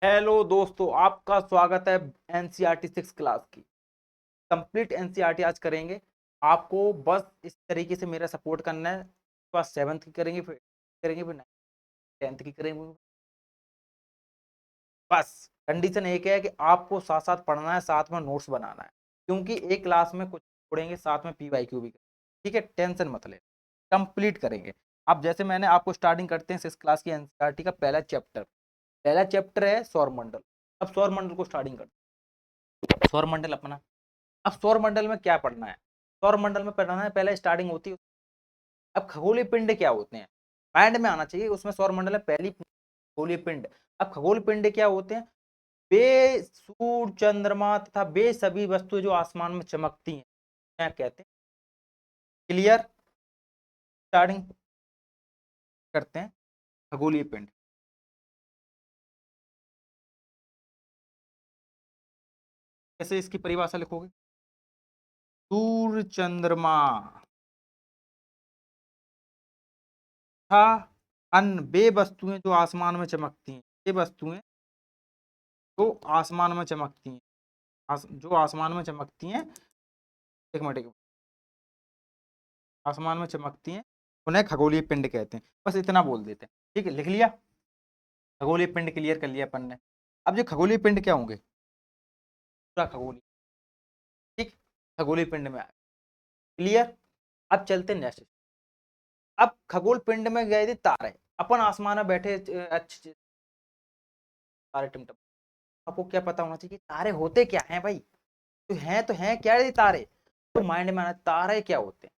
Hello दोस्तों, आपका स्वागत है एनसीईआरटी 6 क्लास की। कंप्लीट एनसीईआरटी आज करेंगे। आपको बस इस तरीके से मेरा सपोर्ट करना है। फर्स्ट 7th की करेंगे, फिर करेंगे, फिर 10th की करेंगे। बस कंडीशन एक है कि आपको साथ साथ पढ़ना है, साथ में नोट्स बनाना है, क्योंकि एक क्लास में कुछ पढ़ेंगे, साथ में पीवाईक्यू भी करेंगे। ठीक है, टेंशन मत ले, कंप्लीट करेंगे। अब जैसे मैंने आपको स्टार्टिंग करते हैं इस क्लास की एनसीईआरटी का पहला चैप्टर है सौर मंडल। अब सौर मंडल को स्टार्टिंग करते हैं। सौर मंडल अपना, अब सौर मंडल में क्या पढ़ना है? सौर मंडल में पढ़ना है, पहले स्टार्टिंग होती है। अब खगोलीय पिंड क्या होते हैं, माइंड में आना चाहिए। उसमें सौर मंडल में पहली खगोलीय पिंड। अब खगोलीय पिंड क्या होते हैं? वे सूर्य, चंद्रमा तथा वे सभी वस्तुएं जो आसमान में चमकती हैं, क्या कहते हैं? क्लियर? स्टार्टिंग करते हैं खगोलीय पिंड। कैसे इसकी परिभाषा लिखोगे? सूर्य, चंद्रमा तथा अन्य वे वस्तुएं जो आसमान में चमकती हैं, ये वस्तुएं जो आसमान में चमकती हैं, जो आसमान में चमकती हैं, एक मिनट, आसमान में चमकती हैं, उन्हें खगोलीय पिंड कहते हैं। बस इतना बोल देते हैं। ठीक है, लिख लिया। खगोलीय पिंड क्लियर कर लिया अपन ने। अब ये खगोलीय पिंड क्या होंगे? पूरा खगोलीय। ठीक, खगोलीय पिंड में आए। क्लियर? अब चलते नेक्स्ट। अब खगोल पिंड में गए थे तारे। अपन आसमान में बैठे अच्छे तारे टिमटम। आपको क्या पता होना चाहिए कि तारे होते क्या हैं भाई? तो हैं क्या ये तारे? तो माइंड में आना, तारे क्या होते हैं?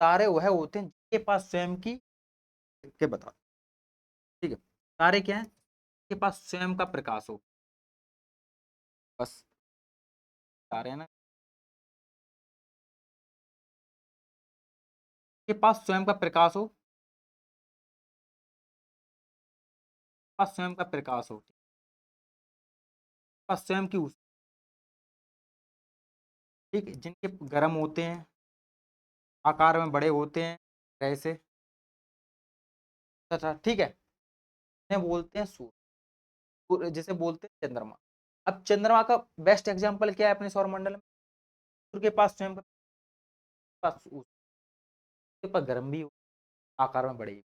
तारे वह होते हैं जिनके पास स्वयं की, के बता। ठीक है, तारे क्या है? के पास स्वयं का प्रकाश हो। बस तारे हैं ना, के पास स्वयं का प्रकाश हो, पास स्वयं का प्रकाश हो, पास स्वयं की ठीक है, जिनके गर्म होते हैं, आकार में बड़े होते हैं, कैसे? अच्छा, ठीक है। इन्हें बोलते हैं सूर्य। जिसे बोलते हैं चंद्रमा। अब चंद्रमा का बेस्ट एग्जांपल क्या है अपने सौरमंडल में? सूर्य के पास स्वयं का पास, उसके पास गर्म भी हो, आकार में बड़े ही।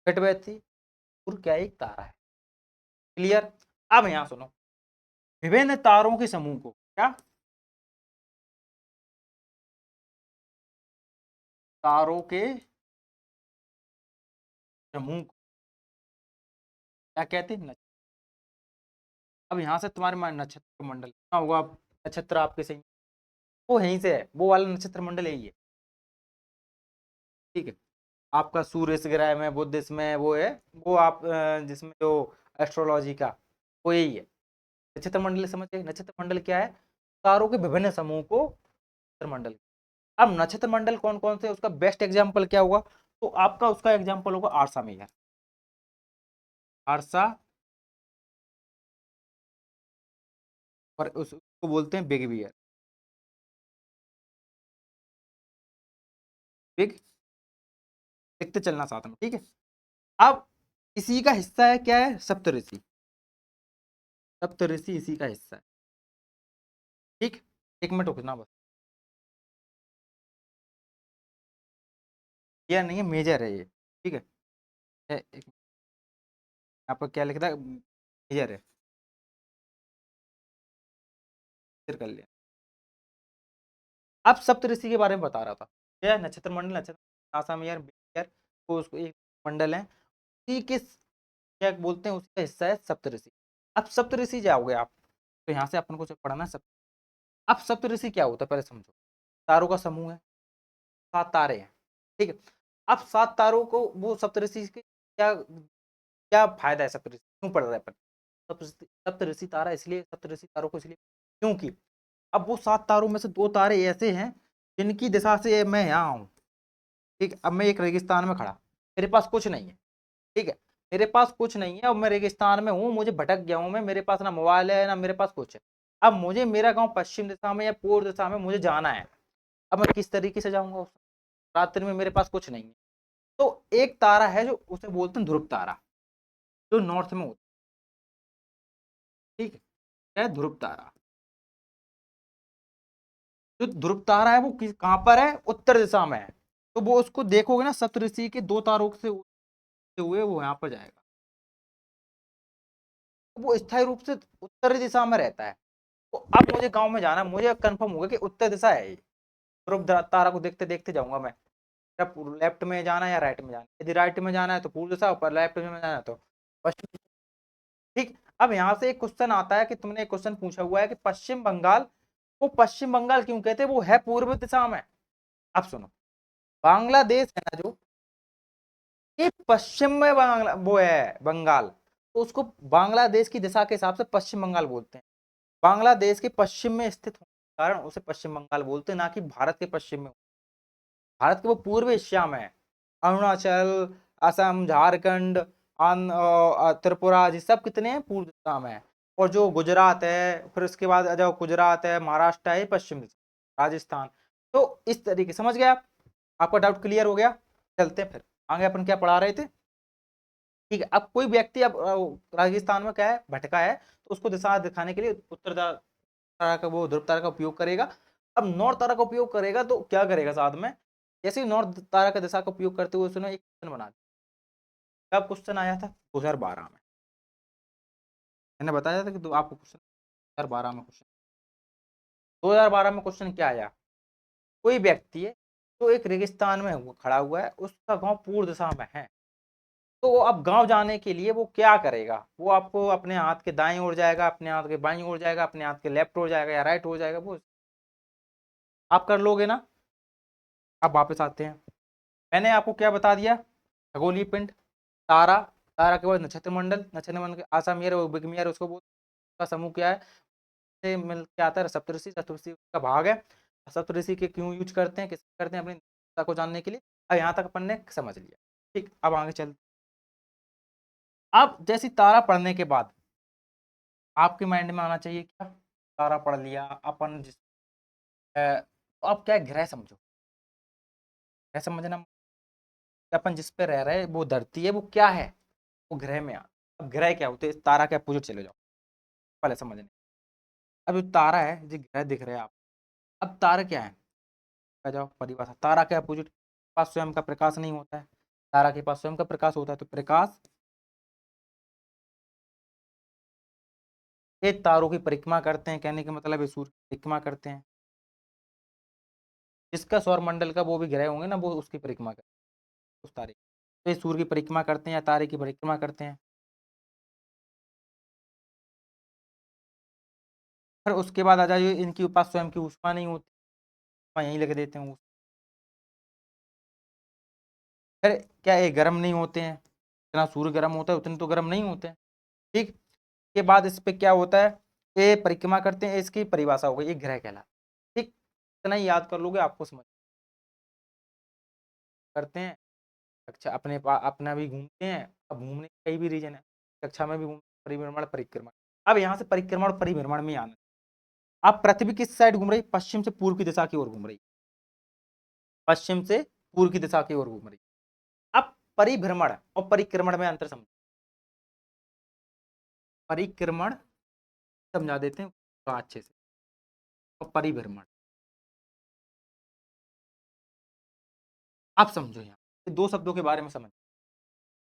घट बैठती। सूर्य क्या है? एक तारा है। क्लियर? अब यहां सुनो, विभिन्न तारों के समूह को क्या, तारों के समूह को क्या कहते हैं? अब यहाँ से तुम्हारे नक्षत्र मंडल कितना होगा? नक्षत्र आपके सही, वो यहीं से है, वो वाला नक्षत्र मंडल यही है। ठीक है, आपका सूर्य इस ग्रह में, बुध इसमें, वो है, वो आप जिसमें जो एस्ट्रोलॉजी का, वो यही है नक्षत्र मंडल। समझ गए? नक्षत्र मंडल क्या है? तारों के विभिन्न समूह को नक्षत्र मंडल। अब नक्षत्र मंडल कौन कौन से, उसका बेस्ट एग्जाम्पल क्या होगा? तो आपका उसका एग्जाम्पल होगा आरसा मेजर। आरसा, और उसको बोलते हैं बिग बियर। बिग, लिखते चलना साथ में, ठीक है। अब इसी का हिस्सा है, क्या है? सप्तऋषि। सप्तऋषि इसी का हिस्सा है। ठीक, एक मिनट रुकना बस। यह नहीं है, मेजर है ये। ठीक है, यहाँ पर क्या लिखता है? मेजर है। फिर कर लिया। अब सप्तऋषि के बारे में बता रहा था। क्या है? नक्षत्र मंडल, नक्षत्र आसा मेजर, मेजर, वो उसको एक मंडल है, उसी के क्या बोलते हैं, उसका हिस्सा है सप्तऋषि। अब सप्तऋषि जाओगे आप, तो यहाँ से अपन को पढ़ना है सब। अब सप्तऋषि क्या होता है पहले समझो। तारों का समूह है, 7 तारे हैं। ठीक है, अब 7 तारों को वो सप्तऋषि के क्या क्या फायदा है? सप्तऋषि क्यों पढ़ रहे हैं अपन? सप्तऋषि तारा इसलिए, सप्तऋषि तारों को इसलिए क्योंकि अब वो 7 तारों में से 2 तारे ऐसे हैं जिनकी दिशा से मैं यहाँ हूँ। ठीक है, अब मैं एक रेगिस्तान में खड़ा, मेरे पास कुछ नहीं है। ठीक है, मेरे पास कुछ नहीं है और मैं रेगिस्तान में हूँ, मुझे भटक गया हूँ मैं, मेरे पास ना मोबाइल है ना मेरे पास कुछ है। अब मुझे मेरा गांव पश्चिम दिशा में या पूर्व दिशा में मुझे जाना है। अब मैं किस तरीके से जाऊंगा? उस रात्रि में मेरे पास कुछ नहीं है। तो एक तारा है जो उसे बोलते हैं ध्रुव तारा, जो नॉर्थ में होता है। ठीक है, क्या है ध्रुव तारा। जो ध्रुव तारा है वो कहाँ पर है, उत्तर दिशा में है। तो वो उसको देखोगे ना, सप्तऋषि के दो तारों से होते हुए वो यहाँ पर जाएगा। तो वो स्थायी रूप से उत्तरी दिशा में रहता है। तो अब मुझे गांव में जाना, मुझे कंफर्म होगा कि उत्तर दिशा है ये। ध्रुव तारा को देखते देखते जाऊंगा मैं, लेफ्ट में जाना है या राइट में जाना है। यदि राइट में जाना है तो पूर्व दिशा, ऊपर लेफ्ट में जाना है तो पश्चिम। ठीक। अब यहाँ से एक क्वेश्चन आता है कि तुमने एक क्वेश्चन पूछा हुआ है कि पश्चिम बंगाल, वो पश्चिम बंगाल क्यों कहते हैं, वो है पूर्व दिशा में। अब सुनो, बांग्लादेश है ना जो, ये पश्चिम में वो है बंगाल, तो उसको बांग्लादेश की दिशा के हिसाब से पश्चिम बंगाल बोलते हैं। बांग्लादेश के पश्चिम में स्थित होने के कारण उसे पश्चिम बंगाल बोलते हैं, ना कि भारत के पश्चिम में। भारत के वो पूर्व एशिया में है। अरुणाचल, असम, झारखंड, त्रिपुरा, ये सब कितने हैं, पूर्व दिशा में है। और जो गुजरात है, फिर उसके बाद जो गुजरात है, महाराष्ट्र है, पश्चिम दिशा, राजस्थान। तो इस तरीके समझ गया, आपका डाउट क्लियर हो गया। चलते हैं फिर आगे, अपन क्या पढ़ा रहे थे। ठीक है, अब कोई व्यक्ति अब राजस्थान में क्या है, भटका है, तो उसको दिशा दिखाने के लिए उत्तर तारा का, वो ध्रुव तारा का उपयोग करेगा। अब नॉर्थ तारा का उपयोग करेगा तो क्या करेगा साथ में, जैसे ही नॉर्थ तारा का दिशा का उपयोग करते हुए उसने एक क्वेश्चन बना दिया। कब क्वेश्चन आया था, 2012 में। मैंने बताया था कि आपको क्वेश्चन 2012 में क्वेश्चन, 2012 में क्वेश्चन क्या आया। कोई व्यक्ति है जो एक रेगिस्तान में खड़ा हुआ है, उसका गांव पूर्व दिशा में है। तो वो अब गांव जाने के लिए वो क्या करेगा, वो आपको अपने हाथ के दाएं ओर जाएगा, अपने हाथ के बाईं ओर जाएगा, अपने हाथ के लेफ्ट ओर जाएगा या राइट ओर जाएगा, वो आप कर लोगे ना। अब वापस आते हैं, मैंने आपको क्या बता दिया, खगोलीय पिंड, तारा, तारा के बाद नक्षत्र मंडल, नक्षत्र मंडल के आशा मेयर और बिगमियर उसको बोलते हैं। का समूह क्या है, से मिल के आता है सप्तऋषि, सप्तऋषि का भाग है। सप्तऋषि के क्यों यूज करते हैं, किस करते हैं, अपनी दिशा को जानने के लिए। अब यहाँ तक अपन ने समझ लिया। ठीक, अब आगे चल। अब जैसी तारा पढ़ने के बाद आपके माइंड में आना चाहिए क्या, तारा पढ़ लिया अपन, जिस तो अब क्या है, ग्रह समझो। ग्रह समझना, अपन जिस पे रह रहे हैं वो धरती है, वो क्या है, वो ग्रह में आ। अब ग्रह क्या होते हैं, तारा के अपोजिट चले जाओ, पहले समझने। अब जो तारा है, जो ग्रह दिख रहे हैं आप, अब तारा क्या है, आ जाओ परिभाषा। तारा के अपोजिट पास स्वयं का प्रकाश नहीं होता है, तारा के पास स्वयं का प्रकाश होता है, तो प्रकाश, ये तारों की परिक्रमा करते हैं, कहने का मतलब है सूर्य की परिक्रमा करते हैं। जिसका सौर मंडल का वो भी ग्रह होंगे ना, वो उसकी परिक्रमा करते हैं, उस तारे की। तो ये सूर्य की परिक्रमा करते हैं या तारे की परिक्रमा करते हैं। फिर उसके बाद आ जाइए, इनके पास स्वयं की ऊष्मा नहीं होती, मैं यहीं लिख देते हूँ। फिर क्या ये गर्म नहीं होते हैं, जितना सूर्य गर्म होता है उतने तो गर्म नहीं होते हैं। ठीक। के बाद इस पे क्या होता है, ये परिक्रमा करते हैं, इसकी परिभाषा हो गई, ये ग्रह कहलाता है। ठीक, इतना ही याद कर लोगे आपको समझ करते हैं। अच्छा, अपना भी घूमते हैं। अब घूमने के कई भी रीजन है, कक्षा में भी घूमते हैं, परिभ्रमण परिक्रमा। अब यहाँ से परिक्रमा और परिभ्रमण में आना, अब पृथ्वी किस साइड घूम रही, पश्चिम से पूर्व की दिशा की ओर घूम रही, पश्चिम से पूर्व की दिशा की ओर घूम रही। अब परिभ्रमण और परिक्रमण में अंतर समझ, परिक्रमण समझा देते हैं तो अच्छे से, और परिभ्रमण आप समझो। यहाँ दो शब्दों के बारे में समझ,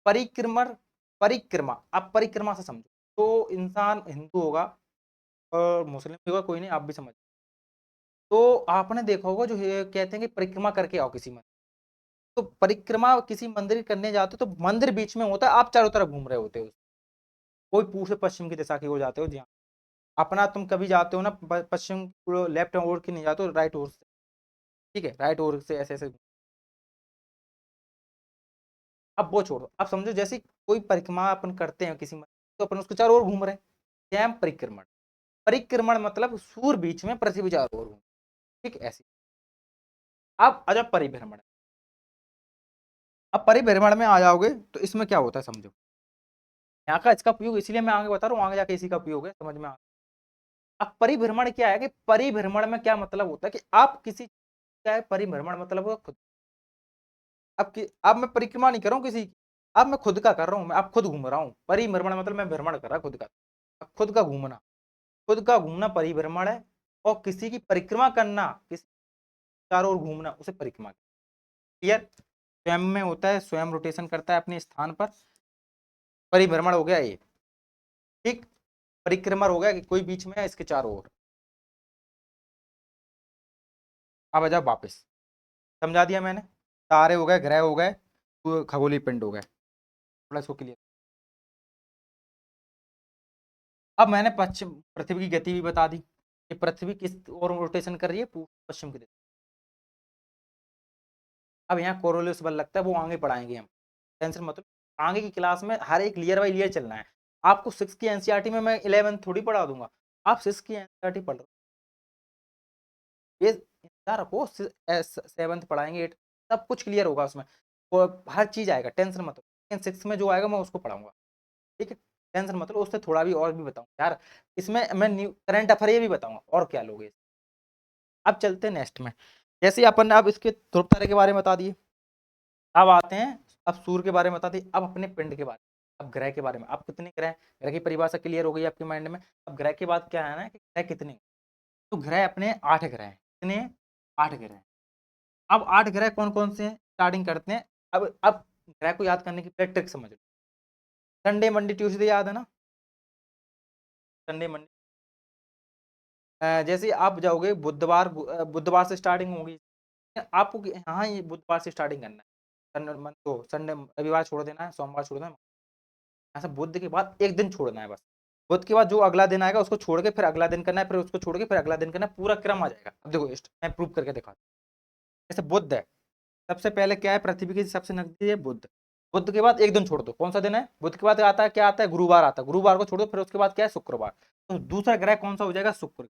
परिक्रमण, परिक्रमा, आप परिक्रमा से समझो। तो इंसान हिंदू होगा और मुस्लिम भी होगा, कोई नहीं, आप भी समझ। तो आपने देखा होगा जो ये कहते हैं कि परिक्रमा करके आओ किसी मंदिर, तो परिक्रमा किसी मंदिर करने जाते हो तो मंदिर बीच में होता है, आप चारों तरफ घूम रहे होते हो। कोई पूर्व से पश्चिम की दिशा की ओर जाते हो, जी हाँ। अपना तुम कभी जाते हो ना पश्चिम, लेफ्ट ओर की नहीं जाते हो, राइट ओर से। ठीक है, राइट ओर से ऐसे ऐसे। अब वो छोड़ो, अब समझो जैसे कोई परिक्रमा अपन करते हैं किसी मंदिर, तो अपन उसके चारों ओर घूम रहे हैं, क्या है परिक्रमण। परिक्रमण मतलब सूर्य बीच में, पृथ्वी चारों ओर घूम। ठीक, ऐसी। अब अजब परिभ्रमण, अब परिभ्रमण में आ जाओगे तो इसमें क्या होता है समझो। यहाँ का इसका उपयोग इसलिए मैं आगे बता रहा हूँ, आगे जाके इसी का उपयोग है, समझ में आ। अब परिभ्रमण क्या है कि परिभ्रमण में क्या मतलब होता है कि आप किसी, क्या है परिभ्रमण मतलब होगा खुद। अब मैं परिक्रमा नहीं कर रहा हूँ किसी की, अब मैं खुद का कर रहा हूँ, मैं अब खुद घूम रहा हूँ। परिभ्रमण मतलब मैं भ्रमण कर रहा खुद का। खुद का घूमना, खुद का घूमना परिभ्रमण है, और किसी की परिक्रमा करना, किसी चारों ओर घूमना, उसे परिक्रमा। क्लियर? स्वयं में होता है, स्वयं रोटेशन करता है अपने स्थान पर, परिभ्रमण हो गया ये। ठीक, परिक्रमण हो गया कि कोई बीच में है इसके चारों ओर। अब आ जाओ वापिस, समझा दिया मैंने, तारे हो गए, ग्रह हो गए, खगोलीय पिंड हो गए, थोड़ा इसको क्लियर। अब मैंने पश्चिम पृथ्वी की गति भी बता दी कि पृथ्वी किस ओर रोटेशन कर रही है, पूर्व पश्चिम की दिशा। अब यहाँ कोरोलियस बल लगता है, वो आगे पढ़ाएंगे हम, टेंशन मतलब आगे की क्लास में हर एक लेयर बाय लेयर चलना है। आपको 6 की एनसीईआरटी में मैं 11 थोड़ी पढ़ा दूंगा, आप 6 की एनसीईआरटी पढ़ रहे हो, ये इंतजार रखो, 7th पढ़ाएंगे, 8 सब कुछ क्लियर होगा उसमें, हर चीज आएगा, टेंशन मत लो। लेकिन 6 में जो आएगा मैं उसको पढ़ाऊंगा, ठीक है, टेंशन मतलब उससे थोड़ा भी और भी बताऊंगा यार, इसमें मैं न्यू करंट अफेयर ये भी बताऊंगा और क्या लोगे। अब चलते हैं नेक्स्ट में, जैसे अपन ने अब इसके ध्रुव तारे के बारे में बता दिए, अब आते हैं, अब सूर्य के बारे में बता दिए, अब अपने पिंड के बारे में, अब ग्रह के बारे में। अब कितने ग्रह, ग्रह की परिभाषा क्लियर हो गई आपके माइंड में। अब ग्रह के बाद क्या है ना कि ग्रह कितने, तो ग्रह अपने 8 ग्रह हैं, कितने, 8 ग्रह हैं। अब 8 ग्रह कौन कौन से हैं, स्टार्टिंग करते हैं। अब ग्रह को याद करने की ट्रिक समझ लो, संडे मंडे ट्यूसडे याद है ना, संडे मंडे, जैसे आप जाओगे बुधवार, बुधवार से स्टार्टिंग होगी आपको हाँ, ये बुधवार से स्टार्टिंग करना है, संडे रविवार छोड़ देना है, सोमवार छोड़ देना है, ऐसा बुध के बाद एक दिन छोड़ना है बस। बुध के बाद जो अगला दिन आएगा उसको छोड़ के फिर अगला दिन करना है, फिर उसको छोड़ के फिर अगला दिन करना है, पूरा क्रम आ जाएगा। अब देखो मैं प्रूव करके दिखाता हूँ। जैसे बुध है, सबसे पहले क्या है, पृथ्वी की सबसे नजदीक है बुध, बुध के बाद एक दिन छोड़ दो, कौन सा दिन है, बुध के बाद आता है क्या, आता है गुरुवार, आता है, गुरुवार को छोड़ दो, फिर उसके बाद क्या है, शुक्रवार, तो दूसरा ग्रह कौन सा हो जाएगा, शुक्र।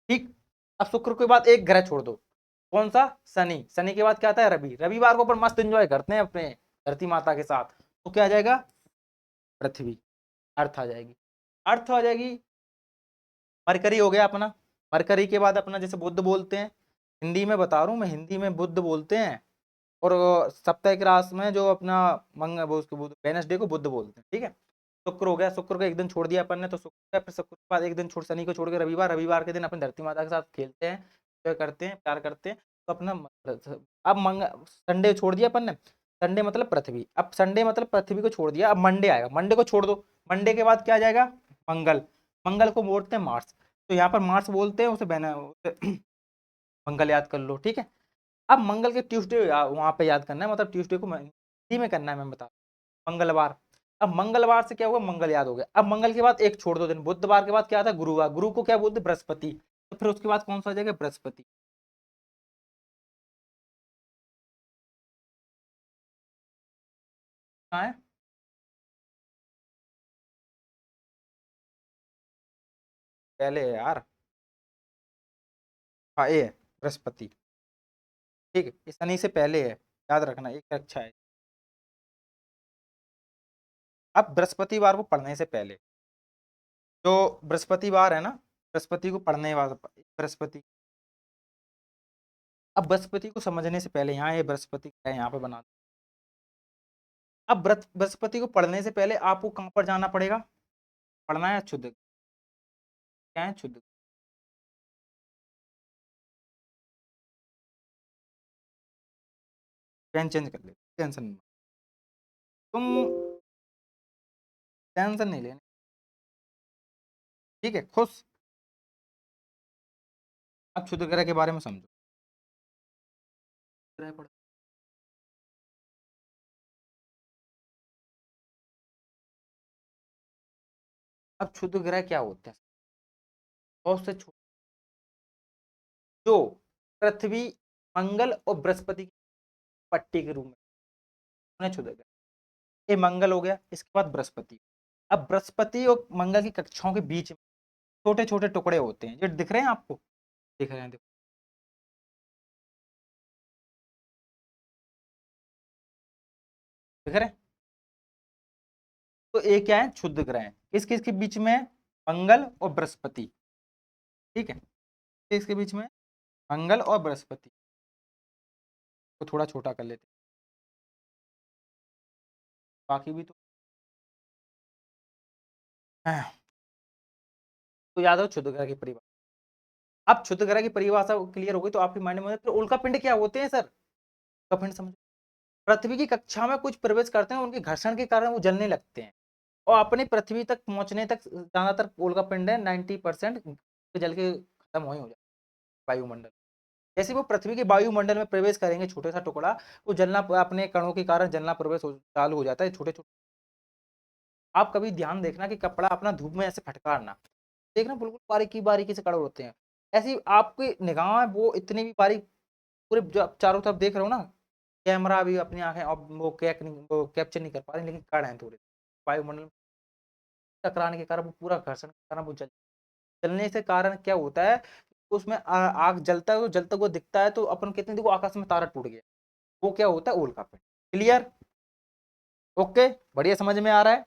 ठीक, अब शुक्र के बाद एक ग्रह छोड़ दो, कौन सा, शनि, शनि के बाद क्या आता है, रवि, रविवार को अपन मस्त एंजॉय करते हैं अपने धरती माता के साथ, तो क्या आ जाएगा, पृथ्वी, अर्थ आ जाएगी, अर्थ आ जाएगी। मरकरी हो गया अपना, मरकरी के बाद अपना जैसे बुध बोलते हैं, हिंदी में बता रहा हूँ मैं, हिंदी में बुध बोलते हैं, और सप्ताह के रास में जो अपना मंग वो उसको वेनसडे को बुध बोलते हैं, ठीक है। शुक्र हो गया, शुक्र को एक दिन छोड़ दिया अपन ने, तो शुक्र, फिर शुक्र के बाद एक दिन छोड़, शनि को छोड़ के रविवार, रविवार के दिन अपन धरती माता के साथ खेलते हैं, एंजॉय करते हैं, प्यार करते हैं, तो अपना अब संडे छोड़ दिया अपन ने, संडे मतलब पृथ्वी, अब संडे मतलब पृथ्वी को छोड़ दिया, अब मंडे आएगा, मंडे को छोड़ दो, मंडे के बाद क्या आ जाएगा, मंगल, मंगल को बोलते हैं मार्स, तो यहाँ पर मार्स बोलते हैं उसे मंगल याद कर लो, ठीक है। अब मंगल के ट्यूसडे वहां पे याद करना है, मतलब ट्यूसडे को हिंदी में करना है, मैं बता, मंगलवार। अब मंगलवार से क्या हुआ, मंगल याद हो गया, अब मंगल के बाद एक छोड़ दो दिन, बुधवार के बाद क्या आता है, गुरुवार, गुरु को क्या बोलते हैं, बृहस्पति, तो फिर उसके बाद कौन सा आ जाएगा, बृहस्पति। कहाँ है, पहले है यार, हाँ ये है बृहस्पति, ठीक है, ये शनि से पहले है, याद रखना, एक अच्छा है। अब बृहस्पतिवार को पढ़ने से पहले, जो बृहस्पतिवार है ना, बृहस्पति को पढ़ने वाला, बृहस्पति, अब बृहस्पति को समझने से पहले, यहाँ ये बृहस्पति है, यहाँ पे बना, अब बृहस्पति को पढ़ने से पहले आपको कहाँ पर जाना पड़ेगा, पढ़ना है क्षुद्र, क्या है क्षुद्र, पेन चेंज कर ले, टेंशन नहीं, तुम टेंशन नहीं लेने, ठीक है, खुश। अब क्षुद्र ग्रह के बारे में समझो, ग्रह पढ़, अब क्षुद्र ग्रह क्या होते हैं, बहुत से जो पृथ्वी, मंगल और बृहस्पति की पट्टी के रूप में, उन्हें क्षुद्र ग्रह, ये मंगल हो गया, इसके बाद बृहस्पति, अब बृहस्पति और मंगल की कक्षाओं के बीच में छोटे छोटे टुकड़े होते हैं, जो दिख रहे हैं आपको, दिख रहे हैं, देखो, दिख रहे हैं, तो ये क्या है, क्षुद्र ग्रह है, किस किस के बीच में है? मंगल और बृहस्पति, ठीक है, किसके बीच में, मंगल और बृहस्पति, को थोड़ा छोटा कर लेते हैं, बाकी भी तो तो याद हो क्षुद्र ग्रह की परिभाषा। अब क्षुद्र ग्रह की परिभाषा क्लियर हो गई तो आपके माइंड में फिर उल्कापिंड क्या होते हैं सर? उल्कापिंड समझो, पृथ्वी की कक्षा में कुछ प्रवेश करते हैं, उनके घर्षण के कारण वो जलने लगते हैं और अपनी पृथ्वी तक पहुंचने तक ज्यादातर उल्कापिंड है 90% जल के खत्म हो जाए वायुमंडल। जैसे वो पृथ्वी के वायुमंडल में प्रवेश करेंगे छोटा सा टुकड़ा, वो जलना अपने कणों के कारण जलना प्रवेश चालू हो जाता है छोटे छोटे। आप कभी ध्यान देखना कि कपड़ा अपना धूप में ऐसे फटकारना, देखना बिल्कुल बारीकी बारीकी से कड़े होते हैं। ऐसे ही आपकी निगाह में वो इतनी भी बारीक, पूरे जो आप चारों तरफ देख रहे हो ना, कैमरा भी अपनी आंखें अब वो कैप्चर नहीं कर पा रहे, लेकिन कण हैं थोड़े वायुमंडल में टकराने के कारण वो पूरा घर्षण के कारण वो जलने से कारण क्या होता है, उसमें आग जलता है, तो जलता हुआ दिखता है, तो अपन कहते हैं देखो आकाश में तारा टूट गया, वो क्या होता है उल्कापिंड। क्लियर? ओके, बढ़िया, समझ में आ रहा है?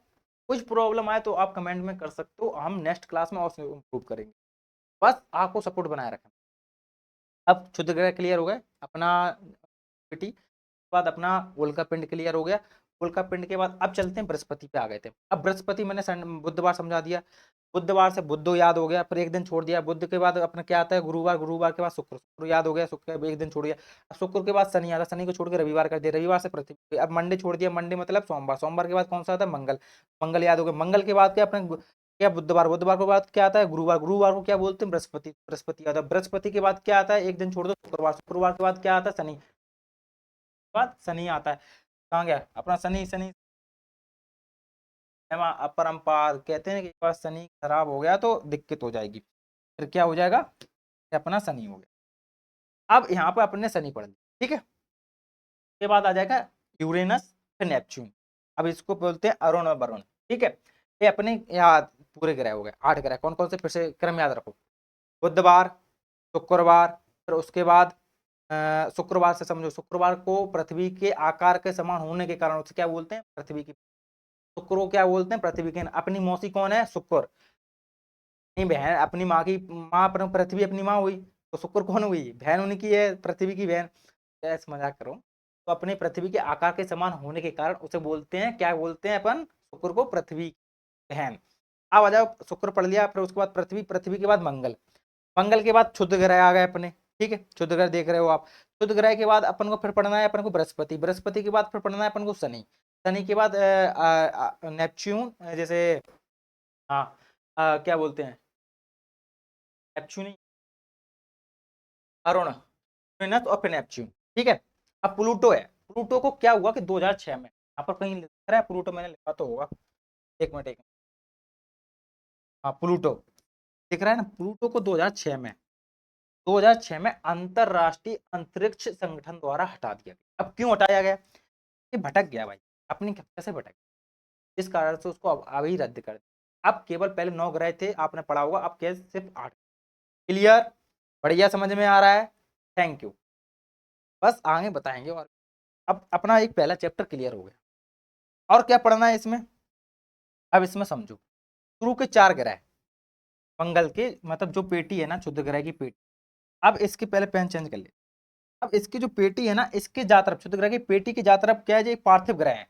कुछ प्रॉब्लम आए तो आप कमेंट में कर सकते हो, हम नेक्स्ट क्लास में और इम्प्रूव करेंगे। बस आपको सपोर्ट बनाए रखें। अब क्षुद्र ग्रह क्लियर हो गए, अपना बेटी बाद अपना उल्का पिंड क्लियर हो गया। उल्का पिंड के बाद अब चलते हैं बृहस्पति पे आ गए थे। अब बृहस्पति मैंने बुधवार समझा दिया, बुधवार से बुध याद हो गया, फिर एक दिन छोड़ दिया। बुध के बाद अपना क्या आता है गुरुवार, गुरुवार के बाद शुक्र, शुक्र याद हो गया, शुक्र एक दिन छोड़ दिया। अब शुक्र के बाद शनि आता, शनि को छोड़ के रविवार कर दिया, रविवार से पृथ्वी। अब मंडे छोड़ दिया, मंडे मतलब सोमवार, सोमवार के बाद कौन सा आता है मंगल, मंगल याद हो गया। मंगल के बाद क्या अपने क्या बुधवार, बुधवार के बाद क्या आता है गुरुवार, गुरुवार को क्या बोलते हैं बृहस्पति, बृहस्पति आता है। बृहस्पति के बाद क्या आता है एक दिन छोड़ दो शुक्रवार, शुक्रवार के बाद क्या आता है शनि, बाद शनि आता है। कहाँ गया अपना शनि, शनि अपरंपार कहते हैं कि एक बार शनि खराब हो गया तो दिक्कत हो जाएगी, फिर क्या हो जाएगा, अपना शनि हो गया। अब यहाँ पर अपने शनि पढ़ लिया, ठीक है। उसके बाद आ जाएगा यूरेनस, फिर नेपच्यून। अब इसको बोलते हैं अरुण और वरुण, ठीक है। ये अपने याद पूरे ग्रह हो गए, 8 ग्रह। कौन कौन से फिर से क्रम याद रखो, बुधवार, शुक्रवार, फिर उसके बाद शुक्रवार से समझो, शुक्रवार को पृथ्वी के आकार के समान होने के कारण उसे क्या बोलते हैं पृथ्वी की, शुक्र को क्या बोलते हैं पृथ्वी की। अपनी मौसी कौन है शुक्र, अपनी बहन, अपनी माँ की माँ पृथ्वी अपनी माँ हुई, तो शुक्र कौन हुई, बहन उनकी है पृथ्वी की बहन। ऐसे मजाक करो। तो अपने पृथ्वी के आकार के समान होने के कारण उसे बोलते हैं, क्या बोलते हैं अपन शुक्र को पृथ्वी बहन। अब आ जाओ, शुक्र पढ़ लिया, फिर उसके बाद पृथ्वी, पृथ्वी के बाद मंगल, मंगल के बाद क्षुद्र ग्रह आ गए अपने, ठीक है। क्षुद्र ग्रह देख रहे हो आप। क्षुद्र ग्रह के बाद अपन को फिर पढ़ना है अपन को बृहस्पति, बृहस्पति के बाद फिर पढ़ना है अपन को शनि, शनि के बाद नेपच्यून, जैसे हाँ क्या बोलते हैं नेपच्यून, अरुण, यूरेनस और फिर नेपच्यून, ठीक है। अब प्लूटो है, प्लूटो को क्या हुआ कि 2006 में, यहाँ पर कहीं लिख रहा है प्लूटो, मैंने लिखा तो होगा, एक मिनट एक मिनट। हाँ प्लूटो दिख रहा है ना, प्लूटो को 2006 में, 2006 में अंतरराष्ट्रीय अंतरिक्ष संगठन द्वारा हटा दिया गया। अब क्यों हटाया गया, ये भटक गया भाई, अपनी कक्षा से भटक, इस कारण से उसको अब अभी रद्द कर दिया। अब केवल पहले 9 ग्रह थे आपने पढ़ा होगा, अब क्या सिर्फ 8। क्लियर? बढ़िया, समझ में आ रहा है? Thank you. बस आगे बताएंगे। और अब अपना एक पहला चैप्टर क्लियर हो गया, और क्या पढ़ना है इसमें। अब इसमें समझो, शुरू के 4 ग्रह मंगल के, मतलब जो पेटी है ना क्षुद्र ग्रह की पेटी। अब इसके पहले पेन चेंज कर ले। अब इसकी जो पेटी है ना, इसके जा तरफ क्षुद्र ग्रह की पेटी की जा तरफ क्या है, ये पार्थिव ग्रह है,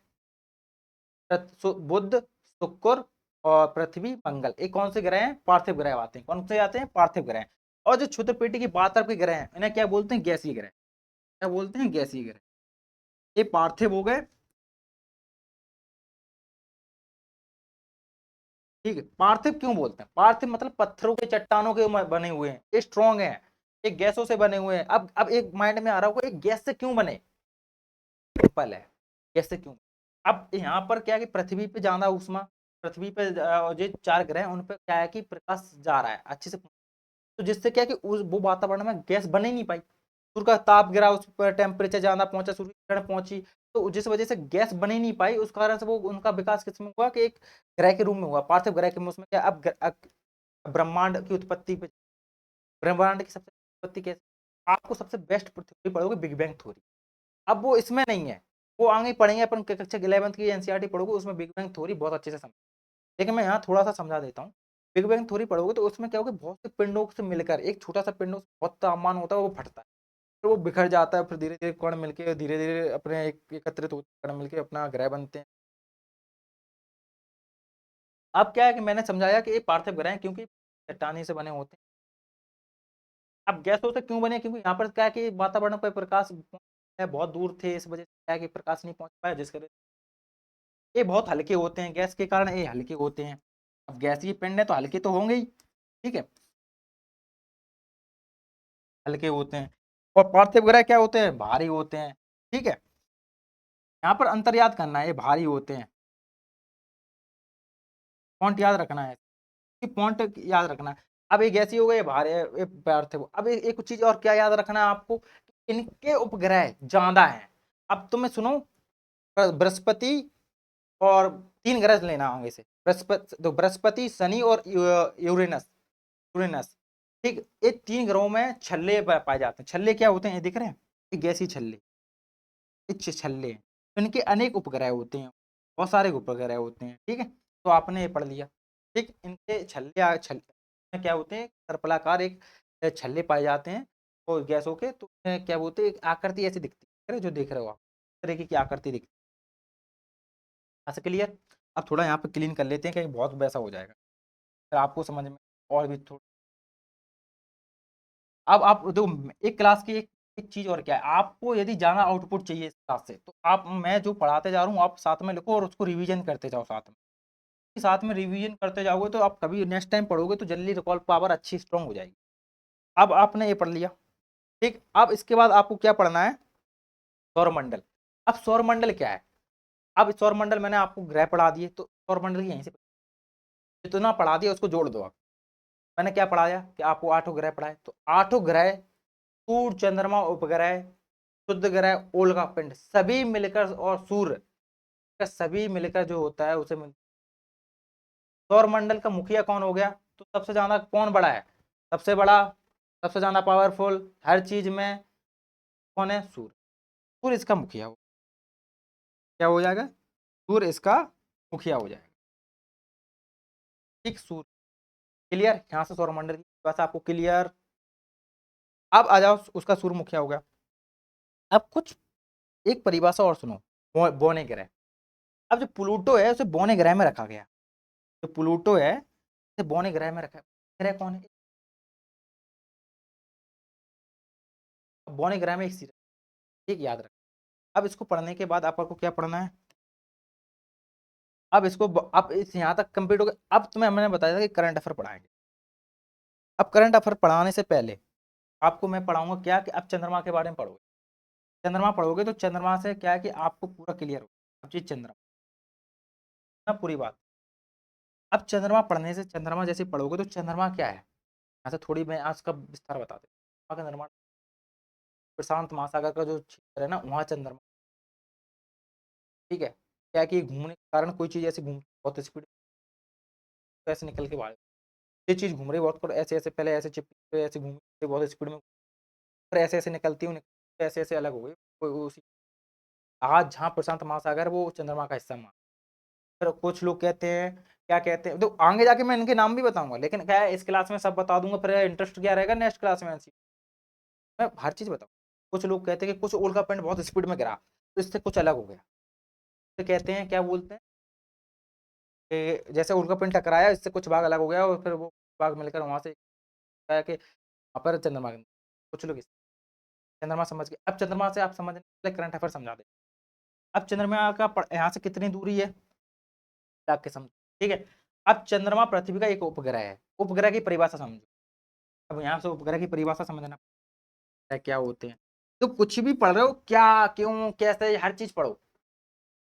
बुध, शुक्र और पृथ्वी, मंगल। ये कौन से ग्रह हैं, पार्थिव ग्रह आते हैं। कौन से आते हैं, पार्थिव ग्रह। और जो क्षुद्र पेटी की बात तरफ के ग्रह हैं, इन्हें क्या बोलते हैं, गैसीय ग्रह। क्या बोलते हैं, गैसीय ग्रह। ये पार्थिव हो गए, ठीक है। पार्थिव क्यों बोलते हैं, पार्थिव मतलब पत्थरों के चट्टानों के बने हुए हैं, ये स्ट्रॉन्ग है, एक गैसों से बने हुए हैं। अब एक माइंड में आ रहा होगा एक गैस से क्यों बने, सिंपल है, गैस से क्यों। अब यहाँ पर क्या है कि पृथ्वी पे ज्यादा उष्मा, पृथ्वी पे जो 4 ग्रह हैं उन पर क्या है कि प्रकाश जा रहा है अच्छे से, तो जिससे क्या है कि उस वो वातावरण में गैस बन ही नहीं पाई। सूर्य का ताप गिरा, उस पर टेम्परेचर ज्यादा पहुंचा, सूर्य की किरण पहुंची, तो जिस वजह से गैस बन ही नहीं पाई, उस कारण से वो उनका विकास किसमें हुआ कि एक ग्रह के रूप में हुआ, पार्थिव ग्रह के। उसमें क्या अब ब्रह्मांड की उत्पत्ति पे, ब्रह्मांड की सबसे उत्पत्ति कैसे, आपको सबसे बेस्ट थ्योरी पढ़ोगे बिग बैंग थ्योरी। अब वो इसमें नहीं है, वो आगे पढ़ेंगे अपन कक्षा 11वीं की एनसीईआरटी पढ़ोगे, उसमें बिग बैंग थ्योरी बहुत अच्छे से समझ। लेकिन मैं यहाँ थोड़ा सा समझा देता हूँ। बिग बैंग थ्योरी पढ़ोगे तो उसमें क्या होगा, बहुत से पिंडों से मिलकर एक छोटा सा पिंड बहुत तापमान होता है, वो फटता है, फिर वो बिखर जाता है, फिर धीरे धीरे कण मिलके धीरे धीरे अपने एकत्रित होते, कण मिलके अपना ग्रह बनते हैं। अब क्या है कि मैंने समझाया कि ये पार्थिव ग्रह है, क्योंकि चट्टानी से बने होते हैं। अब गैसों से क्यों बने? क्योंकि यहाँ पर क्या है कि वातावरण पर प्रकाश है, बहुत दूर थे, इस वजह से क्या है कि प्रकाश नहीं पहुंच पाया, जिसके वजह से ये बहुत हल्के होते हैं, गैस के कारण ये हल्के होते हैं। अब गैसीय पिंड है तो हल्के तो होंगे ही, ठीक है, हल्के होते हैं। और पार्थिव ग्रह क्या होते हैं? भारी होते हैं, ठीक है। यहाँ पर अंतर याद करना है, ये भारी होते हैं, पॉइंट याद रखना है, पॉइंट याद रखना है। अब एक ऐसी हो गई भारे पार्थिव। अब एक चीज और क्या याद रखना है आपको, इनके उपग्रह ज्यादा हैं। अब तुम्हें सुनो, बृहस्पति और 3 ग्रह लेना आगे से, बृहस्पति तो बृहस्पति, शनि और यूरेनस, यूरेनस, ठीक। ये 3 ग्रहों में छल्ले पाए जाते हैं। छल्ले क्या होते हैं, ये दिख रहे हैं, ये गैसीय छल्ले, ये छल्ले हैं। तो इनके अनेक उपग्रह होते हैं, बहुत सारे उपग्रह होते हैं, ठीक है। तो आपने ये पढ़ लिया, ठीक। इनके छल्ले छल्ले क्या होते हैं, सर्पलाकार एक छल्ले पाए जाते हैं और गैसों के, तो क्या बोलते हैं, एक आकृति ऐसी दिखती है जो देख रहे हो आप, इस तरीके की आकृति दिखती है। ऐसे क्लियर? अब थोड़ा यहाँ पे क्लीन कर लेते हैं, कहीं बहुत वैसा हो जाएगा, फिर आपको समझ में और भी थोड़ा। अब आप देखो, एक क्लास की एक चीज और क्या है, आपको यदि ज्यादा आउटपुट चाहिए इस क्लास से, तो आप, मैं जो पढ़ाते जा रहा हूँ आप साथ में लिखो और उसको रिवीजन करते जाओ साथ में। साथ में रिवीजन करते जाओगे तो आप कभी नेक्स्ट टाइम पढ़ोगे तो जल्दी रिकॉल पावर अच्छी स्ट्रांग हो जाएगी। अब आपने ये पढ़ लिया, ठीक। अब इसके बाद आपको क्या पढ़ना है, सौरमंडल। अब सौरमंडल क्या है? अब सौरमंडल मैंने आपको ग्रह पढ़ा दिए, तो सौरमंडल की यहीं से जितना पढ़ा दिया उसको जोड़ दो आप। मैंने क्या पढ़ाया कि आपको 8 ग्रह पढ़ाए, तो 8 ग्रह, सूर्य, चंद्रमा, उपग्रह, शुद्ध ग्रह, उल्का पिंड, सभी मिलकर, और सूर्य का सभी मिलकर जो होता है उसे सौरमंडल का मुखिया कौन हो गया? तो सबसे ज्यादा कौन बड़ा है? सबसे बड़ा, सबसे ज्यादा पावरफुल हर चीज में कौन है? सूर्य। सूर्य इसका मुखिया हो, क्या हो जाएगा? सूर्य इसका मुखिया हो जाएगा, ठीक। सूर्य क्लियर, यहाँ से सौरमंडल की बस आपको क्लियर। अब आ जाओ, उसका सूर्य मुखिया हो गया। अब कुछ एक परिभाषा और सुनो, बौने ग्रह। अब जो प्लूटो है उसे बौने ग्रह में रखा गया, जो प्लूटो है उसे बौने ग्रह में रखा। ग्रह कौन है? बौने ग्रह में एक सिर, ठीक, याद रख। अब इसको पढ़ने के बाद आपको क्या पढ़ना है? अब इसको अब इस यहाँ तक कंप्लीट हो गया। अब तुम्हें मैंने बताया था कि करंट अफेयर पढ़ाएंगे। अब करंट अफेयर पढ़ाने से पहले आपको मैं पढ़ाऊंगा क्या, कि अब चंद्रमा के बारे में पढ़ोगे। चंद्रमा पढ़ोगे तो चंद्रमा से क्या है कि आपको पूरा क्लियर हो, अब चीज चंद्रमा ना पूरी बात। अब चंद्रमा पढ़ने से, चंद्रमा जैसे पढ़ोगे तो चंद्रमा क्या है, यहाँ से थोड़ी मैं आज का विस्तार बता देता हूँ। चंद्रमा प्रशांत महासागर का जो क्षेत्र है ना, वहाँ चंद्रमा, ठीक है। क्या है कि घूमने के कारण कोई चीज ऐसे घूम बहुत स्पीड ऐसे निकल के बाहर, ये चीज घूम रही बहुत, ऐसे ऐसे पहले ऐसे चिपके ऐसे घूम बहुत स्पीड में, फिर ऐसे ऐसे निकलती हूँ, ऐसे ऐसे अलग हो गई उसी। आज जहाँ प्रशांत महासागर वो चंद्रमा का हिस्सा मान। फिर कुछ लोग कहते हैं, क्या कहते हैं, तो आगे जाके मैं इनके नाम भी बताऊंगा, लेकिन क्या है इस क्लास में सब बता दूंगा, फिर इंटरेस्ट क्या रहेगा नेक्स्ट क्लास में ऐसी, मैं हर चीज बताऊँ। कुछ लोग कहते हैं कि कुछ उल्का पिंड बहुत स्पीड में गिरा तो इससे कुछ अलग हो गया, तो कहते हैं, क्या बोलते हैं कि जैसे उल्का पिंड टकराया इससे कुछ भाग अलग हो गया और फिर वो भाग मिलकर वहां से क्या है कि वहां पर चंद्रमा, कुछ लोग चंद्रमा समझ गए। अब चंद्रमा से आप समझने के लिए करंट अफेयर समझा दे। अब चंद्रमा का यहाँ से कितनी दूरी है जाके समझो, ठीक है। अब चंद्रमा पृथ्वी का एक उपग्रह है, उपग्रह की परिभाषा समझो। अब यहाँ से उपग्रह की परिभाषा समझना है क्या होते हैं। तो कुछ भी पढ़ रहे हो, क्या, क्यों, कैसे, हर चीज पढ़ो,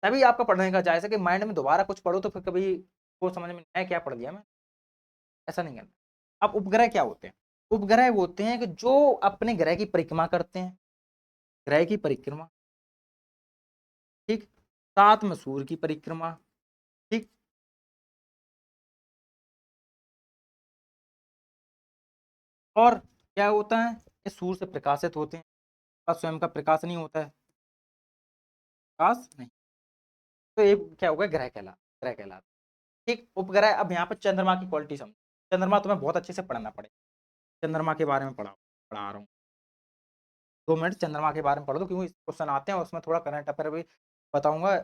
तभी आपका पढ़ने का जायजा कि माइंड में दोबारा कुछ पढ़ो तो फिर कभी वो समझ में नहीं आया क्या पढ़ दिया मैं, ऐसा नहीं करना। अब उपग्रह क्या होते हैं? उपग्रह वो होते हैं कि जो अपने ग्रह की परिक्रमा करते हैं, ग्रह की परिक्रमा, ठीक, साथ में सूर्य की परिक्रमा, ठीक। और क्या होता है, ये सूर्य से प्रकाशित होते हैं, और स्वयं का प्रकाश नहीं होता है, प्रकाश नहीं। तो ये क्या होगा, ग्रह कहला, ठीक। उपग्रह। अब यहाँ पर चंद्रमा की क्वालिटी समझो। चंद्रमा तुम्हें बहुत अच्छे से पढ़ना पड़ेगा, चंद्रमा के बारे में पढ़ा रहा हूँ। 2 मिनट चंद्रमा के बारे में पढ़ दो, क्योंकि क्वेश्चन आते हैं उसमें थोड़ा करंट अफेयर भी बताऊंगा।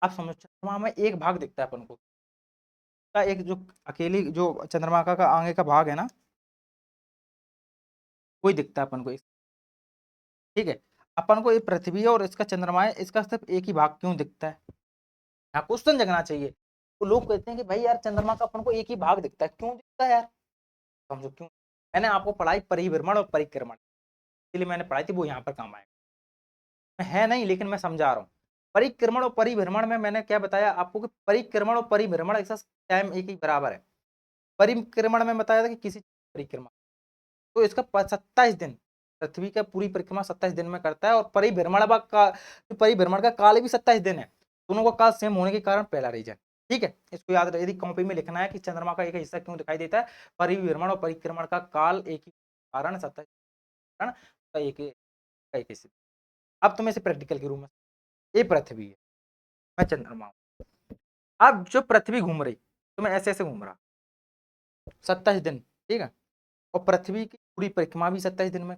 अब समझो, चंद्रमा में एक भाग दिखता है अपन को, का एक जो अकेली जो चंद्रमा का आगे का भाग है ना, वही दिखता है अपन को, ठीक है। अपन को ये पृथ्वी है और इसका चंद्रमा है, इसका सिर्फ एक ही भाग क्यों दिखता है? हाँ, क्वेश्चन जगना चाहिए। तो लोग कहते हैं कि भाई यार चंद्रमा का अपन को एक ही भाग दिखता है, क्यों दिखता है यार? समझो क्यों। मैंने आपको पढ़ाई परिभ्रमण और परिक्रमण, इसलिए मैंने पढ़ाई थी, वो यहाँ पर काम आएगा। है नहीं, लेकिन मैं समझा रहा हूँ। परिक्रमण और परिभ्रमण में मैंने क्या बताया आपको कि परिक्रमण और परिभ्रमण एक टाइम एक ही बराबर है। परिक्रमण में बताया था कि किसी परिक्रमा, तो इसका 27 दिन, पृथ्वी का पूरी परिक्रमा 27 दिन में करता है, और परिभ्रमण का काल भी 27 दिन है। दोनों का काल सेम होने के कारण पहला रीजन, ठीक है। इसको याद रहे, यदि कॉपी में लिखना है कि चंद्रमा का एक हिस्सा क्यों दिखाई देता है, परिभ्रमण और परिक्रमण का काल एक ही कारण 27 कारण एक हिस्सा। अब तुम्हें इसे प्रैक्टिकल के रूप में, ये पृथ्वी है, मैं चंद्रमा हूं। अब जो पृथ्वी घूम रही, तो मैं ऐसे ऐसे घूम रहा 27 दिन, ठीक है, और पृथ्वी की पूरी परिक्रमा भी 27 दिन में।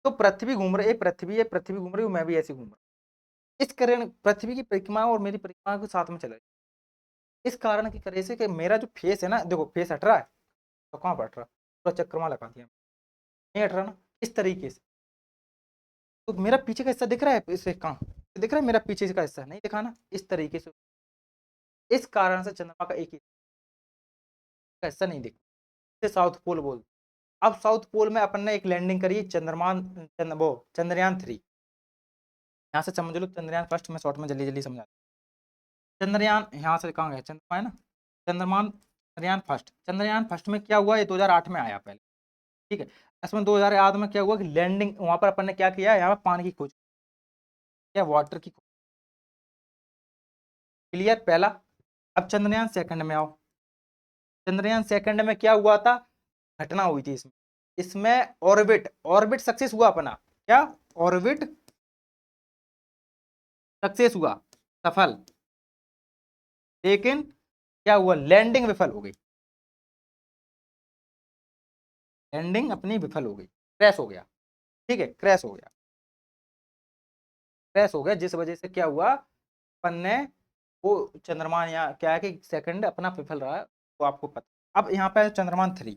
तो पृथ्वी घूम रही है, पृथ्वी है, पृथ्वी घूम रही हूँ, मैं भी ऐसे घूम रहा हूँ। इस कारण पृथ्वी की परिक्रमा और मेरी परिक्रमा को साथ में चल रही है। इस कारण की वजह से कि मेरा जो फेस है ना, देखो फेस हट रहा है, तो कहाँ पर हट रहा, पूरा चक्रमा लगा दिया, नहीं हट रहा ना, इस तरीके से। तो मेरा पीछे का हिस्सा दिख रहा है, इसे कहाँ दिख रहा है, मेरा पीछे का हिस्सा नहीं दिखा ना, इस तरीके से। इस कारण से चंद्रमा का एक ही का हिस्सा नहीं दिखता, साउथ पोल बोल। अब साउथ पोल में अपन ने एक लैंडिंग करी, चंद्रयान 3। यहाँ से समझ लो चंद्रयान फर्स्ट में, शॉर्ट में जल्दी जल्दी समझा। चंद्रयान यहाँ से कहाँ गया, चंद्रमा है ना, चंद्रयान फर्स्ट में क्या हुआ, ये 2008 में आया पहले, ठीक है। इसमें 2008 में क्या हुआ कि लैंडिंग, वहां पर अपन ने क्या किया, यहाँ पर पानी की खोज या वाटर की खोज, क्लियर पहला। अब चंद्रयान सेकंड में आओ, चंद्रयान सेकंड में क्या हुआ था, घटना हुई थी इसमें, ऑर्बिट ऑर्बिट सक्सेस हुआ अपना, क्या ऑर्बिट सक्सेस हुआ, सफल, लेकिन क्या हुआ, लैंडिंग विफल हो गई, लैंडिंग अपनी विफल हो गई, क्रैश हो गया, ठीक है, क्रैश हो गया, क्रैश हो गया, जिस वजह से क्या हुआ, अपन ने वो चंद्रमान, या क्या है कि सेकंड अपना विफल रहा है, वो आपको पता। अब यहाँ पे चंद्रयान 3,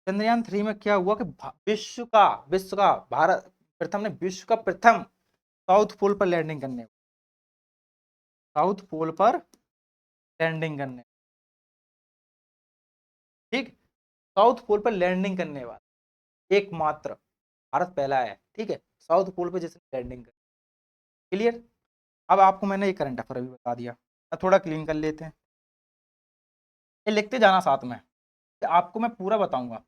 चंद्रयान 3 में क्या हुआ कि विश्व का भारत प्रथम ने, विश्व का प्रथम साउथ पोल पर लैंडिंग करने, साउथ पोल पर लैंडिंग करने, ठीक, साउथ पोल पर लैंडिंग करने वाला एकमात्र भारत पहला है, ठीक है, साउथ पोल पर जिसने लैंडिंग कर, क्लियर। अब आपको मैंने ये करंट अफेयर भी बता दिया, अब थोड़ा क्लीन कर लेते हैं, ये लिखते जाना साथ में, आपको मैं पूरा बताऊंगा।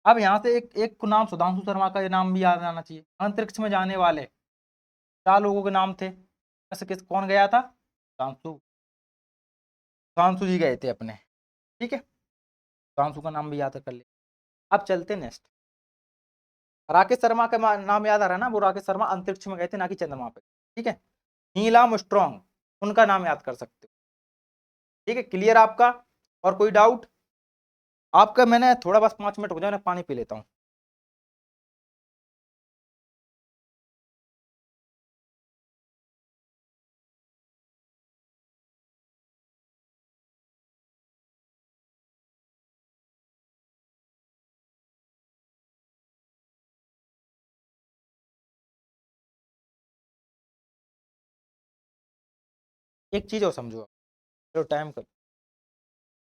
अब यहाँ से एक एक को नाम सुधांशु शर्मा का, ये नाम भी याद आना चाहिए। अंतरिक्ष में जाने वाले 4 लोगों के नाम थे, ऐसे किस कौन गया था, सुधांशु, सुधांशु जी गए थे अपने, ठीक है, सुधांशु का नाम भी याद कर ले। अब चलते नेक्स्ट, राकेश शर्मा का नाम याद आ रहा है ना, वो राकेश शर्मा अंतरिक्ष में गए थे, ना कि चंद्रमा पे, ठीक है। नील आर्मस्ट्रांग, उनका नाम याद कर सकते हो, ठीक है, क्लियर आपका। और कोई डाउट आपका? मैंने थोड़ा बस 5 मिनट हो जाए, मैं पानी पी लेता हूँ। एक चीज और समझो, चलो टाइम कर,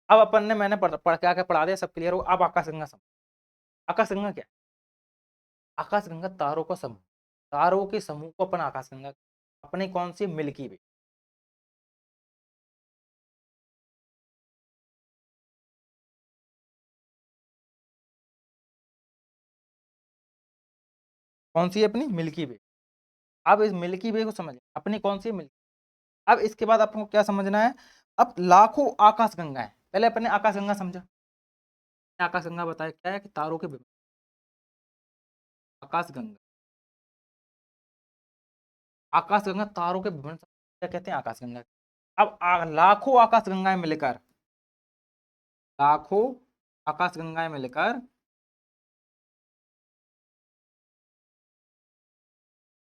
अब अपन ने, मैंने क्या क्या पढ़ा दिया, सब क्लियर हो। अब आकाशगंगा समझो, आकाशगंगा क्या है? आकाशगंगा तारों का समूह, तारों के समूह को अपन आकाशगंगा, अपने कौन सी, मिल्की वे, कौन सी है अपनी, मिल्की वे। अब इस मिल्की वे को समझ, अपनी कौन सी मिल्की। अब इसके बाद आपको क्या समझना है, अब लाखों आकाशगंगा है, पहले अपने आकाशगंगा समझा, आकाशगंगा बताया क्या है कि तारों के आकाशगंगा, आकाशगंगा तारों के विभिन्न, क्या कहते हैं, आकाशगंगा। अब लाखों आकाशगंगाएं मिलकर, लाखों आकाशगंगाएं मिलकर,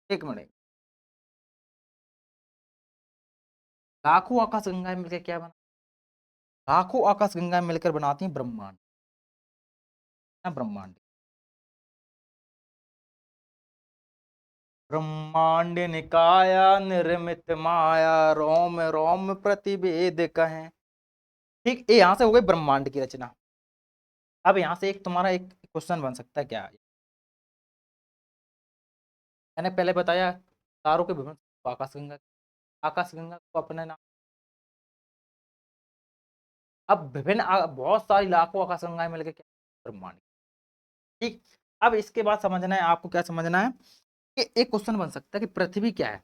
एक मिनट, लाखों आकाश गंगाएं मिलकर क्या बना, लाखों आकाश गंगाएं मिलकर बनाती हैं ब्रह्मांड, ना ब्रह्मांड। ब्रह्मांड निकाया निर्मित माया, रोम रोम प्रतिवेद कहें। ठीक, ये यहां से हो गई ब्रह्मांड की रचना। अब यहां से एक तुम्हारा एक क्वेश्चन बन सकता है क्या, मैंने पहले बताया तारों के विभिन्न, आकाशगंगा, आकाशगंगा को अपने नाम, अब विभिन्न बहुत सारी लाखों आकाशगंगाएं मिलकर क्या ब्रह्मांड। ठीक, अब इसके बाद समझना है आपको, क्या समझना है कि एक क्वेश्चन बन सकता है कि पृथ्वी क्या है।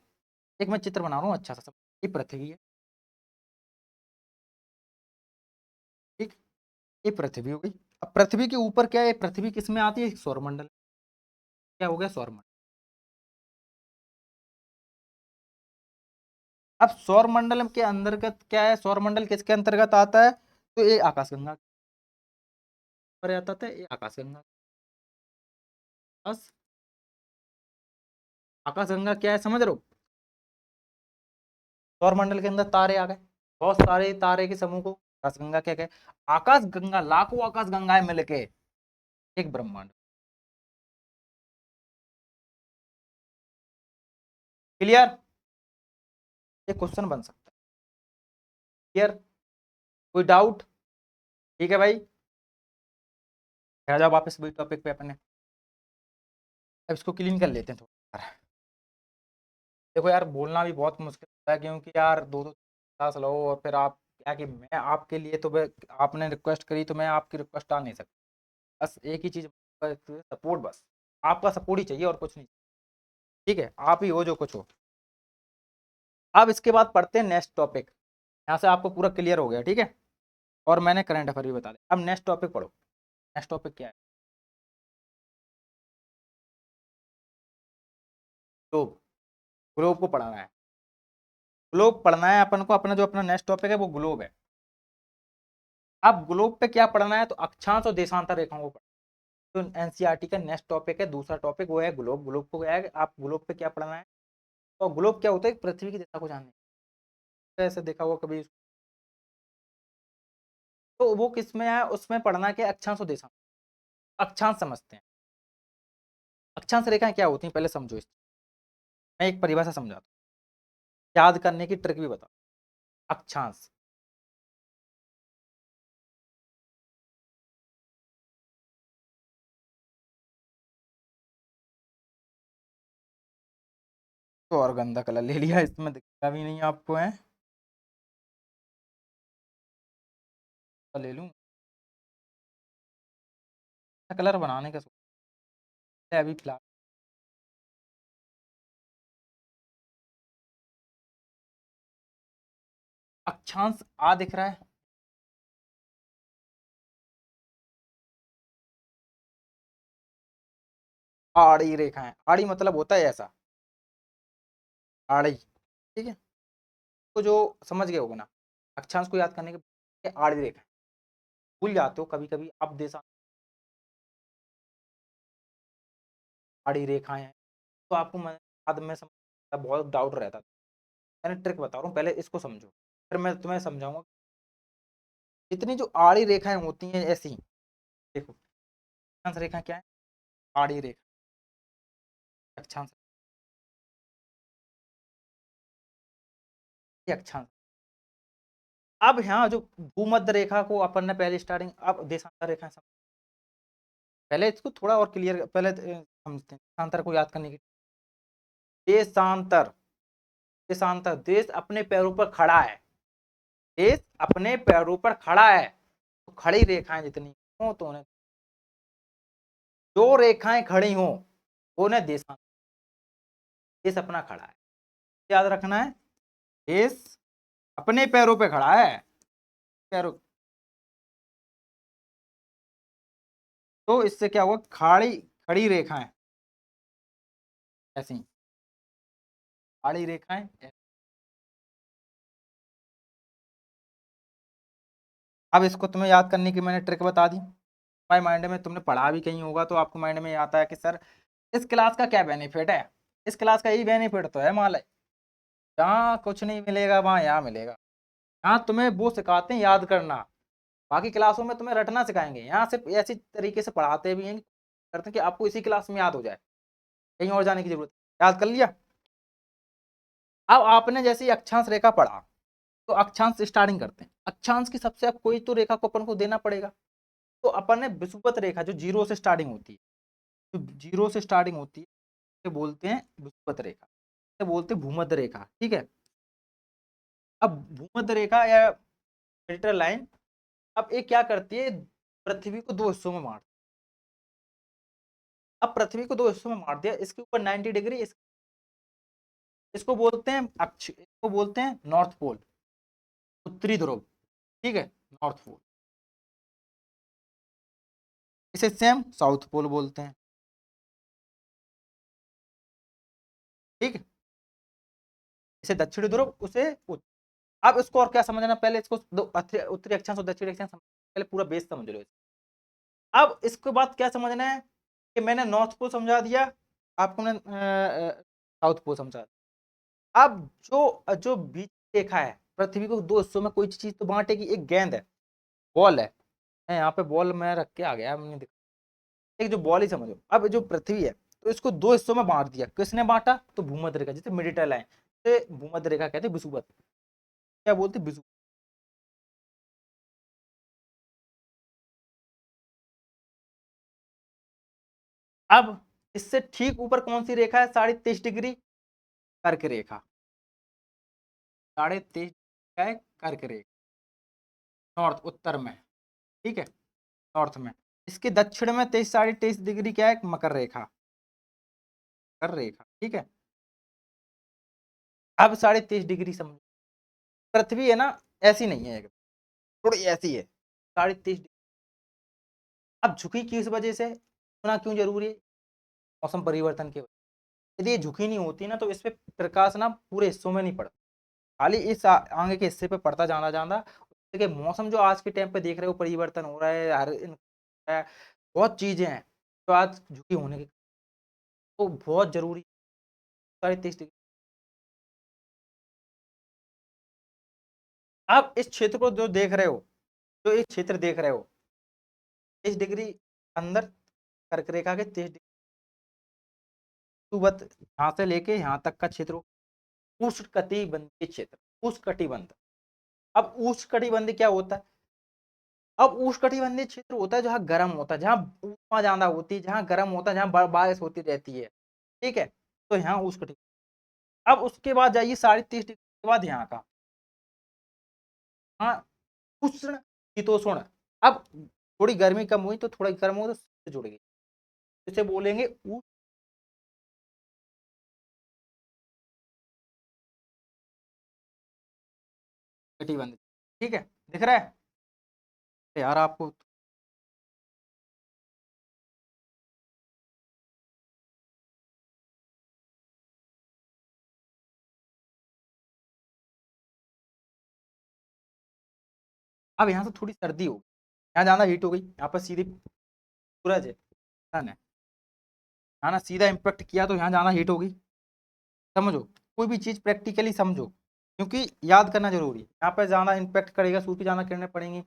एक मैं चित्र बना रहा हूँ अच्छा सा, ये पृथ्वी है। ठीक, ये पृथ्वी हो गई। अब पृथ्वी के ऊपर क्या है, पृथ्वी किस में आती है, सौरमंडल। क्या हो गया, सौरमंडल। अब सौरमंडल के अंतर्गत क्या है, सौरमंडल किसके अंतर्गत आता है, तो ये आकाशगंगा पर आता था, ये आकाशगंगा। बस आकाशगंगा क्या है, समझ रहे हो। सौरमंडल के अंदर तारे आ गए, बहुत सारे तारे के समूह को आकाशगंगा क्या कहे। आकाशगंगा, लाखों आकाशगंगाएं मिलके एक ब्रह्मांड। क्लियर, ये क्वेश्चन बन सकता है। क्लियर, कोई डाउट। ठीक है भाई, आ जाओ वापस वही टॉपिक पे अपने। अब इसको क्लीन कर लेते हैं थोड़ा। देखो यार, बोलना भी बहुत मुश्किल होता है, क्योंकि यार दो दो क्लास लो और फिर आप क्या, कि मैं आपके लिए तो आपने रिक्वेस्ट करी तो मैं आपकी रिक्वेस्ट आ नहीं सकता। बस एक ही चीज़, सपोर्ट, बस आपका सपोर्ट ही चाहिए और कुछ नहीं। ठीक है, आप ही हो जो कुछ हो। अब इसके बाद पढ़ते हैं नेक्स्ट टॉपिक। यहाँ से आपको पूरा क्लियर हो गया, ठीक है। और मैंने करंट अफेयर भी बता दिया। अब नेक्स्ट टॉपिक पढ़ो। नेक्स्ट टॉपिक क्या है, ग्लोब। ग्लोब को पढ़ाना है, ग्लोब पढ़ना है अपन को। अपना जो अपना नेक्स्ट टॉपिक है वो ग्लोब है। अब ग्लोब पे क्या पढ़ना है, तो अक्षांश और देशांतर रेखाओं को पढ़ना। तो एनसीईआरटी का नेक्स्ट टॉपिक है, दूसरा टॉपिक वो है ग्लोब। ग्लोब को क्या है, आप ग्लोब पे क्या पढ़ना है, तो ग्लोब क्या होता है, पृथ्वी की दिशा को जानने, ऐसे देखा हुआ कभी। तो वो किस में है, उसमें पढ़ना क्या, अक्षांश और देशांतर। अक्षांश समझते हैं, अक्षांश रेखाएं क्या होती हैं पहले समझो इस। मैं एक परिभाषा समझाता हूँ, याद करने की ट्रिक भी बता। अक्षांश, तो और गंदा कलर ले लिया, इसमें दिखता भी नहीं आपको है, तो ले लूं कलर बनाने का सोचा है अभी फिलहाल। अक्षांश आ दिख रहा है, आड़ी रेखा है, आड़ी मतलब होता है ऐसा, आड़ी। ठीक है, तो जो समझ गए होगे ना, अक्षांश को याद करने के आड़ी रेखा है। भूल जाते हो कभी कभी आप, देशा आड़ी रेखाएं हैं, तो आपको मैं बाद में समझ बहुत डाउट रहता था। मैंने ट्रिक बता रहा हूँ, पहले इसको समझो फिर मैं तुम्हें समझाऊंगा। जितनी जो आड़ी रेखाएं होती हैं ऐसी, देखो अक्षांश रेखा क्या है, आड़ी रेखा, अक्षांश, ये अक्षांश। अब यहाँ जो भूमध्य रेखा को अपन ने पहले स्टार्टिंग, अब देशांतर रेखा पहले इसको थोड़ा और क्लियर, पहले समझते हैं देशांतर को याद करने की। देशांतर, देशांतर, देश अपने पैरों पर खड़ा है, देश अपने पैरों पर खड़ा है, तो खड़ी रेखाएं जितनी हो तो उन्हें, जो रेखाएं खड़ी हो उन्हें देशांतर। देश अपना खड़ा है, याद रखना है, देश अपने पैरों पे खड़ा है, पैरों, तो इससे क्या हुआ, खाड़ी खड़ी रेखाएं ऐसी, खाड़ी रेखाएं अब इसको तुम्हें याद करने की मैंने ट्रिक बता दी। भाई माइंड में तुमने पढ़ा भी कहीं होगा, तो आपको माइंड में आता है कि सर इस क्लास का क्या बेनिफिट है, इस क्लास का यही बेनिफिट तो है मान जहाँ कुछ नहीं मिलेगा वहाँ यहाँ मिलेगा। यहाँ तुम्हें वो सिखाते हैं याद करना, बाकी क्लासों में तुम्हें रटना सिखाएंगे, यहाँ सिर्फ ऐसी तरीके से पढ़ाते भी हैं, करते हैं कि आपको इसी क्लास में याद हो जाए, कहीं और जाने की जरूरत नहीं। याद कर लिया। अब आपने जैसे ही अक्षांश रेखा पढ़ा, तो अक्षांश से स्टार्टिंग करते हैं। अक्षांश की सबसे अब कोई तो रेखा को अपन को देना पड़ेगा, तो अपन ने विषुवत रेखा जो जीरो से स्टार्टिंग होती है, जो जीरो से स्टार्टिंग होती है, इसे बोलते हैं विषुवत रेखा, इसे बोलते हैं भूमध्य रेखा। ठीक है। अब भूमध्य रेखा या मेडिटर लाइन, अब ये क्या करती है, पृथ्वी को दो हिस्सों में बांट, अब पृथ्वी को दो हिस्सों में बांट दिया, इसके ऊपर 90 डिग्री इसको बोलते हैं अक्ष, इसको बोलते हैं नॉर्थ पोल, उत्तरी ध्रुव। ठीक है, नॉर्थ पोल। इसे सेम साउथ पोल बोलते हैं। ठीक है, इसे दक्षिणी ध्रुव, उसे अब इसको और क्या समझना, पहले इसको उत्तरी अक्षांश और दक्षिणी अक्षांश पहले पूरा बेस समझ लो। अब इसके बाद क्या समझना है कि मैंने नॉर्थ पोल समझा दिया आपको, मैंने साउथ पोल समझा दिया। अब जो जो बीच रेखा है, पृथ्वी को दो हिस्सों में कोई चीज तो बांटेगी, एक गेंद है, बॉल है, यहाँ पे बॉल मैं रख के आ गया, मैंने देखा, एक जो बॉल ही समझो। अब जो पृथ्वी है, तो इसको दो हिस्सों में बांट दिया, किसने बांटा, तो भूमध्य रेखा, जैसे मेडिटर लाइन से भूमध्य रेखा कहते हैं, विषुवत क्या बोलते हैं, विषुवत। अब इससे ठीक ऊपर कौन सी रेखा है, 23.5 डिग्री कर्क रेखा, 23.5 का है कर्क रेखा, नॉर्थ उत्तर में। ठीक है, नॉर्थ में। इसके दक्षिण में 23 साढ़े 23 डिग्री क्या है, मकर रेखा, मकर रेखा। ठीक है। अब 23.5 डिग्री समझो, पृथ्वी है ना, ऐसी नहीं है, थोड़ी ऐसी है, 23.5 डिग्री। अब झुकी किस वजह से, होना क्यों जरूरी है, मौसम परिवर्तन के वजह। यदि ये झुकी नहीं होती ना, तो इस पे प्रकाश ना पूरे हिस्सों में नहीं पड़ता, खाली इस आगे के हिस्से पे पड़ता जाना जाना। देखिए मौसम जो आज के टाइम पे देख रहे हो परिवर्तन हो रहा है, बहुत चीजें हैं तो आज झुकी होने की, तो बहुत जरूरी, 23.5 डिग्री। आप इस क्षेत्र को जो देख रहे हो, जो एक क्षेत्र देख रहे हो, 23 डिग्री अंदर कर्क रेखा के 23 डिग्री सुबत, यहाँ से लेके यहाँ तक का क्षेत्र उष्णकटिबंधीय क्षेत्र, उष्णकटिबंध। अब उष्णकटिबंध क्या होता है, अब उष्णकटिबंधीय क्षेत्र होता है जहाँ गर्म होता है, जहाँ ऊष्मा ज्यादा होती है, जहाँ गर्म होता है, जहाँ बारिश होती रहती है। ठीक है, तो यहाँ उष्णकटिबंध। अब उसके बाद जाइए 23.5 डिग्री के बाद यहाँ का, हाँ, उष्ण शीतोष्ण। अब थोड़ी गर्मी कम हुई तो थोड़ा गर्म हो तो जुड़ गई, इसे बोलेंगे उष्णकटिबंध। ठीक है, दिख रहा है यार आपको। अब यहाँ से थोड़ी सर्दी हो, यहाँ ज्यादा हीट हो गई, यहाँ पर सीधी सूरज है, सन है, यहाँ ना सीधा इम्पेक्ट किया तो यहाँ ज्यादा हीट होगी। समझो, कोई भी चीज प्रैक्टिकली समझो, क्योंकि याद करना जरूरी है। यहाँ पर ज्यादा इम्पेक्ट करेगा, सूर्य की ज्यादा किरणें पड़ेंगी,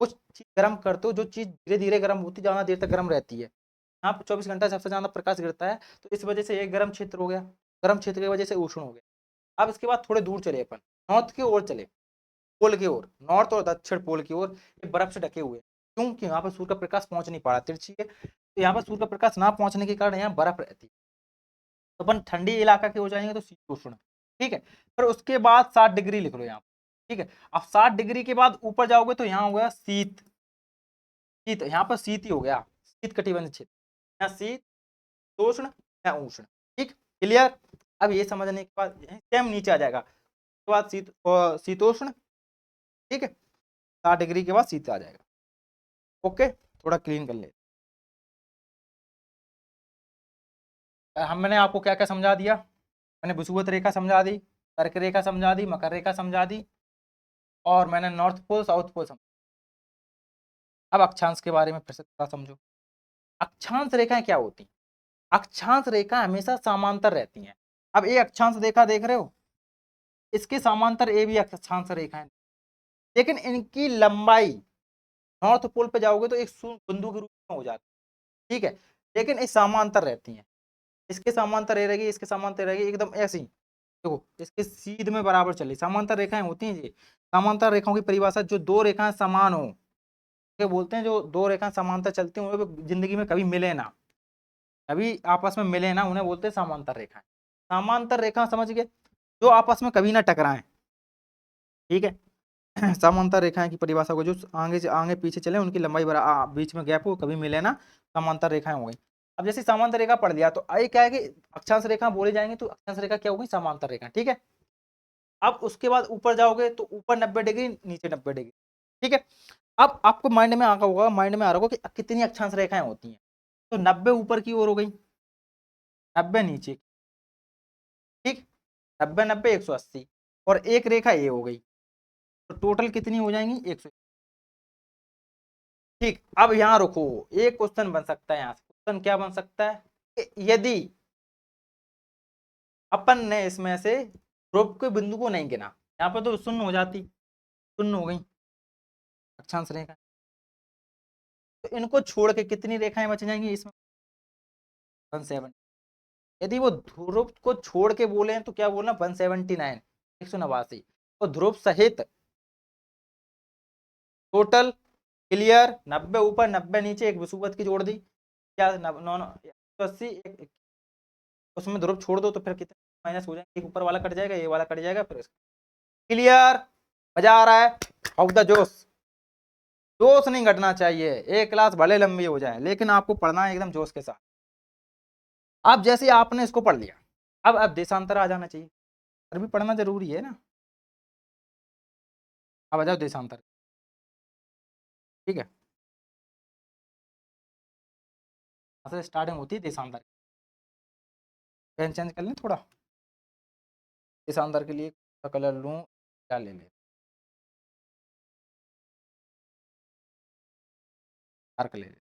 कुछ चीज गर्म करते हो, जो चीज धीरे धीरे गर्म होती ज्यादा देर तक गर्म रहती है, यहाँ पर 24 घंटा सबसे ज्यादा प्रकाश गिरता है, तो इस वजह से एक गर्म क्षेत्र हो गया, गर्म क्षेत्र की वजह से उष्ण हो गया। अब इसके बाद थोड़े दूर चले अपन, नॉर्थ की ओर चले, पोल की ओर, नॉर्थ और दक्षिण पोल की ओर, ये बर्फ से ढके हुए हैं। क्योंकि यहाँ पर सूर्य का प्रकाश पहुंच नहीं पा रहा, तिरछी है, तो यहाँ पर सूर्य का प्रकाश ना पहुंचने के कारण यहाँ बर्फ रहती है, तो अपन ठंडी इलाका के हो जाएंगे तो शीतोष्ण। ठीक है, फिर उसके बाद 60 डिग्री लिख लो यहाँ। ठीक है, अब 60 डिग्री के बाद ऊपर जाओगे तो यहाँ हो गया शीत, शीत यहाँ पर शीत ही हो गया, शीत कटिबंध क्षेत्र, यहाँ शीत उष्ण या उष्ण। ठीक, क्लियर। अब ये समझने के बाद सेम नीचे आ जाएगा, उसके बाद शीतोष्ण। ठीक है, 60 डिग्री के बाद शीत आ जाएगा। ओके, थोड़ा क्लीन कर ले। मैंने आपको क्या क्या समझा दिया, मैंने विषुवत रेखा समझा दी, कर्क रेखा समझा दी, मकर रेखा समझा दी, और मैंने नॉर्थ पोल साउथ पोल समझा। अब अक्षांश के बारे में फिर से थोड़ा समझो। अक्षांश रेखाएं क्या होती हैं, अक्षांश रेखा हमेशा समांतर रहती हैं। अब ये अक्षांश रेखा देख रहे हो, इसके समांतर ए भी अक्षांश रेखा है, लेकिन इनकी लंबाई नॉर्थ पोल पे जाओगे तो एक शून्य बिंदु के रूप में हो जाती है, ठीक है, लेकिन इस समांतर रहती है, इसके समांतर रहेगी, इसके समांतर रहेगी, एकदम ऐसी। देखो इसके सीध में बराबर चली, समांतर रेखाएं होती हैं जी। समांतर रेखाओं की परिभाषा जो दो रेखाएं समान हो, क्या बोलते हैं, जो दो रेखाएं समांतर चलती हैं वो जिंदगी में कभी मिले ना, कभी आपस में मिले ना, उन्हें बोलते हैं समांतर रेखाएं। समांतर रेखा समझ गए, जो आपस में कभी ना टकराएं, ठीक है। समांतर रेखाएं की परिभाषा को जो आगे से आगे पीछे चले उनकी लंबाई बीच में गैप हो, कभी मिले ना, समांतर रेखाएं हो गई। अब जैसे समांतर रेखा पढ़ लिया तो आई क्या है कि अक्षांश रेखा बोले जाएंगे तो अक्षांश रेखा क्या होगी, समांतर रेखा, ठीक है। अब उसके बाद ऊपर जाओगे तो ऊपर 90 डिग्री, नीचे 90 डिग्री, ठीक है। अब आपको माइंड में आ रहा होगा, माइंड में आ रहा होगा कि कितनी अक्षांश रेखाएं होती हैं, तो 90 ऊपर की ओर हो गई, 90 नीचे, ठीक, 90 90 180 और एक रेखा ये हो गई, तो टोटल कितनी हो जाएंगी 100, ठीक। अब यहां रुको, एक क्वेश्चन बन सकता है यहां से, क्वेश्चन क्या बन सकता है कि यदि अपन ने इसमें से ध्रुव के बिंदु को नहीं गिना, यहाँ पर तो शून्य हो जाती, शून्य हो गई अक्षांश रेखा, तो इनको छोड़ के कितनी रेखाएं बच जाएंगी इसमें, 170। यदि वो ध्रुव को छोड़ के बोले तो क्या बोलना, 179, 189, तो ध्रुव सहित टोटल क्लियर 90 ऊपर 90 नीचे, एक विषुवत की जोड़ दी, क्या 180, उसमें ध्रुव छोड़ दो तो फिर कितने माइनस हो जाएंगे, एक ऊपर वाला कट जाएगा, ये वाला कट जाएगा, फिर क्लियर, मजा आ रहा है, ऑफ द जोश, जोश नहीं घटना चाहिए, एक क्लास भले लंबी हो जाए लेकिन आपको पढ़ना है एकदम जोश के साथ। अब जैसे आपने इसको पढ़ लिया, अब देशांतर आ जाना चाहिए, फिर भी पढ़ना जरूरी है ना। अब आ जाओ देशांतर, ठीक है, स्टार्टिंग होती है देशांतर, पेन चेंज कर लें थोड़ा, देशांतर के लिए कलर लूं, क्या ले लें, डार्क ले लें।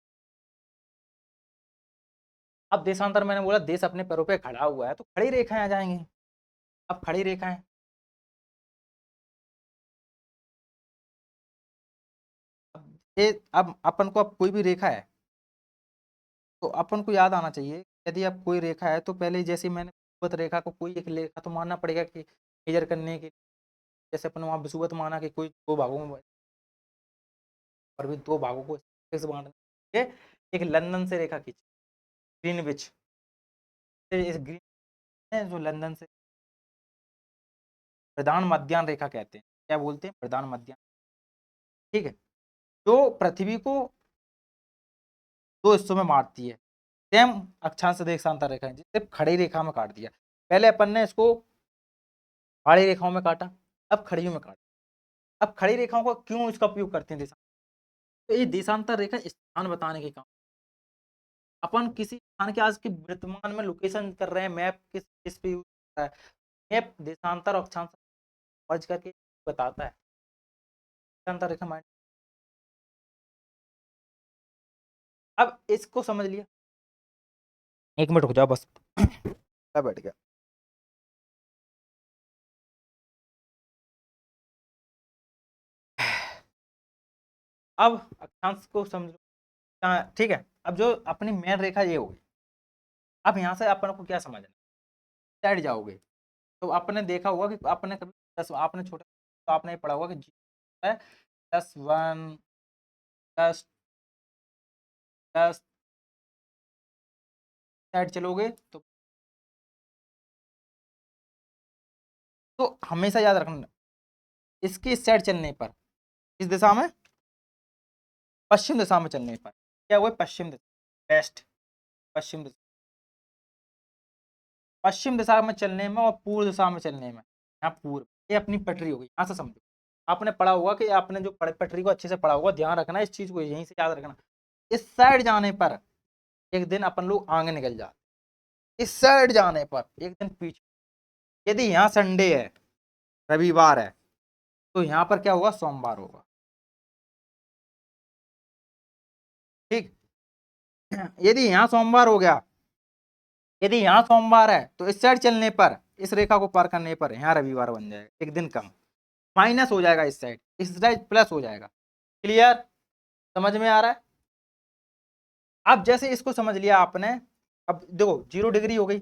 अब देशांतर मैंने बोला देश अपने पैरों पे खड़ा हुआ है तो खड़ी रेखाएं आ जाएंगी, अब खड़ी रेखाएं, अब अपन को अब कोई भी रेखा है तो अपन को याद आना चाहिए, यदि अब कोई रेखा है तो पहले जैसे मैंने विषुवत रेखा को कोई एक रेखा तो मानना पड़ेगा कि मेजर करने के, जैसे अपन वहां विषुवत माना कि कोई दो भागों में, और भी दो भागों को फिक्स बांटने के लिए एक लंदन से रेखा खींची, ग्रीनविच, इस ग्रीन है जो लंदन से प्रधान मध्याह्न रेखा कहते हैं, क्या बोलते हैं, प्रधान मध्याह्न, ठीक है, जो पृथ्वी को दो हिस्सों में बांटती है, सेम अक्षांश देशांतर रेखा है, जिसे खड़ी रेखा में काट दिया, पहले अपन ने इसको आड़ी रेखाओं में काटा, अब खड़ियों में काटा। अब खड़ी रेखाओं का क्यों इसका उपयोग करते हैं देशांतर, तो ये देशांतर रेखा स्थान बताने के काम, अपन किसी स्थान के आज की वर्तमान में लोकेशन कर रहे हैं, मैप किस पे यूज करता है, मैप देशांतर और अक्षांश मर्ज करके बताता है, देशांतर रेखा माइंड। अब इसको समझ लिया, एक मिनट रुक जाओ बस, क्या बैठ गया। अब अक्षांश को समझ, ठीक है, अब जो अपनी मेन रेखा ये होगी, अब यहाँ से अपन को क्या समझना, साइड जाओगे तो आपने देखा होगा कि आपने कभी आपने छोटा तो आपने पढ़ा होगा कि जी है +1 +10 साइड चलोगे तो हमेशा याद रखना, इसके इस साइड चलने पर, इस दिशा में, पश्चिम दिशा में चलने पर क्या हुआ, पश्चिम दिशा, वेस्ट, पश्चिम दिशा, पश्चिम दिशा में चलने में और पूर्व दिशा में चलने में, यहाँ पूर्व, ये अपनी पटरी होगी, यहाँ से समझो, आपने पढ़ा होगा कि आपने जो पटरी को अच्छे से पढ़ा होगा, ध्यान रखना इस चीज को, यहीं से याद रखना, इस साइड जाने पर एक दिन अपन लोग आगे निकल जाते, इस साइड जाने पर एक दिन पीछे, यदि यहाँ संडे है, रविवार है, तो यहाँ पर क्या होगा, सोमवार होगा, ठीक। यदि यहाँ सोमवार हो गया, यदि यहाँ सोमवार है तो इस साइड चलने पर इस रेखा को पार करने पर यहाँ रविवार बन जाएगा, एक दिन कम, माइनस हो जाएगा इस साइड प्लस हो जाएगा। क्लियर, समझ में आ रहा है? अब जैसे इसको समझ लिया आपने, अब देखो 0 डिग्री हो गई,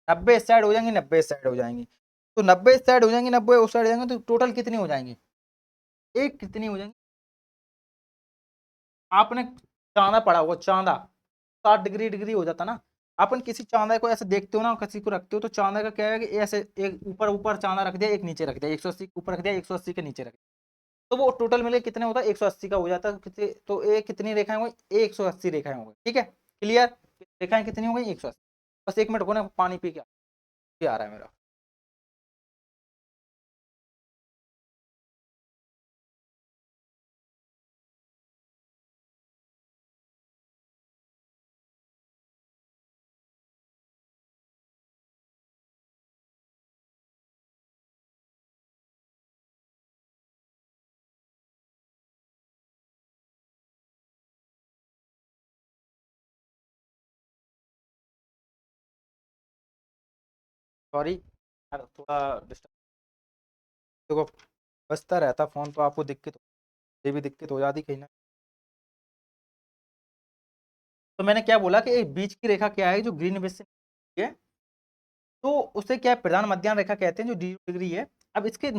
90 इस साइड हो जाएंगी, 90 इस साइड हो जाएंगी, तो 90 इस साइड हो जाएंगी, 90 उस साइड हो जाएंगे, तो टोटल कितनी हो जाएंगी, एक कितनी हो जाएंगी, आपने चांदा पढ़ा हुआ, चांदा 60 डिग्री डिग्री हो जाता ना, अपन किसी चांदा को ऐसे देखते हो ना, किसी को रखते हो, तो चांदा का क्या है कि ऐसे एक ऊपर ऊपर चांदा रख दिया, एक नीचे रख दिया, 180 ऊपर रख दिया, 180 के नीचे रख दिया, तो वो टोटल मिले कितने होता है, 180 का हो जाता है। तो ये कितनी रेखाएं हो गई, 180 रेखाएं हो गई। ठीक है, क्लियर, रेखाएं कितनी हो गई, 180। बस 1 मिनट को ना, पानी पी के आ रहा है मेरा। सॉरी यार, थोड़ा डिस्टर्ब, देखो बजता रहता फोन, तो आपको दिक्कत, ये भी दिक्कत हो जाती कहीं ना। तो मैंने क्या बोला कि एक बीच की रेखा क्या है, जो ग्रीन बेस से है, तो उसे क्या है, प्रधान मध्याह्न रेखा कहते हैं, जो 0 डिग्री है। अब इसके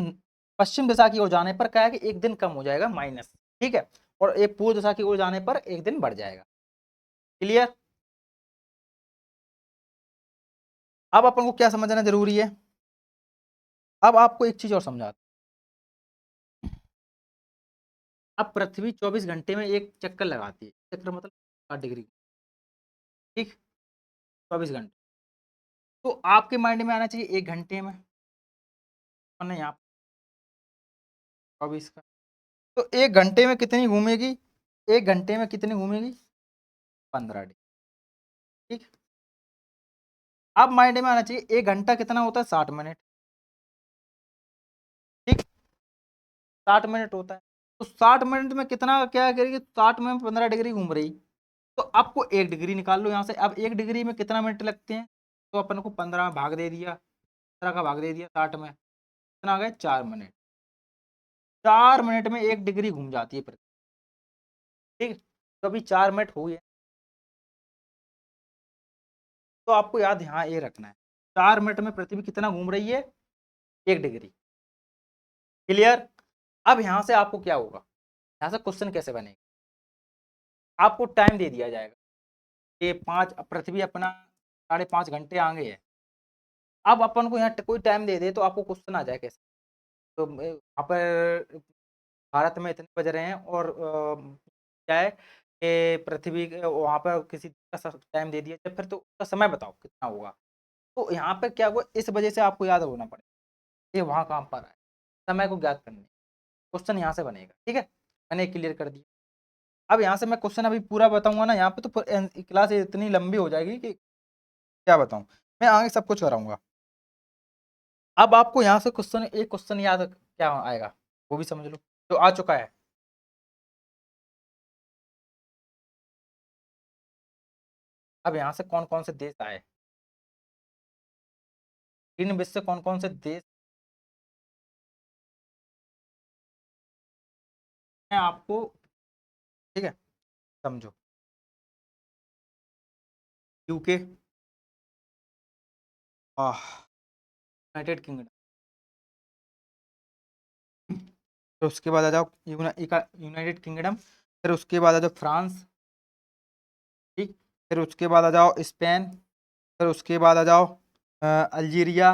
पश्चिम दिशा की ओर जाने पर क्या है कि एक दिन कम हो जाएगा, माइनस। ठीक है, और एक पूर्व दिशा की ओर जाने पर एक दिन बढ़ जाएगा। क्लियर, अब अपन को क्या समझना जरूरी है, अब आपको एक चीज और समझाता हूं। अब पृथ्वी 24 घंटे में एक चक्कर लगाती है, चक्कर मतलब 60 डिग्री। ठीक, 24 घंटे, तो आपके माइंड में आना चाहिए 1 घंटे में, और नहीं आप 24 का, तो 1 घंटे में कितनी घूमेगी, 1 घंटे में कितनी घूमेगी, 15 डिग्री। ठीक, अब माइंड में आना चाहिए 1 घंटा कितना होता है, 60 मिनट। ठीक, 60 मिनट होता है, तो 60 मिनट में कितना क्या करेगी, 60 में 15 डिग्री घूम रही, तो आपको 1 डिग्री निकाल लो यहाँ से। अब 1 डिग्री में कितना मिनट लगते हैं, तो अपन को 15 में भाग दे दिया, 15 का भाग दे दिया 60 में, कितना आ गया, 4 मिनट। 4 मिनट में 1 डिग्री घूम जाती है पृथ्वी। ठीक, तो अभी 4 मिनट हुई है, तो आपको याद यहाँ ये रखना है, 4 मिनट में पृथ्वी कितना घूम रही है, 1 डिग्री। क्लियर, अब यहाँ से आपको क्या होगा, यहाँ से क्वेश्चन कैसे बनेगा, आपको टाइम दे दिया जाएगा कि 5, पृथ्वी अपना 5.5 घंटे आगे है। अब अपन को यहाँ कोई टाइम दे दे, तो आपको क्वेश्चन आ जाए कैसे, तो वहाँ पर भारत में इतने बज रहे हैं, और क्या है कि पृथ्वी वहाँ पर किसी का टाइम दे दिया, तो फिर तो उसका समय बताओ कितना होगा। तो यहाँ पे क्या हुआ, इस वजह से आपको याद होना पड़ेगा, ये वहाँ काम पर है, समय को ज्ञात करने, क्वेश्चन यहाँ से बनेगा। ठीक है, मैंने क्लियर कर दिया। अब यहाँ से मैं क्वेश्चन अभी पूरा बताऊंगा ना, यहाँ पे तो क्लास इतनी लंबी हो जाएगी कि क्या बताऊं, मैं आगे सब कुछ कराऊंगा। अब आपको यहाँ से क्वेश्चन, एक क्वेश्चन याद क्या आएगा, वो भी समझ लो, जो आ चुका है। अब यहाँ से कौन कौन से देश आए, इन विश्व से कौन कौन से देश हैं आपको, ठीक है, समझो। यूके, यूनाइटेड किंगडम, फिर उसके बाद आ जाओ यूनाइटेड किंगडम, फिर उसके बाद आ जाओ फ्रांस। ठीक, फिर उसके बाद आ जाओ स्पेन, फिर उसके बाद आ जाओ अल्जीरिया,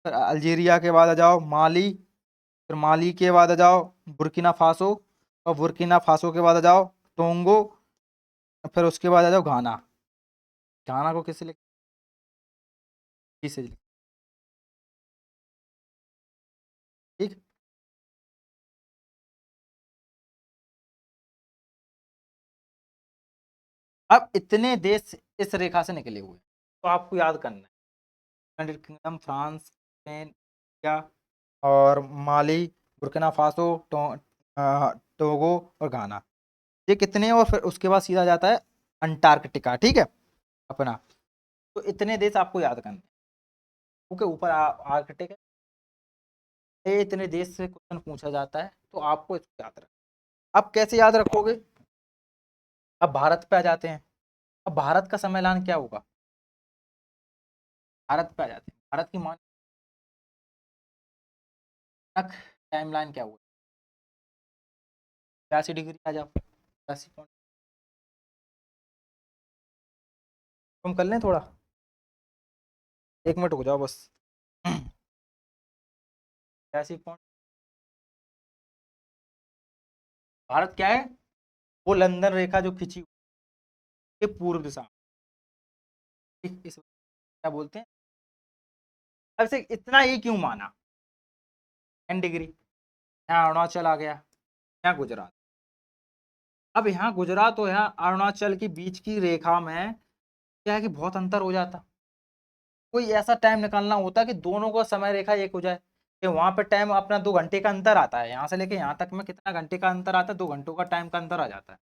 फिर अल्जीरिया के बाद आ जाओ माली, फिर माली के बाद आ जाओ बुर्किना फासो, और बुर्किना फासो के बाद आ जाओ टोंगो, फिर उसके बाद आ जाओ घाना। घाना को किससे लिख, किससे लिख, ठीक। अब इतने देश इस रेखा से निकले हुए हैं, तो आपको याद करना है, United kingdom, France, Spain, India, और माली, बुर्किना फासो, टोगो और घाना, ये कितने हैं, और फिर उसके बाद सीधा जाता है अंटार्कटिका। ठीक है, अपना, तो इतने देश आपको याद करने हैं। के ऊपर आर्कटिक है। ये इतने देश से क्वेश्चन पूछा जाता है, तो आपको इसको याद रखना। अब कैसे याद रखोगे? अब भारत पे आ जाते हैं। अब भारत का सम्मेलन क्या होगा? भारत पे आ जाते हैं। भारत की मानक टाइमलाइन क्या होगा? 82 डिग्री आ जाओ, 82 पॉइंट। तुम कर लें थोड़ा, 1 मिनट हो जाओ बस। 82 पॉइंट। भारत क्या है? वो लंदन रेखा जो खिंची हुई है पूर्व दिशा में। इस क्या बोलते हैं? अब से इतना ही क्यों माना? 10 डिग्री। यहाँ अरुणाचल आ गया, यहाँ गुजरात। अब यहाँ गुजरात और यहाँ अरुणाचल के बीच की रेखा में क्या है कि बहुत अंतर हो जाता। कोई ऐसा टाइम निकालना होता कि दोनों का समय रेखा एक हो जाए, कि वहां पे टाइम अपना 2 घंटे का अंतर आता है, यहाँ से लेके यहाँ तक में कितना घंटे का अंतर आता है? 2 घंटों का टाइम का अंतर आ जाता है।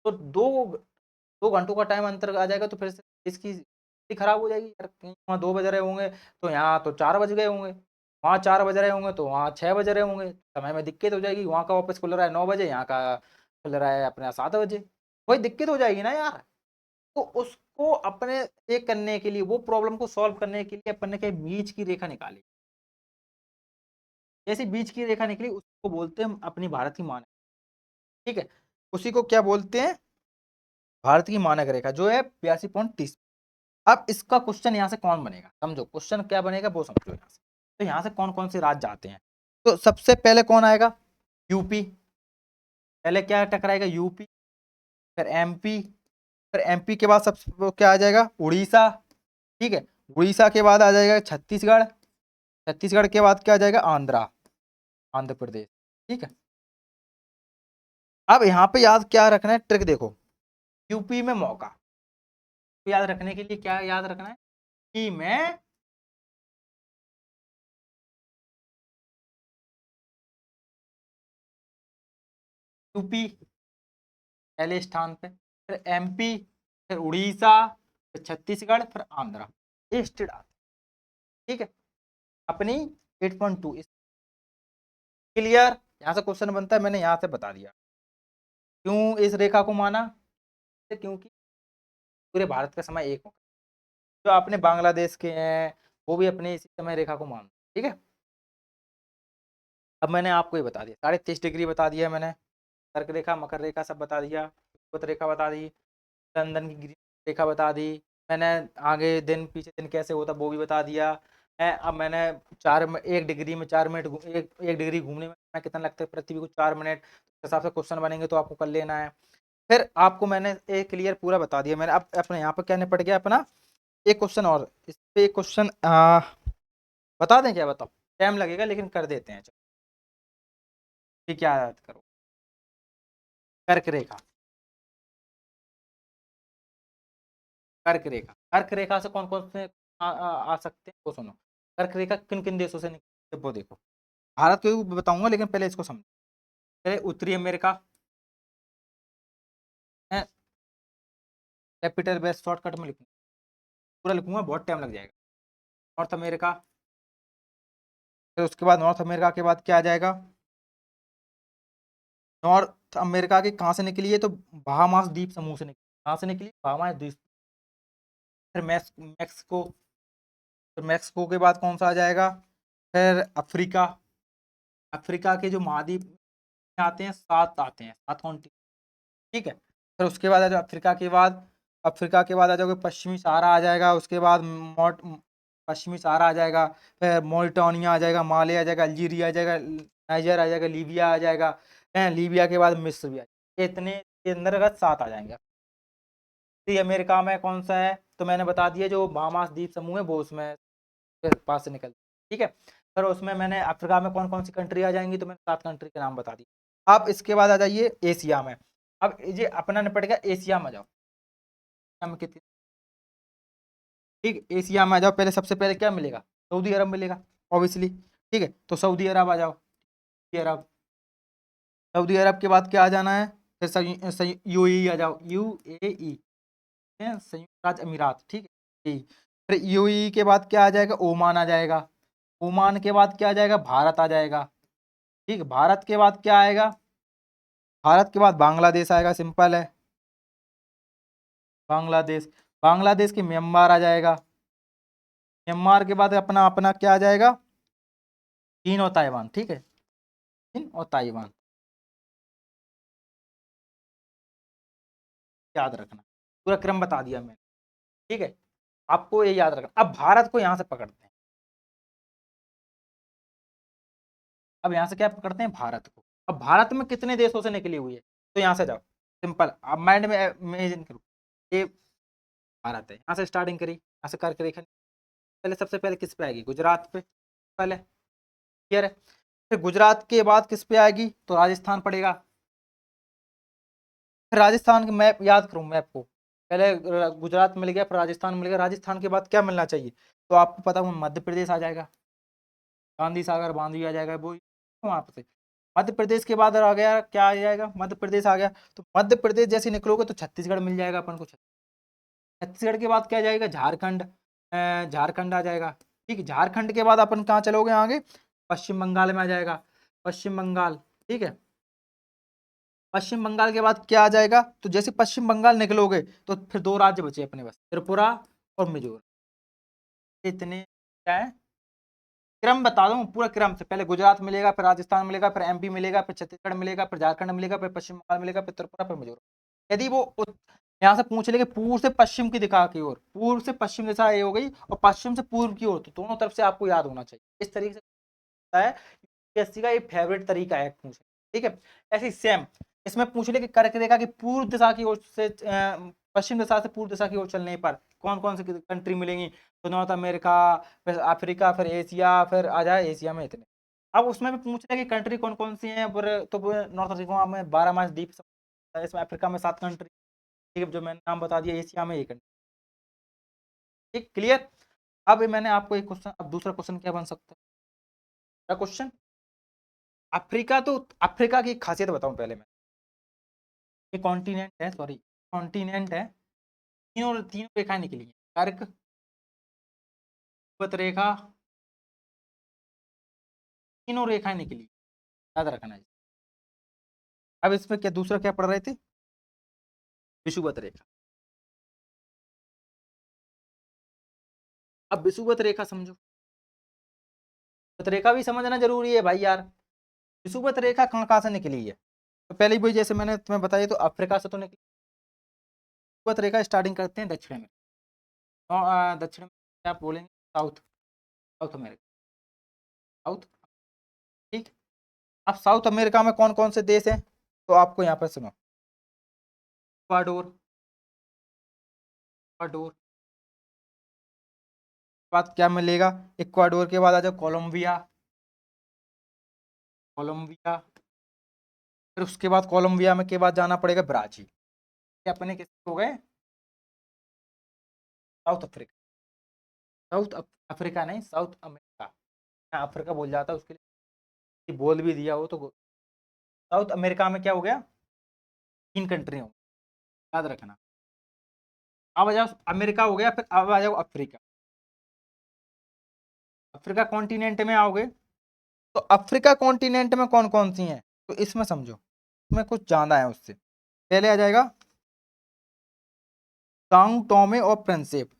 तो 2 घंटों का टाइम अंतर आ जाएगा, तो फिर से इसकी स्थिति खराब हो जाएगी यार। कहीं वहाँ 2 बज रहे होंगे तो यहाँ तो 4 बज गए होंगे, वहाँ 4 बज रहे होंगे तो वहाँ 6 बज रहे होंगे, समय में दिक्कत हो जाएगी। वहाँ का ऑफिस खुल रहा है 9 बजे, यहाँ का खुल रहा है अपने 7 बजे, वही दिक्कत हो जाएगी ना यार। तो उसको अपने एक करने के लिए, वो प्रॉब्लम को सॉल्व करने के लिए अपने के बीच की रेखा निकाली। जैसे बीच की रेखा निकली उसको बोलते हैं अपनी भारत की मानक। ठीक है, उसी को क्या बोलते हैं? भारत की मानक रेखा, जो है 82.30। अब इसका क्वेश्चन यहाँ से कौन बनेगा, समझो क्वेश्चन क्या बनेगा वो समझो यहाँ से। तो यहाँ से कौन कौन से राज्य आते हैं? तो सबसे पहले कौन आएगा? यूपी। पहले क्या टकराएगा? यूपी, फिर एमपी, फिर एमपी के बाद सबसे वो क्या आ जाएगा? उड़ीसा। ठीक है, उड़ीसा के बाद आ जाएगा छत्तीसगढ़, छत्तीसगढ़ के बाद क्या आ जाएगा? आंध्रा, आंध्र प्रदेश। ठीक है, अब यहाँ पे याद क्या रखना है, ट्रिक देखो। यूपी में मौका, तो याद रखने के लिए क्या याद रखना है कि मैं यूपी पहले स्थान पे, फिर एमपी, फिर उड़ीसा, फिर छत्तीसगढ़, फिर आंध्रा, ये स्टेट आते हैं। ठीक है, अपनी 8.2 क्लियर। यहाँ से क्वेश्चन बनता है, मैंने यहाँ से बता दिया क्यों इस रेखा को माना। क्योंकि पूरे भारत का समय एक होगा। जो अपने बांग्लादेश के हैं वो भी अपने इसी समय रेखा को मान। ठीक है, अब मैंने आपको ये बता दिया, 23.5 डिग्री बता दिया मैंने, कर्क रेखा, मकर रेखा सब बता दिया, भूमध्य रेखा बता दी, लंदन की ग्रीन रेखा बता दी मैंने, आगे दिन पीछे दिन कैसे होता वो भी बता दिया है। अब मैंने 1 डिग्री में 4 मिनट, 1 डिग्री घूमने में कितना लगता है पृथ्वी को? 4 मिनट। हिसाब से क्वेश्चन बनेंगे तो आपको कर लेना है। फिर आपको मैंने एक क्लियर पूरा बता दिया मैंने। अब अपने यहाँ पर क्या निपट गया अपना, एक क्वेश्चन और, इस पे एक क्वेश्चन बता दें क्या? बताओ, टाइम लगेगा लेकिन कर देते हैं। चलो ठीक, क्या याद करो? कर्क रेखा, कर्क रेखा, कर्क रेखा से कौन कौन से आ सकते हैं वो सुनो। कर्क रेखा किन किन देशों से निकलती है वो देखो। भारत के भी बताऊंगा लेकिन पहले इसको समझो। पहले उत्तरी अमेरिका है, कैपिटल बेस्ट शॉर्टकट में लिखूंगा, पूरा लिखूंगा बहुत टाइम लग जाएगा। नॉर्थ अमेरिका, फिर उसके बाद नॉर्थ अमेरिका के बाद क्या आ जाएगा? नॉर्थ अमेरिका के कहाँ से निकली है? तो बहामास द्वीप समूह से निकली। कहाँ से निकली? बहामास द्वीप। फिर मैक्सिको, फिर मैक्सिको के बाद कौन सा आ जाएगा? फिर अफ्रीका, अफ्रीका के जो महाद्वीप में आते हैं 7 आते हैं, 7 कॉन्टिनेंट। ठीक है, फिर उसके बाद आ जाओ अफ्रीका के बाद, अफ्रीका के बाद आ जाओगे पश्चिमी सहारा आ जाएगा, उसके बाद पश्चिमी सहारा आ जाएगा, फिर मोरिटानिया आ जाएगा, माले आ जाएगा, अल्जीरिया आ जाएगा, नाइजर आ जाएगा, लीबिया आ जाएगा, लीबिया के बाद मिस्र भी आ जाएगा। इतने के अंतर्गत 7 आ जाएंगे। उत्तरी अमेरिका में कौन सा है? तो मैंने बता दिया, जो बाहामास द्वीप समूह है वो उसमें पास से निकल। ठीक है, फिर उसमें मैंने अफ्रीका में कौन कौन सी कंट्री आ जाएंगी, तो मैंने 7 कंट्री के नाम बता दिए। अब इसके बाद आ जाइए एशिया में। अब ये अपना निपट गया, एशिया में जाओ। एशिया में कितनी? ठीक, एशिया में आ जाओ। पहले सबसे पहले क्या मिलेगा? सऊदी अरब मिलेगा ऑब्वियसली। ठीक है, तो सऊदी अरब आ जाओ। सऊदी अरब, सऊदी अरब के बाद क्या आ जाना है? फिर यूएई आ जाओ, यूएई, संयुक्त राज्य अमीरात। ठीक है, फिर यूएई के बाद क्या आ जाएगा, ओमान आ जाएगा। ओमान के बाद क्या आ जाएगा, भारत आ जाएगा। ठीक, भारत के बाद क्या आएगा, भारत के बाद बांग्लादेश आएगा, सिंपल है, बांग्लादेश। बांग्लादेश के म्यांमार आ जाएगा। म्यांमार के बाद अपना अपना क्या आ जाएगा, चीन और ताइवान। ठीक है, चीन और ताइवान, याद रखना, पूरा क्रम बता दिया मैंने। ठीक है, आपको ये याद रखना। अब भारत को यहां से पकड़ते हैं, अब यहां से क्या पकड़ते हैं, भारत को। अब भारत में कितने देशों से निकली हुई है, तो यहां से जाओ, सिंपल, अब माइंड में इमेजिन करो, ये भारत है, यहाँ से स्टार्टिंग करी, यहाँ से करके देखा, पहले सबसे पहले किस पे आएगी, गुजरात पे पहले, क्लियर है। फिर गुजरात के बाद किस पे आएगी, तो राजस्थान पड़ेगा। फिर राजस्थान के मैप याद करूँ, मैप को पहले गुजरात मिल गया, फिर राजस्थान मिल गया, राजस्थान के बाद क्या मिलना चाहिए, तो आपको पता है मध्य प्रदेश आ जाएगा, गांधी सागर बांधवी आ जाएगा, वो वहां से। मध्य प्रदेश के बाद आ गया, क्या आ जाएगा, मध्य प्रदेश आ गया, तो मध्य प्रदेश जैसे निकलोगे तो छत्तीसगढ़ मिल जाएगा अपन को। छत्तीसगढ़ के बाद क्या जाएगा, झारखंड, झारखंड आ जाएगा। ठीक है, झारखंड के बाद अपन कहाँ चलोगे आगे, पश्चिम बंगाल में आ जाएगा, पश्चिम बंगाल। ठीक है, पश्चिम बंगाल के बाद क्या आ जाएगा, तो जैसे पश्चिम बंगाल निकलोगे तो फिर दो राज्य बचे अपने पास, त्रिपुरा और मिजोरम। इतने क्या है, क्रम बता दूं, पूरा क्रम से पहले गुजरात मिलेगा, फिर राजस्थान मिलेगा, फिर एमपी मिलेगा, फिर छत्तीसगढ़ मिलेगा, फिर झारखंड मिलेगा, फिर पश्चिम बंगाल मिलेगा, फिर त्रिपुरा, फिर मिजोरम। यदि वो यहाँ से पूछ ले कि पूर्व से पश्चिम की दिशा की ओर, पूर्व से पश्चिम दिशा ये हो गई, और पश्चिम से पूर्व की ओर, तो दोनों तरफ से आपको याद होना चाहिए। इस तरीके से होता है, यूपीएससी का ये फेवरेट तरीका है पूछने। ठीक है, ऐसे सेम इसमें पूछ ले कि कर्क रेखा की पूर्व दिशा की ओर से पश्चिम दिशा से पूर्व दिशा की ओर चलने पर कौन कौन सी कंट्री मिलेंगी, तो नॉर्थ अमेरिका, फिर अफ्रीका, फिर एशिया, फिर आ जाए एशिया में इतने। अब उसमें भी पूछ रहे कि कंट्री कौन कौन सी हैं, तो नॉर्थ अफ्रीका में 12 मास द्वीप, इसमें अफ्रीका में 7 कंट्री। ठीक है, जो मैंने नाम बता दिया, एशिया में 1 कंट्री। ठीक, क्लियर। अब मैंने आपको एक क्वेश्चन, अब दूसरा क्वेश्चन क्या बन सकता है, क्वेश्चन अफ्रीका, तो अफ्रीका की एक खासियत बताऊं पहले मैं, ये कॉन्टिनेंट है, सॉरी कॉन्टिनेंट है, तीनों तीनों रेखाएं निकली हैं, कर्क, भूमध्य रेखा, तीनों रेखाएं निकली, याद रखना है। अब इसमें क्या दूसरा क्या पढ़ रहे थे, विषुवत रेखा। अब विषुवत रेखा समझो, विषुवत रेखा भी समझना जरूरी है भाई यार। विषुवत रेखा कहाँ कहाँ से निकली है, तो पहले वही जैसे मैंने तुम्हें बताया, तो अफ्रीका से तो निकली। विषुवत रेखा स्टार्टिंग करते हैं दक्षिण में, दक्षिण में क्या आप बोलेंगे, साउथ, साउथ अमेरिका, साउथ। ठीक, अब साउथ अमेरिका में कौन कौन से देश हैं, तो आपको यहाँ पर सुनो, इक्वाडोर, इक्वाडोर बाद क्या मिलेगा, इक्वाडोर के बाद आ जाओ कोलंबिया, कोलंबिया, फिर उसके बाद कोलंबिया में के बाद जाना पड़ेगा ब्राजील। ये अपने किसके हो गए, साउथ अफ्रीका, साउथ अफ्रीका नहीं, साउथ अमेरिका, मैं अफ्रीका बोल जाता उसके लिए बोल भी दिया हो, तो साउथ अमेरिका में क्या हो गया, 3 कंट्री हो, याद रखना। अब आ जाओ, अमेरिका हो गया, फिर अब आ जाओ अफ्रीका, अफ्रीका कॉन्टिनेंट में आओगे, तो अफ्रीका कॉन्टिनेंट में कौन कौन सी हैं, तो इसमें समझो, इसमें कुछ ज्यादा है उससे। पहले आ जाएगा साउ टोमे और प्रिंसिप,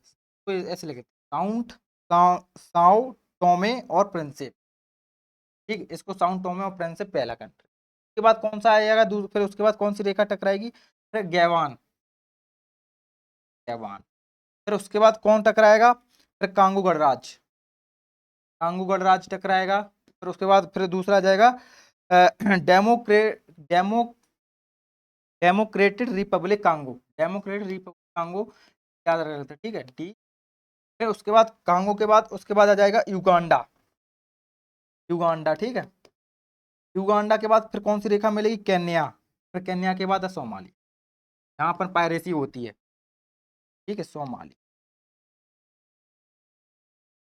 तो ऐसे लिखे साउंड, साउ टोमे और प्रिंसिप। ठीक, इसको साउंड टोमे और प्रिंसिप पहला कंट्री। उसके बाद कौन सा आएगा, फिर उसके बाद कौन सी रेखा टकराएगी, फिर गैवान, गैवान। फिर उसके बाद कौन टकराएगा, फिर कांगू गणराज्य, कांगू गणराज्य टकराएगा। फिर उसके बाद फिर दूसरा आ जाएगा demo democratic Republic Congo, democratic Republic Congo, याद रखते हैं, ठीक है, डी। फिर उसके बाद कांगो के बाद उसके बाद आ जाएगा युगांडा, युगांडा। ठीक है, युगांडा के बाद फिर कौन सी रेखा मिलेगी, केन्या, फिर केन्या के बाद है सोमाली, यहाँ पर पायरेसी होती है। ठीक है, सोमाली।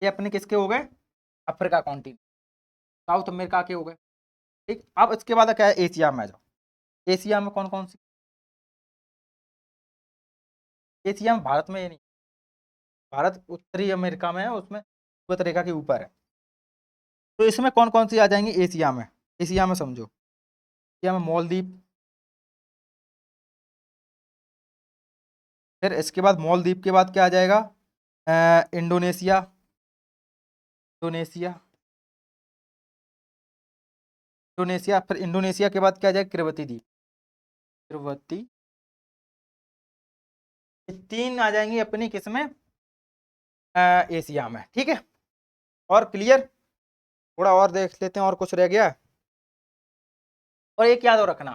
ये अपने किसके हो गए, अफ्रीका कॉन्टिनेंट, साउथ अमेरिका के हो गए। ठीक, अब इसके बाद क्या है, एशिया में आ जाओ, एशिया में कौन कौन सी, एशिया में भारत में ये नहीं, भारत उत्तरी अमेरिका में है, उसमें भूमध्य रेखा के ऊपर है। तो इसमें कौन कौन सी आ जाएंगी एशिया में? एशिया में समझो, एशिया में मालदीव, फिर इसके बाद मालदीव के बाद क्या आ जाएगा? इंडोनेशिया, इंडोनेशिया, इंडोनेशिया, फिर इंडोनेशिया के बाद क्या आ जाएगा? किरवती द्वीप, किरवती। ये तीन आ जाएंगी अपनी किसमें? एशिया में। ठीक है, और क्लियर? थोड़ा और देख लेते हैं, और कुछ रह गया? और एक याद और रखना,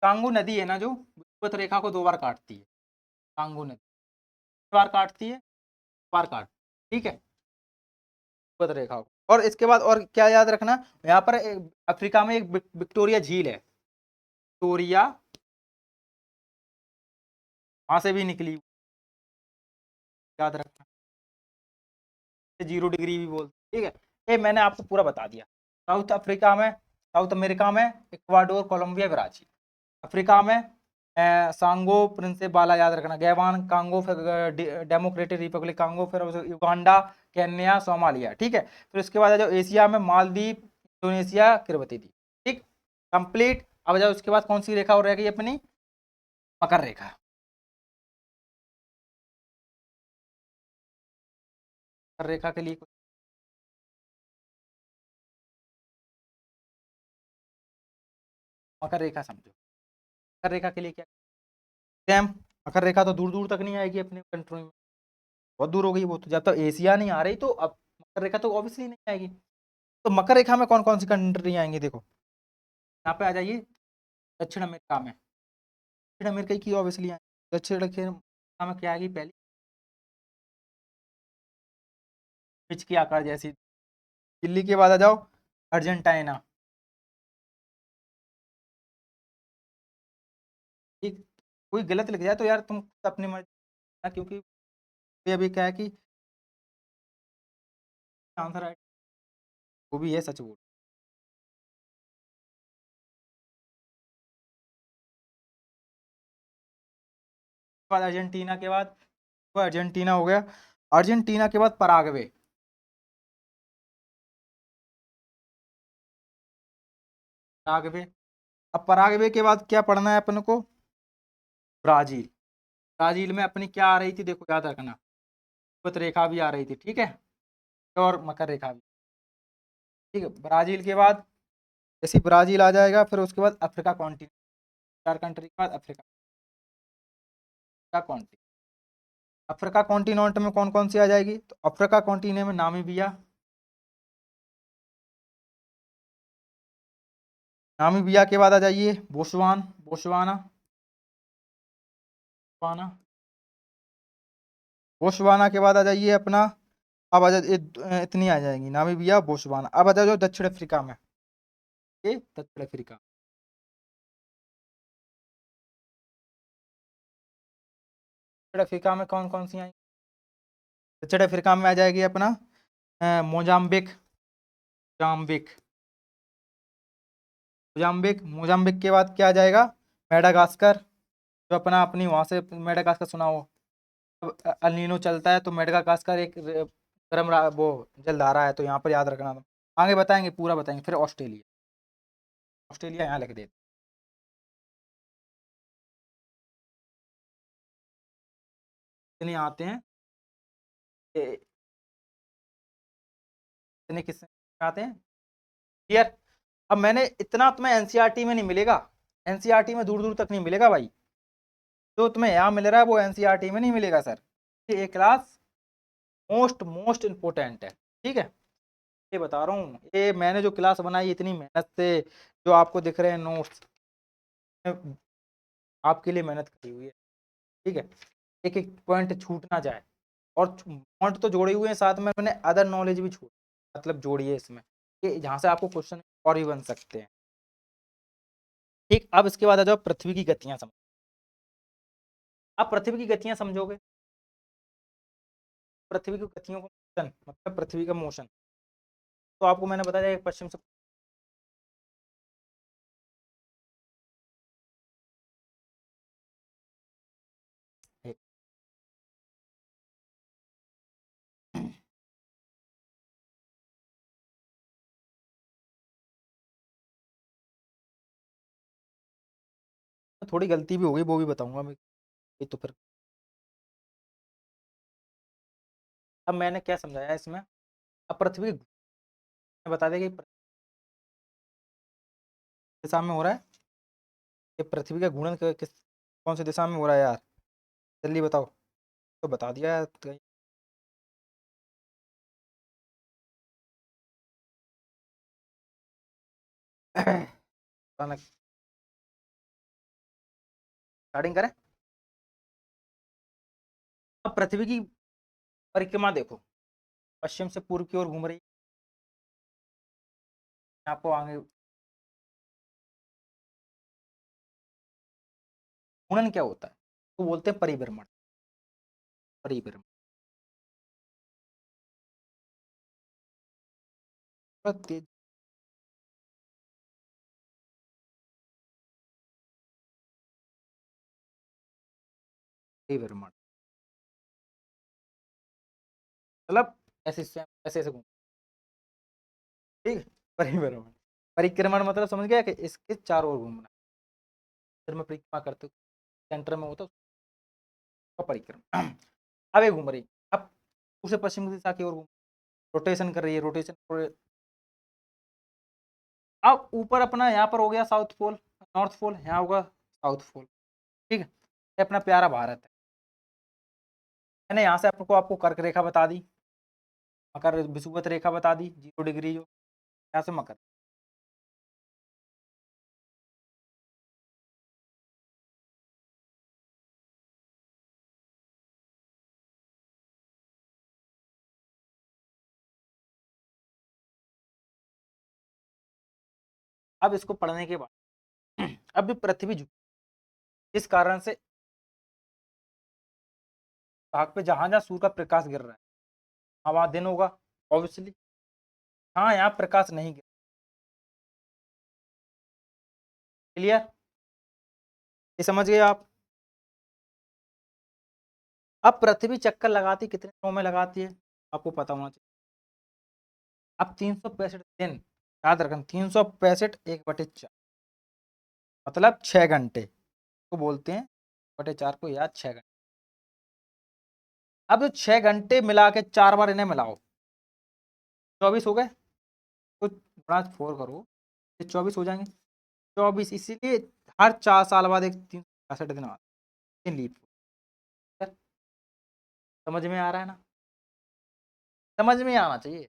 कांगू नदी है ना जो भूमध्य रेखा को 2 बार काटती है, कांगू नदी 2 बार काटती है, 2 बार काट, ठीक है, भूमध्य रेखा को। और इसके बाद और क्या याद रखना, यहाँ पर अफ्रीका में एक विक्टोरिया झील है, विक्टोरिया, वहां से भी निकली, याद रखना, 0 डिग्री भी बोलते, ठीक है। ये मैंने आपको पूरा बता दिया। साउथ अफ्रीका में, साउथ अमेरिका में इक्वाडोर, कोलंबिया, ब्राजील। अफ्रीका में सांगो, प्रिंसिप वाला याद रखना, गैवान, कांगो, फिर डेमोक्रेटिक रिपब्लिक कांगो, फिर युगांडा, केन्या, सोमालिया। ठीक है, फिर उसके बाद जो एशिया में मालदीव, इंडोनेशिया, किरवती द्वीप। ठीक, कंप्लीट। अब जाओ उसके बाद कौन सी रेखा और रह गई अपनी? मकर रेखा। मकर रेखा के लिए मकर रेखा समझो, मकर रेखा के लिए क्या? सेम, मकर रेखा तो दूर दूर तक नहीं आएगी अपने कंट्री में, बहुत दूर हो गई वो तो, जब तक एशिया नहीं आ रही तो अब मकर रेखा तो ऑब्वियसली नहीं आएगी। तो मकर रेखा में कौन कौन सी कंट्री आएंगी देखो, यहाँ पे आ जाइए, दक्षिण अमेरिका में, दक्षिण अमेरिका की ऑब्वियसली आएंगी। दक्षिण अमेरिका में क्या आएगी पहली? पिच की आकार जैसी। दिल्ली के बाद आ जाओ अर्जेंटीना। ठीक, कोई गलत लिख जाए तो यार तुम अपनी मर्जी ना, क्योंकि ये अभी क्या है कि आंसर है, वो भी है सच बोल। बाद अर्जेंटीना के बाद, वो अर्जेंटीना हो गया, अर्जेंटीना के बाद पराग्वे, पराग्वे। अब पराग्वे के बाद क्या पढ़ना है अपन को? ब्राजील। ब्राजील में अपनी क्या आ रही थी देखो, याद रखना, भूमध्य रेखा भी आ रही थी, ठीक है, और मकर रेखा भी। ठीक है, ब्राजील के बाद जैसे ब्राजील आ जाएगा, फिर उसके बाद अफ्रीका कॉन्टिनेंट, 4 कंट्री के बाद Africa, Africa continent. Africa continent में कौन कौन सी आ जाएगी? तो अफ्रीका कॉन्टिनेंट में नामीबिया, नामीबिया के बाद आ जाइए बोस्वान, बोस्वाना, बोस्वाना, बोस्वाना के बाद आ जाइए अपना, अब आ जाइए इतनी आ जाएंगी, नामीबिया, बोस्वाना। अब आ जाओ दक्षिण अफ्रीका में, ये दक्षिण अफ्रीका, दक्षिण अफ्रीका में कौन कौन सी आएंगी? दक्षिण अफ्रीका में आ जाएगी अपना मोजाम्बिक, मोजाम्बिक, मोजाम्बिक। मोजाम्बिक के बाद क्या आ जाएगा? मेडागास्कर, जो अपना अपनी वहां से मेडागास्कर सुना हो, अब अल नीनो चलता है तो मेडागास्कर एक वो जलधारा है, तो यहाँ पर याद रखना। आगे बताएंगे, पूरा बताएंगे। फिर ऑस्ट्रेलिया, ऑस्ट्रेलिया यहाँ लिख देते, इतने आते हैं, इतने किस आते हैं, क्लियर? अब मैंने इतना तुम्हें एनसीईआरटी में नहीं मिलेगा, एनसीईआरटी में दूर दूर तक नहीं मिलेगा भाई, जो तुम्हें यहाँ मिल रहा है वो एनसीईआरटी में नहीं मिलेगा सर। ये क्लास मोस्ट मोस्ट इम्पोर्टेंट है, ठीक है, ये बता रहा हूँ, ये मैंने जो क्लास बनाई इतनी मेहनत से, जो आपको दिख रहे हैं नोट्स, आपके लिए मेहनत करी हुई है, ठीक है, एक एक पॉइंट छूट ना जाए। और पॉइंट तो जोड़े हुए हैं, साथ में मैंने अदर नॉलेज भी छूट, मतलब जोड़ी है इसमें, कि जहाँ से आपको क्वेश्चन और भी बन सकते हैं। ठीक, अब इसके बाद आ जाओ पृथ्वी की गतियां समझो। आप पृथ्वी की गतियां समझोगे, पृथ्वी की गतियों को, मोशन मतलब पृथ्वी का मोशन, तो आपको मैंने बताया एक पश्चिम से थोड़ी गलती भी हो गई, वो भी बताऊंगा मैं। ये तो फिर अब मैंने क्या समझाया इसमें, अब पृथ्वी बता दें कि दिशा में हो रहा है, कि पृथ्वी का घूर्णन किस कौन सी दिशा में हो रहा है यार, जल्दी बताओ। तो बता दिया यार तो। अचानक स्टार्टिंग करें। अब पृथ्वी की परिक्रमा देखो, पश्चिम से पूर्व की ओर घूम रही है। आपको आगे घूर्णन क्या होता है, तो बोलते हैं परिभ्रमण। परिभ्रमण थोड़ा तेज। परिभ्रमण मतलब ऐसे ऐसे घूम, ठीक है। परिभ्रमण, परिक्रमण मतलब समझ गया कि इसके चारों ओर घूमना। फिर मैं परिक्रमा करते सेंटर में होता उसका परिक्रमण। अब ये घूम रही, अब उसे पश्चिम की दिशा की ओर घूम, रोटेशन कर रही है, रोटेशन। अब ऊपर अपना यहाँ पर हो गया साउथ पोल, नॉर्थ पोल, यहाँ होगा साउथ पोल, ठीक है। ये अपना प्यारा भारत है। मैंने यहाँ से आपको कर्क रेखा बता दी, मकर विषुवत रेखा बता दी 0 डिग्री, जो यहाँ से मकर। अब इसको पढ़ने के बाद अब भी पृथ्वी झुक, इस कारण से भाग पे जहां जहां सूर्य का प्रकाश गिर रहा है, वहां दिन होगा ऑब्वियसली। हाँ, यहाँ प्रकाश नहीं गिर। क्लियर, ये समझ गए आप। अब पृथ्वी चक्कर लगाती कितने दिनों में लगाती है, आपको पता होना चाहिए। अब 365 दिन, याद रखना 365 1/4, मतलब 6 घंटे को बोलते हैं, 1/4 को याद 6 घंटे। अब जो 6 घंटे मिला के 4 बार इन्हें मिलाओ, 24 हो गए, तो बड़ा 4 करो, ये 24 हो जाएंगे। 24, इसीलिए हर 4 साल बाद एक 365 दिन आते हैं लीप। समझ में आ रहा है ना, समझ में आना चाहिए,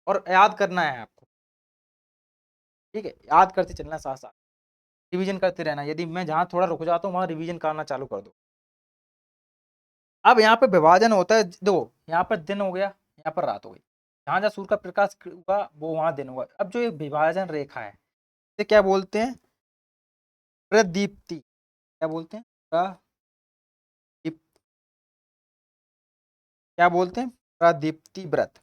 और याद करना है आपको, ठीक है। याद करते चलना, साथ साथ रिवीजन करते रहना। यदि मैं जहाँ थोड़ा रुक जाता हूँ वहाँ रिवीजन करना चालू कर दो। अब यहाँ पे विभाजन होता है, दो, यहाँ पर दिन हो गया, यहाँ पर रात हो गई। जहाँ जहाँ सूर्य का प्रकाश होगा वो वहां दिन होगा। अब जो ये विभाजन रेखा है, इसे क्या बोलते हैं, प्रदीप्ति। क्या बोलते हैं, प्रदीप, क्या बोलते हैं, प्रदीप्ति व्रत।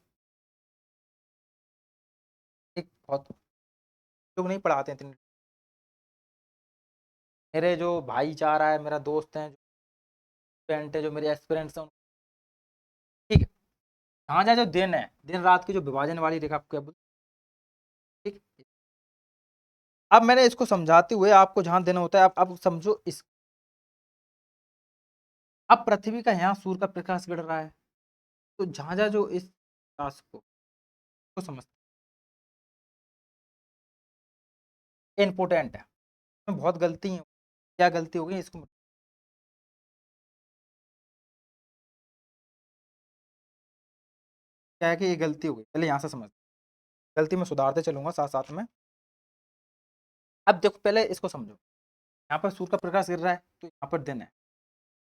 एक बहुत लोग नहीं पढ़ाते हैं इतने। मेरे जो भाईचारा है, मेरा दोस्त है, स्टूडेंट है, जो मेरे एस्पिरेंट्स हैं, ठीक है। जहाँ जहाँ जो दिन है, दिन रात की जो विभाजन वाली रेखा, आपको क्या बोलते हैं, ठीक। अब मैंने इसको समझाते हुए आपको जहां दिन होता है, आप समझो इस, अब पृथ्वी का यहाँ सूर्य का प्रकाश गिर रहा है, तो जहां जहां जो इस प्रकाश को समझते, इम्पोर्टेंट है। इसमें बहुत गलती है, क्या गलती हो गई इसको, क्या है कि ये गलती हो गई, पहले यहाँ से समझ, गलती में सुधारते चलूंगा साथ साथ में। अब देखो पहले इसको समझो, यहाँ पर सूर्य का प्रकाश गिर रहा है, तो यहाँ पर दिन है।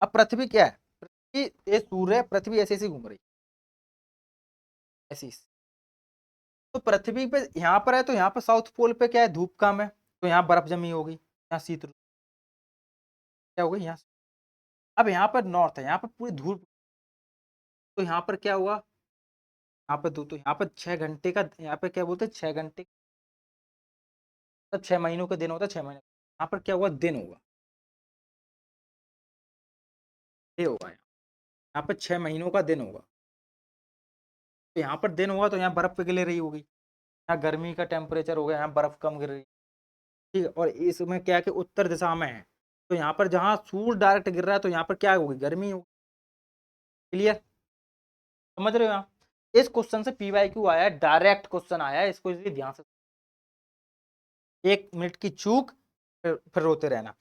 अब पृथ्वी क्या है, पृथ्वी ये सूर्य है, पृथ्वी ऐसे ऐसे घूम रही है, ऐसी। तो पृथ्वी पे यहाँ पर है, तो यहाँ पर साउथ पोल पे क्या है, धूप कम है, तो यहाँ बर्फ जमी होगी, यहाँ शीत क्या होगी यहाँ। अब यहाँ पर नॉर्थ है, यहाँ पर पूरी धूप, तो यहाँ पर क्या हुआ, यहाँ पर दो, तो यहाँ पर 6 घंटे का, यहाँ पे क्या बोलते हैं 6 घंटे, तब 6 महीनों का दिन होता है, 6 महीने। यहाँ पर क्या हुआ, दिन होगा, ये होगा यहाँ पर 6 महीनों का दिन होगा। तो यहाँ पर दिन होगा, तो यहाँ बर्फ पिघल रही होगी, यहाँ गर्मी का टेम्परेचर हो गया, यहाँ बर्फ कम गिर रही, ठीक है। और इसमें क्या है कि उत्तर दिशा में है, तो यहाँ पर जहाँ सूर्य डायरेक्ट गिर रहा है तो यहाँ पर क्या होगी, गर्मी होगी। क्लियर, समझ रहे हो यहाँ। इस क्वेश्चन से PYQ आया है, डायरेक्ट क्वेश्चन आया है, इसको इसलिए ध्यान से, 1 मिनट की चूक फिर रोते रहना।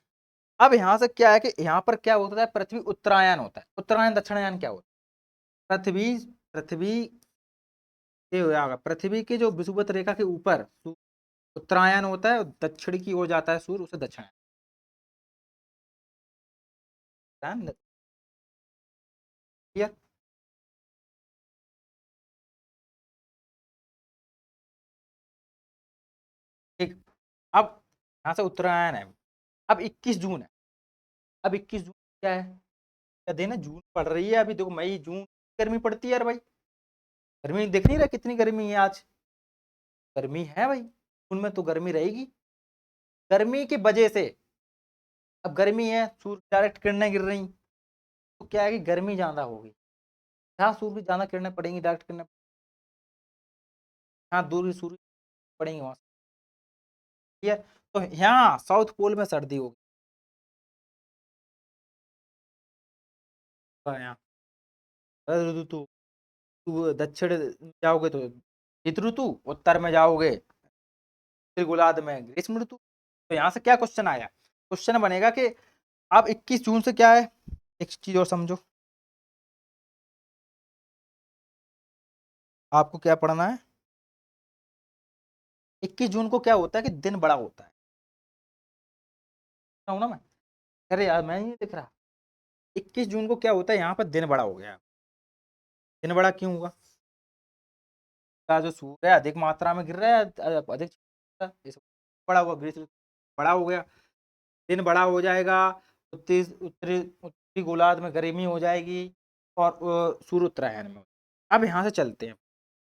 अब यहाँ से क्या है कि यहाँ पर क्या होता है, पृथ्वी उत्तरायण होता है। उत्तरायण दक्षिणायन क्या होता है, पृथ्वी पृथ्वी ये हो जाएगा, पृथ्वी के जो विषुवत रेखा के ऊपर उत्तरायण होता है, दक्षिण की ओर जाता है सूर्य, उसे दक्षिणायन। क्लियर, ठीक। अब यहाँ से उत्तरायण है, अब 21 जून है। अब 21 जून क्या है, क्या दिन है, जून पड़ रही है अभी, देखो मई जून, गर्मी पड़ती है यार भाई, गर्मी देख नहीं रहा कितनी गर्मी है आज, गर्मी है भाई, जून में तो गर्मी रहेगी। गर्मी की वजह से, अब गर्मी है, सूर्य डायरेक्ट किरणें गिर रही, तो क्या है कि गर्मी ज्यादा होगी, जहाँ सूर्य की ज्यादा किरणें पड़ेंगी, डायरेक्ट किरणें, जहाँ दूर की सूर्य पड़ेंगी वहां से। क्लियर, तो यहाँ साउथ पोल में सर्दी होगी, यहाँ शरद ऋतु, दक्षिण जाओगे तो शीत ऋतु, उत्तर में जाओगे गोलार्ध में ग्रीष्म ऋतु। तो यहाँ से क्या क्वेश्चन आया, क्वेश्चन बनेगा कि आप 21 जून से क्या है, एक चीज और समझो, आपको क्या पढ़ना है, 21 जून को क्या होता है कि दिन बड़ा होता है, ना मैं, अरे यार मैं नहीं दिख रहा, 21 जून को क्या होता है, यहाँ पर दिन बड़ा हो गया। दिन बड़ा क्यों हुआ, का जो सूर्य है अधिक मात्रा में गिर रहा है, अधिक बड़ा हुआ, ग्रीष्म बड़ा हो गया, दिन बड़ा हो जाएगा, उत्तरी उत्तरी उत्तरी गोलार्ध में गर्मी हो जाएगी, और सूर्य उत्तरायण में। अब यहाँ से चलते हैं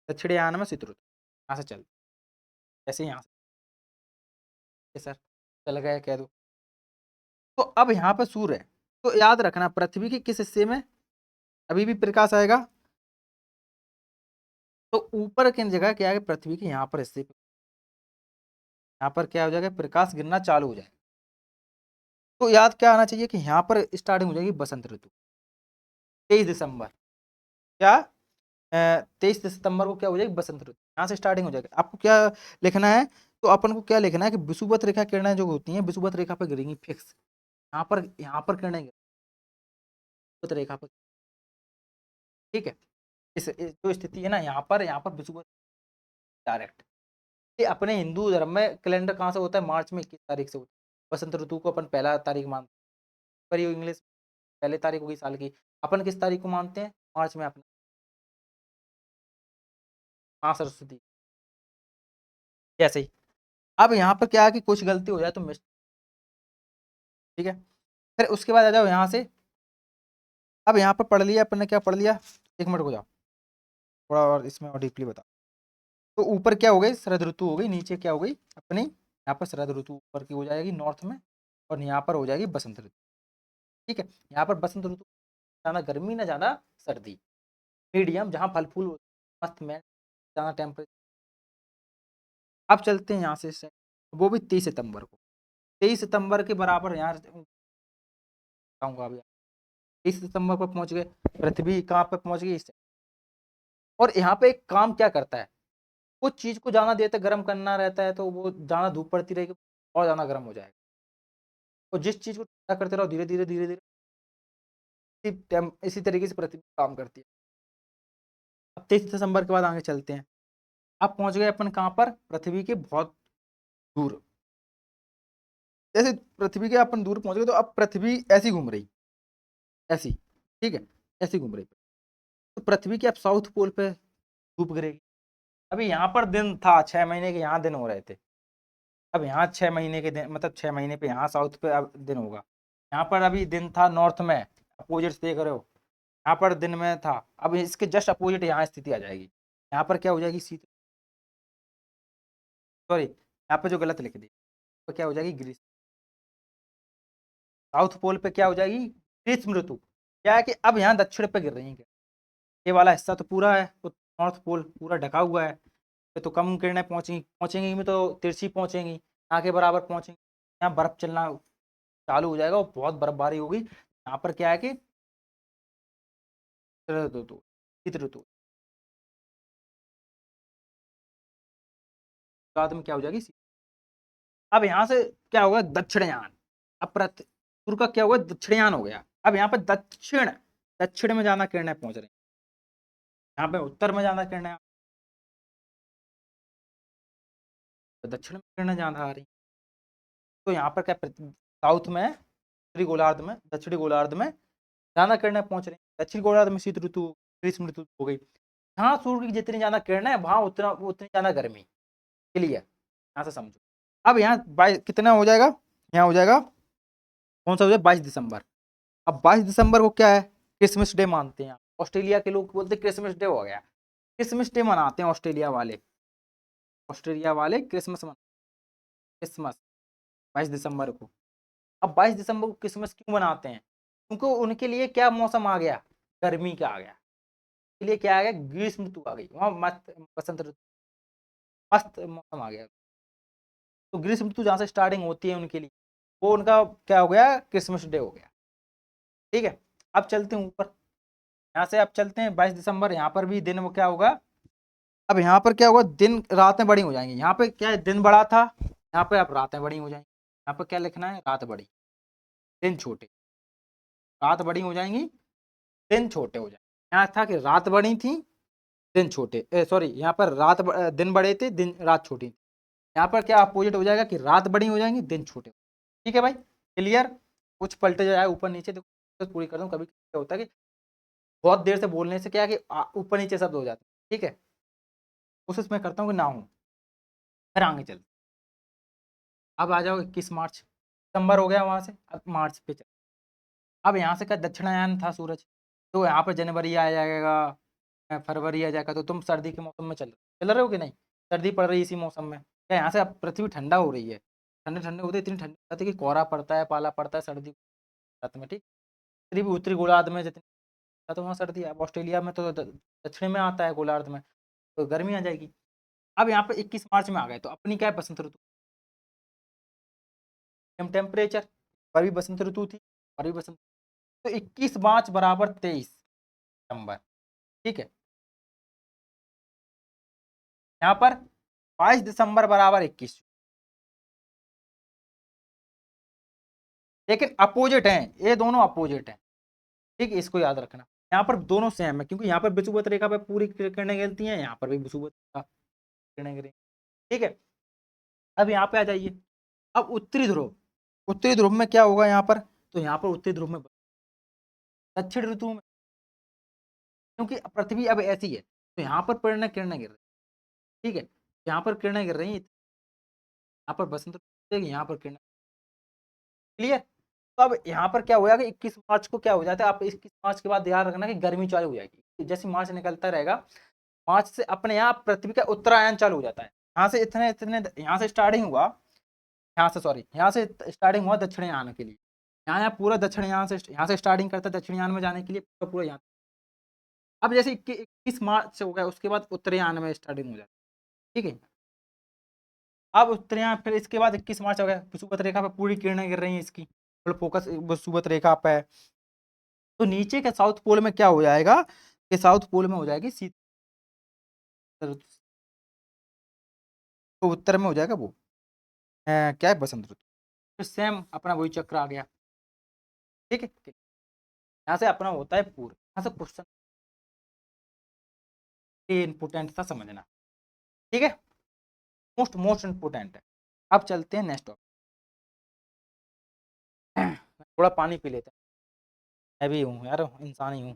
दक्षिणायन में शीत ऋतु, यहाँ से चलते जैसे यहाँ से, सर चल गए कह दो। तो अब यहाँ पर सूर्य है, तो याद रखना पृथ्वी के किस हिस्से में अभी भी प्रकाश आएगा, तो ऊपर की जगह क्या है, पृथ्वी के यहाँ पर हिस्से, यहाँ पर क्या हो जाएगा, प्रकाश गिरना चालू हो जाएगा। तो याद क्या आना चाहिए कि यहाँ पर स्टार्टिंग हो जाएगी बसंत ऋतु, 23 दिसंबर, क्या 23 सितंबर को क्या हो जाएगी, बसंत ऋतु, यहाँ से स्टार्टिंग हो जाएगी। आपको क्या लिखना है, तो अपन को क्या लिखना है कि विषुवत रेखा किरणें जो होती हैं विषुवत रेखा पर गिरेंगी फिक्स, यहाँ पर किरणें विषुवत रेखा पर, ठीक है। इस जो स्थिति है ना, यहाँ पर विषुवत डायरेक्ट, ये अपने हिंदू धर्म में कैलेंडर कहाँ से होता है, मार्च में 21 तारीख से होता है। बसंत ऋतु को अपन पहला तारीख मानते हैं, पर ये इंग्लिश पहले तारीख होगी साल की, अपन किस तारीख को मानते हैं, मार्च में अपने माँ सरस्वती, जैसे ही। अब यहाँ पर क्या है कि कुछ गलती हो जाए तो मिस, ठीक है। फिर उसके बाद आ जाओ यहाँ से, अब यहाँ पर पढ़ लिया अपन ने, क्या पढ़ लिया, 1 मिनट को जाओ थोड़ा और इसमें और डीपली बता। तो ऊपर क्या हो गई, शरद ऋतु हो गई, नीचे क्या हो गई अपनी, यहाँ पर शरद ऋतु ऊपर की हो जाएगी नॉर्थ में, और यहाँ पर हो जाएगी बसंत ऋतु, ठीक है। यहाँ पर बसंत ऋतु, ज्यादा गर्मी ना ज्यादा सर्दी, मीडियम, जहाँ फल फूल मस्त में, ज्यादा टेम्परेचर। अब चलते हैं यहाँ से, वो भी 23 सितंबर को, 23 सितंबर के बराबर यहाँ बताऊंगा अभी। 23 सितंबर पर पहुंच गए, पृथ्वी कहाँ पर पहुंच गई, और यहाँ पे एक काम क्या करता है, कुछ चीज को ज्यादा देर तक गर्म करना रहता है, तो वो ज्यादा धूप पड़ती रहेगी और ज्यादा गर्म हो जाएगा, और जिस चीज को ठंडा करते रहो धीरे धीरे धीरे धीरे, इसी तरीके से पृथ्वी काम करती है। अब 23 दिसंबर के बाद आगे चलते हैं, अब पहुंच गए अपन कहाँ पर, पृथ्वी के बहुत दूर, जैसे पृथ्वी के अपन दूर पहुंच गए, तो अब पृथ्वी ऐसी घूम रही, ऐसी, ठीक है, ऐसी घूम रही, तो पृथ्वी के अब साउथ पोल पे धूप गिरेगी। अभी यहाँ पर दिन था 6 महीने के, यहाँ दिन हो रहे थे, अब यहाँ 6 महीने के दिन, मतलब 6 महीने पे यहाँ साउथ पे अब दिन होगा। यहाँ पर अभी दिन था नॉर्थ में, अपोजिट देख रहे हो, यहाँ पर दिन में था, अब इसके जस्ट अपोजिट यहाँ स्थिति आ जाएगी, यहाँ पर क्या हो जाएगी, शीत, सॉरी यहाँ पे जो गलत लिख दी, तो क्या हो जाएगी ग्रीष्म, साउथ पोल पे क्या हो जाएगी, ग्रीष्म ऋतु। क्या है कि अब यहाँ दक्षिण पे गिर रही है, ये वाला हिस्सा तो पूरा है, तो नॉर्थ पोल पूरा ढका हुआ है, तो कम किरणें पहुंचेंगी, पहुंचेंगी में तो तिरछी पहुंचेंगी, ना के बराबर पहुंचेंगी, यहाँ बर्फ चलना चालू हो जाएगा और बहुत बर्फबारी होगी। यहाँ पर क्या है कि शरद ऋतु, शीत ऋतु, बाद में क्या हो जाएगी। अब यहाँ से क्या होगा, दक्षिणयान। अब सूर्य का क्या होगा, दक्षिणयान हो गया। अब यहाँ पे दक्षिण, दक्षिण में ज्यादा किरणें पहुंच रही हैं, यहाँ पे उत्तर में ज्यादा किरणें, तो दक्षिण में किरणें ज्यादा आ रही। तो यहाँ पर क्या, साउथ में, उत्तरी गोलार्ध में, दक्षिणी गोलार्ध में ज्यादा किरणें पहुंच रही। दक्षिण गोलार्ध में शीत ऋतु, ग्रीष्म ऋतु हो गई। जहाँ सूर्य की जितनी ज्यादा किरणें है वहां उतना उतनी ज्यादा गर्मी। क्लियर, यहाँ से समझो। अब यहाँ 22 कितना हो जाएगा, यहाँ हो जाएगा कौन सा हो जाएगा, 22 दिसंबर। अब 22 दिसंबर को क्या है, क्रिसमस डे मानते हैं। ऑस्ट्रेलिया के लोग बोलते क्रिसमस डे हो गया, क्रिसमस डे मनाते हैं ऑस्ट्रेलिया वाले। ऑस्ट्रेलिया वाले क्रिसमस क्रिसमस 22 दिसंबर को। अब 22 दिसंबर को क्रिसमस क्यों मनाते हैं, क्योंकि उनके लिए क्या मौसम आ गया, गर्मी का आ गया। के लिए क्या आ गया, ग्रीष्म ऋतु आ गई, वहां मस्त बसंत ऋतु, मस्त मौसम आ गया। तो ग्रीष्म ऋतु जहां से स्टार्टिंग होती है उनके लिए, वो उनका क्या हो गया, क्रिसमस डे हो गया। ठीक है, अब चलते हैं ऊपर, यहाँ से अब चलते हैं 22 दिसंबर। यहाँ पर भी दिन वो क्या होगा, अब यहाँ पर क्या होगा, दिन रातें बड़ी हो जाएंगी। यहाँ पे क्या है, दिन बड़ा था, यहाँ पे अब रातें बड़ी हो जाएंगी। यहाँ पर क्या लिखना है, रात बड़ी, दिन छोटे। रात बड़ी हो जाएंगी, दिन छोटे हो जाएंगे। यहाँ था कि रात बड़ी थी, दिन छोटे, सॉरी, यहाँ पर दिन बड़े थे, दिन रात छोटी थी। यहाँ पर क्या अपोजिट हो जाएगा कि रात बड़ी हो जाएंगी, दिन छोटे। ठीक है भाई, क्लियर। कुछ पलटे जाए ऊपर नीचे, देखो तो पूरी कर दूं। कभी क्या होता है कि बहुत देर से बोलने से क्या है कि ऊपर नीचे शब्द हो जाते हैं। ठीक है, कोशिश मैं करता हूँ कि ना हो। फिर आगे चल, अब आ जाओ 21 मार्च, सितंबर हो गया वहां से, अब मार्च पे चल। अब यहाँ से क्या, दक्षिणायन था सूरज, तो यहाँ पर जनवरी आ जाएगा, फरवरी आ जाएगा। तो तुम सर्दी के मौसम में चल रहे हो कि नहीं, सर्दी पड़ रही है इसी मौसम में। क्या यहाँ से अब पृथ्वी ठंडा हो रही है, ठंडे ठंडे होते, इतनी ठंडी होती है कि कोहरा पड़ता है, पाला पड़ता है सर्दी रात में। ठीक, उत्तरी गोलार्ध में जितनी, तो वहाँ सर्दी है। अब ऑस्ट्रेलिया में तो दक्षिण में आता है गोलार्ध में, तो गर्मी आ जाएगी। अब यहाँ पे 21 मार्च में आ गए, तो अपनी क्या है, बसंत ऋतु। टेम्परेचर पर भी बसंत ऋतु थी, पर भी बसंत। तो 21 मार्च बराबर 23 सितंबर। ठीक है, यहाँ पर 22 दिसंबर बराबर 21। लेकिन अपोजिट हैं, ये दोनों अपोजिट हैं। ठीक है, इसको याद रखना। यहाँ पर दोनों सेम है, क्योंकि यहाँ पर विषुवत रेखा पे पूरी किरणें गिरती हैं, यहाँ पर भी विषुवत रेखा किरणें गिरी। ठीक है, अब यहाँ पे आ जाइए। अब उत्तरी ध्रुव, उत्तरी ध्रुव में क्या होगा यहाँ पर, तो यहाँ पर उत्तरी ध्रुव में, दक्षिण ऋतु में, क्योंकि पृथ्वी अब ऐसी है, तो यहाँ पर किरणें गिर रही। ठीक है, यहाँ पर किरणें गिर रही हैं, यहाँ पर बसंत ऋतु है, यहाँ पर किरणें। क्लियर। तो अब यहाँ पर क्या हो जाएगा, 21 मार्च को क्या हो जाता है, आप 21 मार्च के बाद ध्यान रखना कि गर्मी चालू हो जाएगी। जैसे मार्च निकलता रहेगा, मार्च से अपने यहाँ पृथ्वी का उत्तरायण चालू हो जाता है। यहाँ से इतने इतने, यहाँ से स्टार्टिंग हुआ, यहाँ से सॉरी, यहाँ से स्टार्टिंग हुआ दक्षिणयान के लिए। यहाँ पूरा दक्षिणयान से, यहाँ से स्टार्टिंग करता है दक्षिणयान में जाने के लिए, पूरा पूरा यहाँ। अब जैसे 21 मार्च हो गया, उसके बाद उत्तरायण में स्टार्टिंग हो जाता है। ठीक है, अब उत्तरायण, फिर इसके बाद 21 मार्च हो गया, विषुवत रेखा पे पूरी किरणें गिर रही हैं इसकी, मतलब फोकस विषुवत रेखा पे है। तो नीचे के साउथ पोल में क्या हो जाएगा, कि साउथ पोल में हो जाएगी शीत ऋतु, तो उत्तर में हो जाएगा वो क्या है, बसंत ऋतु। फिर सेम अपना वही चक्र आ गया। ठीक है, यहाँ से अपना होता है पूर्व। यहाँ से क्वेश्चन इंपोर्टेंट था समझना। ठीक है, मोस्ट मोस्ट इंपोर्टेंट है। अब चलते हैं नेक्स्ट टॉपिक। थोड़ा पानी पी लेते हैं, मैं भी हूँ यार, इंसान ही हूँ।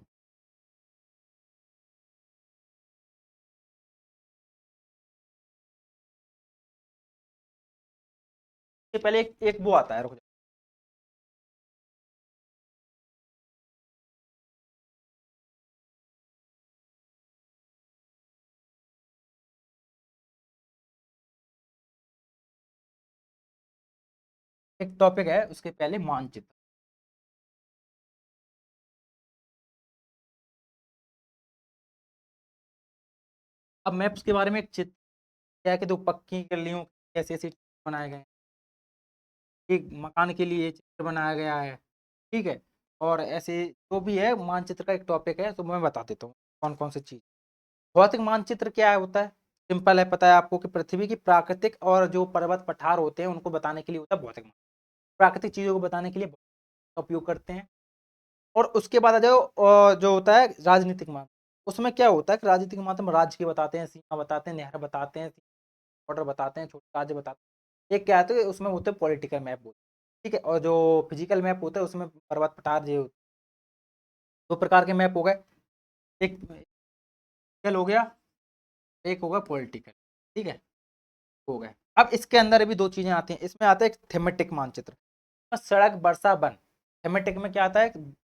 ये पहले एक वो आता है, रुक जाओ। एक टॉपिक है, उसके पहले मानचित्र। अब मैप्स के बारे में एक चित्र, क्या है कि दो पक्की गलियों, ऐसे ऐसे बनाए गए हैं। एक मकान के लिए चित्र बनाया गया है, ठीक है? और ऐसे जो भी है मानचित्र का एक टॉपिक है, तो मैं बता देता हूँ कौन-कौन सी चीज़। भौतिक मानचित्र क्या होता है? सिंपल है, पता है आपको कि पृथ्वी की प्राकृतिक और जो पर्वत पठार होते हैं, उनको बताने के लिए होता है भौतिक मान। प्राकृतिक चीज़ों को बताने के लिए का उपयोग करते हैं। और उसके बाद आ जाओ जो होता है राजनीतिक मान। उसमें क्या होता है कि राजनीतिक मातम राज्य के बताते हैं, सीमा बताते हैं, नहर बताते हैं, बॉर्डर बताते हैं, छोटे राज्य बताते हैं। एक क्या है तो उसमें होते हैं पॉलिटिकल मैप बोलते हैं, ठीक है? और जो फिजिकल मैप होता है उसमें पर्वत पठार जो 2 प्रकार के मैप हो गए। एक फिजिकल हो गया, एक हो गया पॉलिटिकल, ठीक है? हो गए। अब इसके अंदर भी 2 चीज़ें आती हैं। इसमें आता है एक थीमेटिक मानचित्र, सड़क, वर्षा, वन। थीमेटिक में क्या आता है,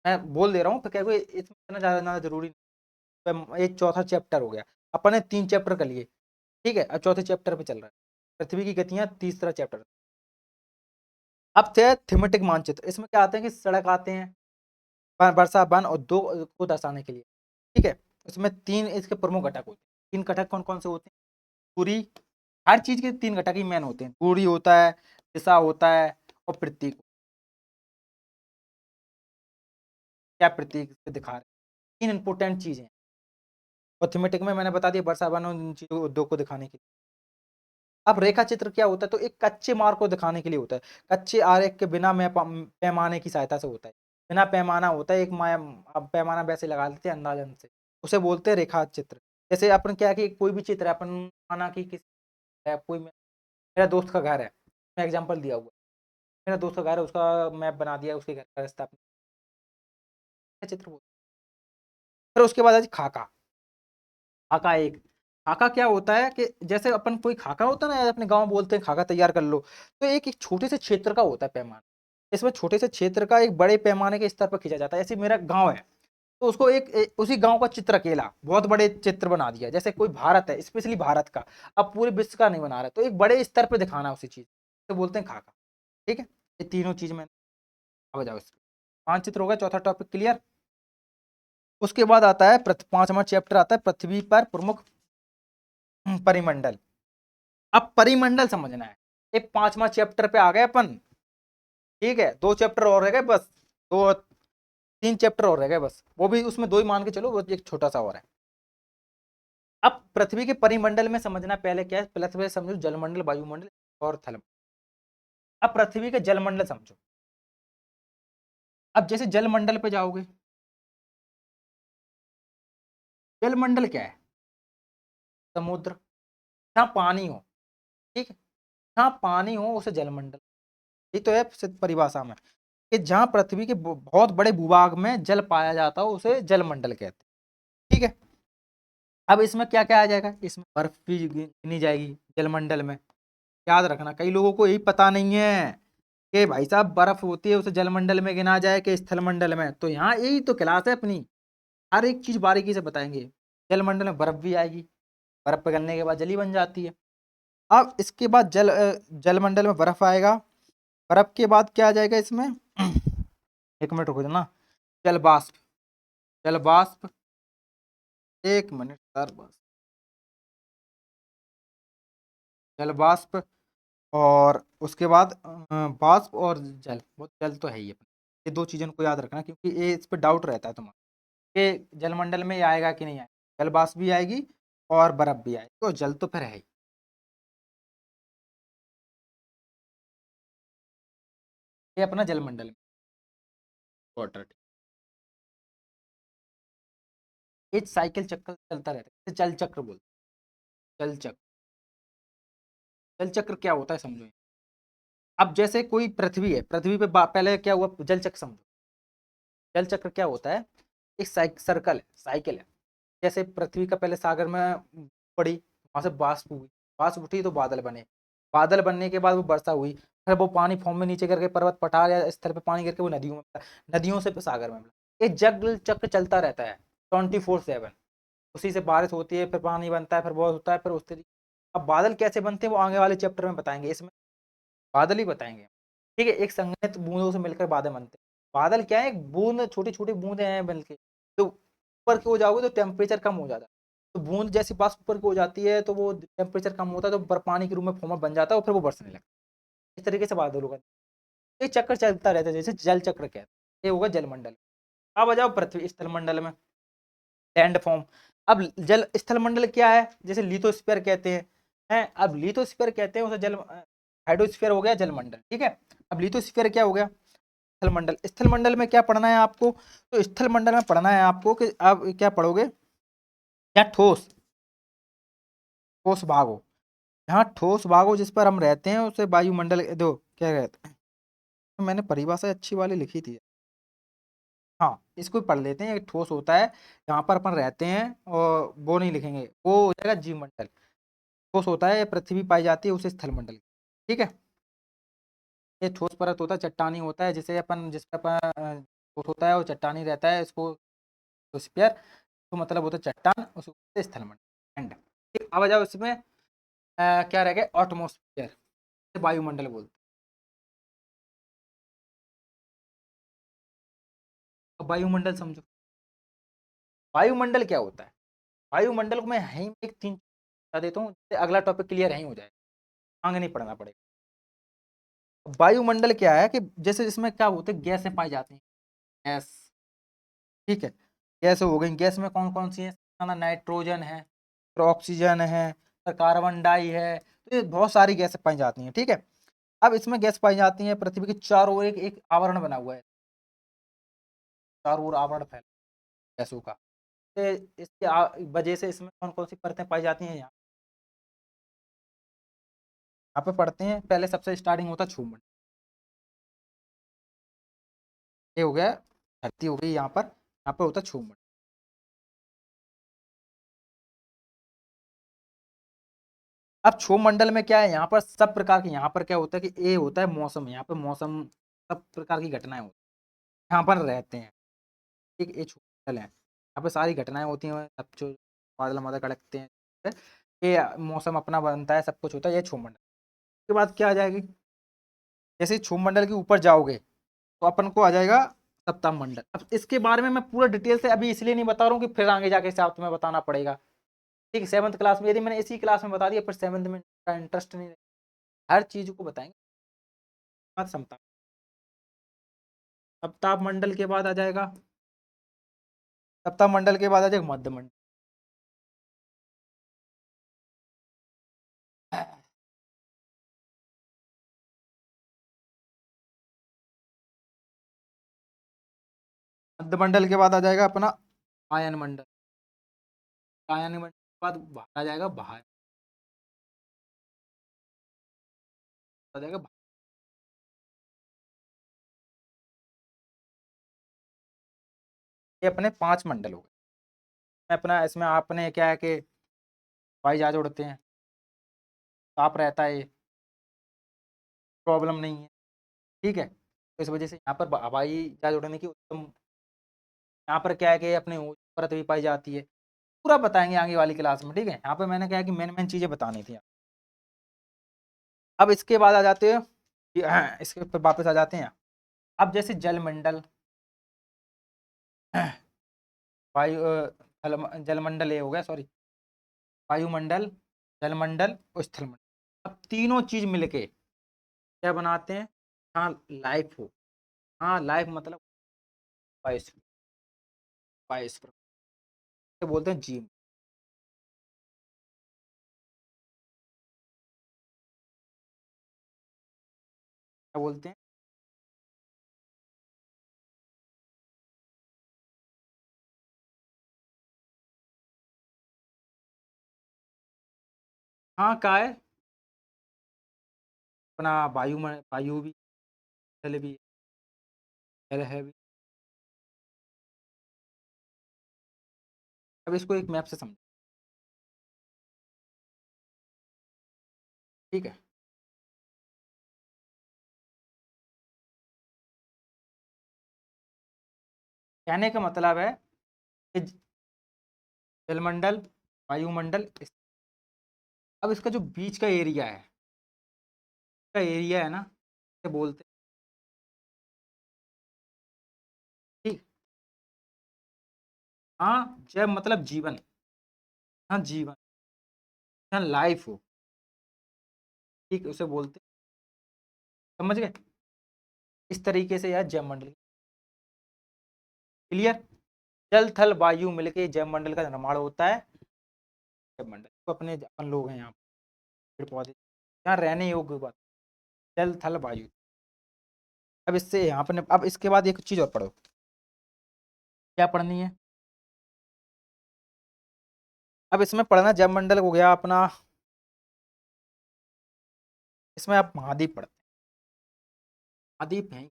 मैं बोल दे रहा हूँ, फिर क्या कोई इसमें इतना ज़्यादा ज़रूरी नहीं। एक चौथा चैप्टर हो गया। अपन ने 3 चैप्टर कर लिए, ठीक है? अब चौथे चैप्टर पे चल रहा है। पृथ्वी की गतियाँ, तीसरा चैप्टर। अब थे थीमेटिक मानचित्र। इसमें क्या आते हैं कि सड़क आते हैं, वर्षा, वन और 2 को दर्शाने के लिए, ठीक है? इसमें 3 इसके प्रमुख घटक होते हैं। 3 घटक कौन-कौन से होते हैं? दूरी, हर चीज़ के 3 घटक ही मेन होते हैं। दूरी होता है, दिशा होता है और प्रतीक। क्या प्रतीक से दिखा रहे हैं? 3 इम्पोर्टेंट चीज़ें हैं। और थीमेटिक में मैंने बता दिया वर्षा, वन और इन चीज़ों 2 को दिखाने के लिए। अब रेखा चित्र क्या होता है? तो एक कच्चे मार्ग को दिखाने के लिए होता है। कच्चे आरेख के बिना पैमाने की सहायता से होता है। बिना पैमाना होता है, एक अब पैमाना वैसे लगा लेते हैं अंदाज़न से। उसे बोलते हैं रेखा चित्र। जैसे अपन क्या है कि कोई भी चित्र है, अपन माना कि कोई मेरा दोस्त का घर है, मैं एग्ज़ाम्पल दिया हुआ है। मेरा दोस्त का घर है, उसका मैप बना दिया, उसके घर का रास्ता चित्र बोलते हैं। फिर उसके बाद है खाका। खाका एक, खाका क्या होता है कि जैसे अपन कोई खाका होता है ना, अपने गाँव में बोलते हैं खाका तैयार कर लो, तो एक छोटे से क्षेत्र का होता है पैमाना। इसमें छोटे से क्षेत्र का एक बड़े पैमाने के स्तर पर खींचा जाता है। ऐसे मेरा गाँव है, तो उसको उसी गाँव का चित्र अकेला बहुत बड़े चित्र बना दिया। जैसे कोई भारत है, स्पेशली भारत का, अब पूरे विश्व का नहीं बना रहा है, तो एक बड़े स्तर पे दिखाना है उसी चीज़, तो बोलते हैं खाका, ठीक है? ये तीनों चीज़ में अब आ जाओ इसमें। मानचित्र हो गया, चौथा टॉपिक क्लियर। उसके बाद आता है 5वां चैप्टर आता है पृथ्वी पर प्रमुख परिमंडल। अब परिमंडल समझना है। एक 5वां चैप्टर पे आ गए अपन, ठीक है? 2 चैप्टर और रह गए बस, 2 3 चैप्टर और रह गए बस। वो भी उसमें 2 ही मान के चलो, वो एक छोटा-सा और है। अब पृथ्वी के परिमंडल में समझना पहले क्या है, पहले समझो जलमंडल, वायुमंडल और थल। अब पृथ्वी के जलमंडल समझो। अब जैसे जलमंडल पे जाओगे, जलमंडल क्या है? समुद्र, जहाँ पानी हो, ठीक है? जहाँ पानी हो उसे जलमंडल, ये तो है सिर्फ परिभाषा में, कि जहाँ पृथ्वी के बहुत बड़े भूभाग में जल पाया जाता हो उसे जलमंडल कहते हैं, ठीक है? अब इसमें क्या-क्या आ जाएगा? इसमें बर्फ भी गिनी जाएगी जलमंडल में। याद रखना, कई लोगों को यही पता नहीं है कि भाई साहब बर्फ होती है उसे जलमंडल में गिना जाए कि स्थलमंडल में। तो यहाँ यही तो क्लास है अपनी, हर एक चीज़ बारीकी से बताएँगे। जलमंडल में बर्फ भी आएगी, बर्फ पिघलने के बाद जल ही बन जाती है। अब इसके बाद जलमंडल में बर्फ आएगा, बर्फ के बाद क्या आ जाएगा इसमें? 1 मिनट रुको ना, जल वाष्प, जल वाष्प, 1 मिनट सर बस। जल वाष्प और उसके बाद वाष्प और जल, वो जल तो है ही अपना। ये 2 चीज़ों को याद रखना, क्योंकि ये इस पे डाउट रहता है तुम्हारा कि जलमंडल में ये आएगा कि नहीं आएगा। जल वाष्प भी आएगी और बर्फ भी आएगी, तो जल तो फिर है ही। ये अपना जलमंडल में वाटर, ये साइकिल चक्कर चलता रहता है, इसे जल चक्र बोलते हैं। जल चक्र, जल चक्र क्या होता है समझो। अब जैसे कोई पृथ्वी है, पृथ्वी पे पहले क्या हुआ, जल चक्र समझो। जल चक्र क्या होता है? एक सर्कल है, साइकिल है। जैसे पृथ्वी का पहले सागर में पड़ी, वहां से वाष्प हुई, वाष्प उठी तो बादल बने, बादल बनने के बाद वो वर्षा हुई, फिर वो पानी फॉर्म में नीचे करके पर्वत पठार या स्थल पे पानी करके वो नदियों में मिला, नदियों से फिर सागर में मिला। ये जल चक्र चलता रहता है 24/7। उसी से बारिश होती है, फिर पानी बनता है, फिर वो होता है, फिर उस तरीके। अब बादल कैसे बनते हैं वो आगे वाले चैप्टर में बताएंगे, इसमें बादल ही बताएंगे, ठीक है? एक संघनित बूंदों से मिलकर बादल बनते हैं। बादल क्या है? एक बूंद, छोटी छोटी बूंदे हैं बल्कि, तो ऊपर की हो जाओगे तो टेम्परेचर कम हो जाता है। तो बूंद जैसी पास ऊपर की हो जाती है तो वो टेम्परेचर कम होता है, तो पानी के रूप में फॉर्म बन जाता है और फिर वो बरसने लगता है। इस तरीके से बादल होगा। ये चक्कर चलता रहता है, जैसे जल चक्र कहते हैं, ये होगा जलमंडल। अब आ जाओ पृथ्वी स्थल मंडल में, लैंड फॉर्म। अब जल स्थल मंडल क्या है, जैसे लिथोस्फीयर कहते हैं, अब लिथोस्फीयर कहते हैं उसे जल, हाइड्रोस्फीयर हो गया जलमंडल, ठीक है। अब लिथोस्फीयर क्या हो गया, स्थल मंडल। स्थल मंडल में क्या पढ़ना है आपको, तो स्थल मंडल में पढ़ना है आपको कि आप क्या पढ़ोगे, क्या ठोस, ठोस भाग हो, यहाँ ठोस भाग हो जिस पर हम रहते हैं उसे वायुमंडल दो क्या कहते हैं। तो मैंने परिभाषा अच्छी वाली लिखी थी, हाँ इसको पढ़ लेते हैं। एक ठोस होता है यहाँ पर अपन रहते हैं, और वो नहीं लिखेंगे, वो हो जाएगा जीवमंडल। ठोस होता है, पृथ्वी पाई जाती है उसे स्थल मंडल, ठीक है। ये ठोस परत होता है, चट्टानी होता है, जिसे अपन जिस पे अपन ठोस होता है वो चट्टानी रहता है, इसको स्फीयर, तो मतलब होता है चट्टान, उसको स्थल मंडल एंड। ठीक, अब आ जाओ इसमें क्या रह गया, एटमोस्फियर, वायुमंडल बोलते हैं। अब वायुमंडल समझो, वायुमंडल क्या होता है, वायुमंडल को मैं यहीं एक तीन बता देता हूँ, जिससे अगला टॉपिक क्लियर यहीं हो जाएगा, आगे नहीं पढ़ना पड़ेगा। वायुमंडल क्या है कि जैसे इसमें क्या होते हैं, गैसें पाई जाती हैं, गैस, ठीक है। गैस हो गई, गैस में कौन कौन सी है, नाइट्रोजन है, फिर ऑक्सीजन है, फिर कार्बन डाई है, तो ये बहुत सारी गैसें पाई जाती हैं, ठीक है। अब इसमें गैस पाई जाती है, पृथ्वी के चारों ओर एक एक आवरण बना हुआ है, चारों ओर आवरण फैला गैसों का। इसके वजह से इसमें कौन कौन सी परतें पाई जाती हैं, यहाँ पे पढ़ते हैं। पहले सबसे स्टार्टिंग होता है छूमंडल, ये हो गया, धरती हो गई यहाँ पर, यहाँ पे होता है छूमंडल। अब क्षोभमंडल में क्या है, यहाँ पर सब प्रकार के, यहाँ पर क्या होता है कि ये होता है मौसम, यहाँ पे मौसम, सब प्रकार की घटनाएं होती हैं, यहाँ पर रहते हैं, ठीक। ये क्षोभमंडल है, यहाँ पे सारी घटनाएं होती हैं, सब जो बादल वादल कड़कते हैं, ये मौसम अपना बनता है, सब कुछ होता है, ये क्षोभमंडल। उसके बाद क्या आ जाएगी, जैसे क्षोभमंडल के ऊपर जाओगे तो अपन को आ जाएगा सप्तम मंडल। अब इसके बारे में मैं पूरा डिटेल से अभी इसलिए नहीं बता रहा हूँ कि फिर आगे जाके साथ तुम्हें बताना पड़ेगा, ठीक है। सेवंथ क्लास में यदि मैंने इसी क्लास में बता दिया, फिर सेवंथ में का इंटरेस्ट नहीं, हर चीज को बताएंगे। मत समता, सप्ताह मंडल के बाद आ जाएगा, सप्ताह मंडल के बाद आ जाएगा मध्य मंडल। मध्य मंडल के बाद आ जाएगा अपना आयन मंडल, आयन मंडल के बाद बाहर आ जाएगा, बाहर आ जाएगा बाहर। ये अपने पांच मंडल हो गए। अपना इसमें आपने क्या है कि हवाई जहाज उड़ते हैं, साफ रहता है, प्रॉब्लम नहीं है, ठीक है। तो इस वजह से यहाँ पर हवाई जहाज उड़ने की उत्तम, यहाँ पर क्या है कि अपने ऊँच परत भी पाई जाती है, पूरा बताएंगे आगे वाली क्लास में, ठीक है। यहाँ पे मैंने क्या है कि मेन मेन चीजें बतानी थी। अब इसके बाद आ जाते हैं, इसके ऊपर वापस आ जाते हैं। अब जैसे जलमंडल, वायु जलमंडल ये हो गया, सॉरी, वायुमंडल, जलमंडल और स्थलमंडल, अब तीनों चीज मिलके क्या बनाते हैं, हाँ लाइफ हो, हाँ लाइफ मतलब बायोस्फीयर, बायोस्फीयर बोलते हैं जीव, क्या बोलते हैं, हाँ का है अपना वायु में, वायु भी, जल भी, जल है भी। अब इसको एक मैप से समझो, ठीक है। कहने का मतलब है कि जलमंडल, वायुमंडल, अब इसका जो बीच का एरिया है, का एरिया है ना, ये बोलते हैं, ठीक। हाँ जय मतलब जीवन, हाँ जीवन, हाँ लाइफ हो, ठीक, उसे बोलते हैं, समझ गए। इस तरीके से यह जैवमंडल। क्लियर? जल थल वायु मिलके जैवमंडल का निर्माण होता है। जैवमंडल तो अपने अपन लोग हैं यहाँ, पेड़ पौधे यहाँ रहने योग्य बात, जल थल वायु। अब इससे यहाँ पर अब इसके बाद एक चीज और पढ़ो, क्या पढ़नी है? अब इसमें पढ़ना जैवमंडल हो गया अपना, इसमें आप महाद्वीप पढ़ते हैं। महाद्वीप है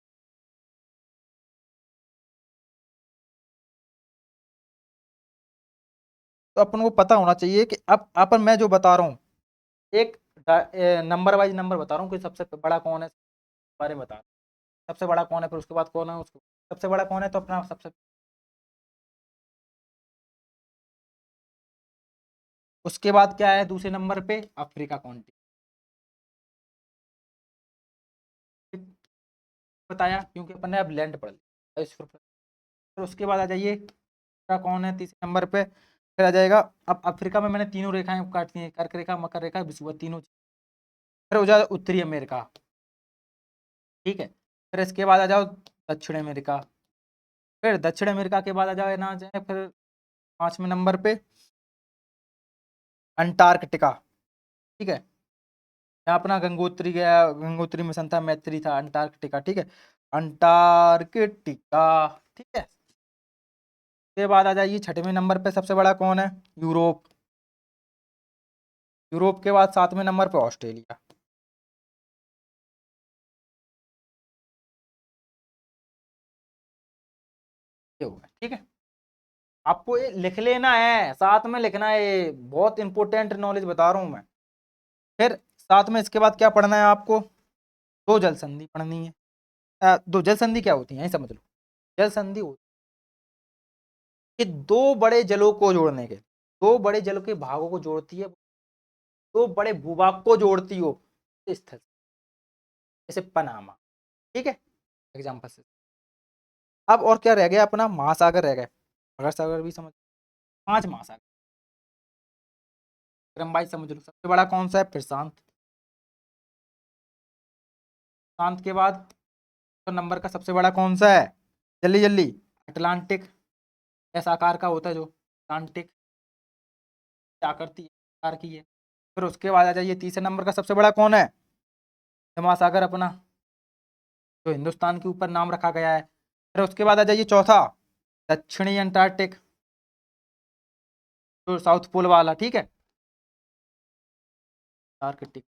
तो अपन को पता होना चाहिए कि अब अपन मैं जो बता रहा हूँ एक नंबर वाइज नंबर बता रहा हूँ कि सबसे बड़ा कौन है, बारे में बता रहा हूँ। सबसे बड़ा कौन है, फिर उसके बाद कौन है, उसको सबसे बड़ा कौन है तो अपना सबसे, उसके बाद क्या है दूसरे नंबर पे अफ्रीका कॉन्टिनेंट बताया, क्योंकि अपन ने अब लैंड पढ़ लिया। फिर उसके बाद आ जाइए का कौन है तीसरे नंबर पे, फिर आ जाएगा अब अफ्रीका में मैंने तीनों रेखाएं काट दी हैं, कर्क रेखा, मकर रेखा, विषुवत, तीनों। फिर हो जाए उत्तरी अमेरिका, ठीक है। फिर इसके बाद आ जाओ दक्षिण अमेरिका, फिर दक्षिण अमेरिका के बाद आ जाए ना आ जाए फिर पांचवें नंबर पे अंटार्कटिका, ठीक है। यहाँ अपना गंगोत्री गया, गंगोत्री मिशन था, मैत्री था, अंटार्कटिका, ठीक है, अंटार्कटिका, ठीक है। उसके बाद आ जाइए छठवें नंबर पे सबसे बड़ा कौन है, यूरोप। यूरोप के बाद सातवें नंबर पे ऑस्ट्रेलिया। ये होगा, ठीक है। आपको ये लिख लेना है, साथ में लिखना है, ये बहुत इंपॉर्टेंट नॉलेज बता रहा हूं मैं। फिर साथ में इसके बाद क्या पढ़ना है आपको, दो जल संधि पढ़नी है। दो जल संधि क्या होती है यही समझ लो। जल संधि होती है कि दो बड़े जलों को जोड़ने के, दो बड़े जल के भागों को जोड़ती है, दो बड़े भूभाग को जोड़ती हो स्थल, जैसे पनामा, ठीक है, एग्जाम्पल से। अब और क्या रह गया अपना, महासागर रह गए, सागर सागर भी समझ, पांच महासागर लंबाई समझ लो। सबसे बड़ा कौन सा है, प्रशांत। प्रशांत के बाद तो नंबर का सबसे बड़ा कौन सा है, जल्दी जल्दी, अटलांटिक। ऐसा आकार का होता है जो अटलांटिक आकृति आकार की है। फिर उसके बाद आ जाइए तीसरे नंबर का सबसे बड़ा कौन है, महासागर अपना, जो हिंदुस्तान के ऊपर नाम रखा गया है। फिर उसके बाद आ जाइए चौथा, दक्षिणी अंटार्कटिक, जो साउथ पोल वाला, ठीक है, अंटार्कटिक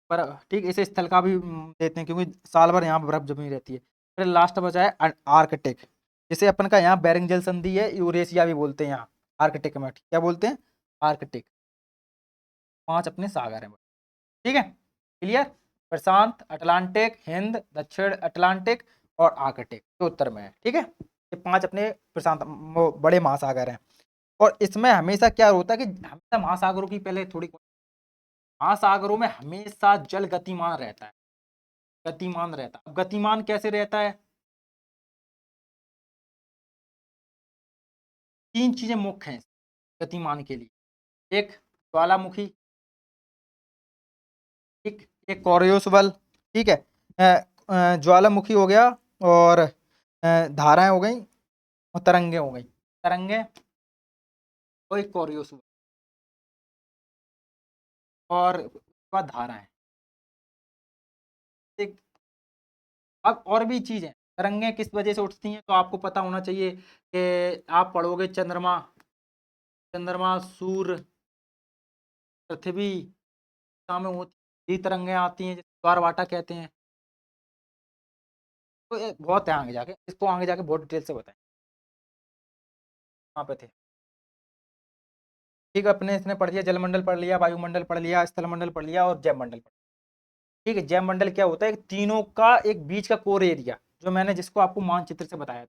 पर, ठीक, इसे स्थल का भी देते हैं क्योंकि साल भर यहाँ बर्फ जमी रहती है। फिर लास्ट बचा है आर्कटिक, जिसे अपन का यहाँ बेरिंग जल संधि है, यूरेशिया भी बोलते हैं यहाँ आर्कटिक में, क्या बोलते हैं, आर्कटिक। पांच अपने सागर हैं, ठीक है, क्लियर। प्रशांत, अटलांटिक, हिंद, दक्षिण अटलांटिक और आर्कटिक जो उत्तर में है, ठीक है। ये पांच अपने प्रशांत बड़े महासागर हैं। और इसमें हमेशा क्या होता है कि हमेशा महासागरों की पहले थोड़ी, महासागरों में हमेशा जल गतिमान रहता है, गतिमान रहता है। अब गतिमान कैसे रहता है, तीन चीजें मुख्य हैं गतिमान के लिए, एक ज्वालामुखी, ठीक, एक कोरियोस बल, ठीक है, ज्वालामुखी हो गया, और धाराएं हो गई, और तरंगे हो गई, तरंगे और एक कोरियोस बल, और उसके बाद धाराएं, ठीक। अब और भी चीज है, तरंगे किस वजह से उठती हैं तो आपको पता होना चाहिए कि आप पढ़ोगे चंद्रमा, चंद्रमा, सूर्य, पृथ्वी में होती तरंगे आती हैं, जिसको ज्वारभाटा कहते हैं। तो ये बहुत है आगे जाके, इसको आगे जाके बहुत डिटेल से बताएं, वहाँ पे थे, ठीक है। अपने इसने पढ़ लिया, जलमंडल पढ़ लिया, वायुमंडल पढ़ लिया, स्थलमंडल पढ़ लिया और जैवमंडल पढ़ लिया, ठीक है। जैवमंडल क्या होता है, तीनों का एक बीच का कोर एरिया, जो मैंने जिसको आपको मानचित्र से बताया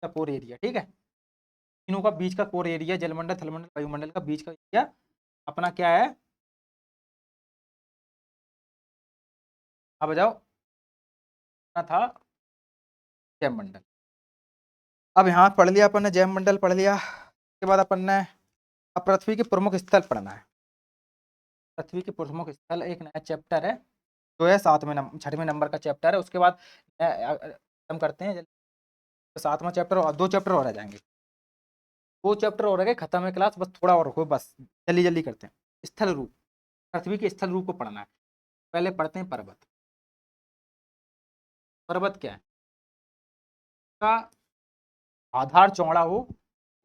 था, कोर एरिया, ठीक है। तीनों का बीच का कोर एरिया, जलमंडल, थलमंडल, वायुमंडल का बीच का एरिया अपना क्या है, अब जाओ, था जैवमंडल। अब यहाँ पढ़ लिया अपन ने, जैवमंडल पढ़ लिया, उसके बाद अपन ने अब पृथ्वी के प्रमुख स्थल पढ़ना है। पृथ्वी के प्रमुख स्थल एक नया चैप्टर है जो है 6वें नंबर का चैप्टर है। उसके बाद खत्म करते हैं, 7वां चैप्टर और 2 चैप्टर और रह जाएंगे। 2 चैप्टर और रह गए, खत्म है क्लास, बस थोड़ा और रुको, बस जल्दी जल्दी करते हैं। स्थल रूप, पृथ्वी के स्थल रूप को पढ़ना है। पहले पढ़ते हैं पर्वत। पर्वत क्या है? का आधार चौड़ा हो,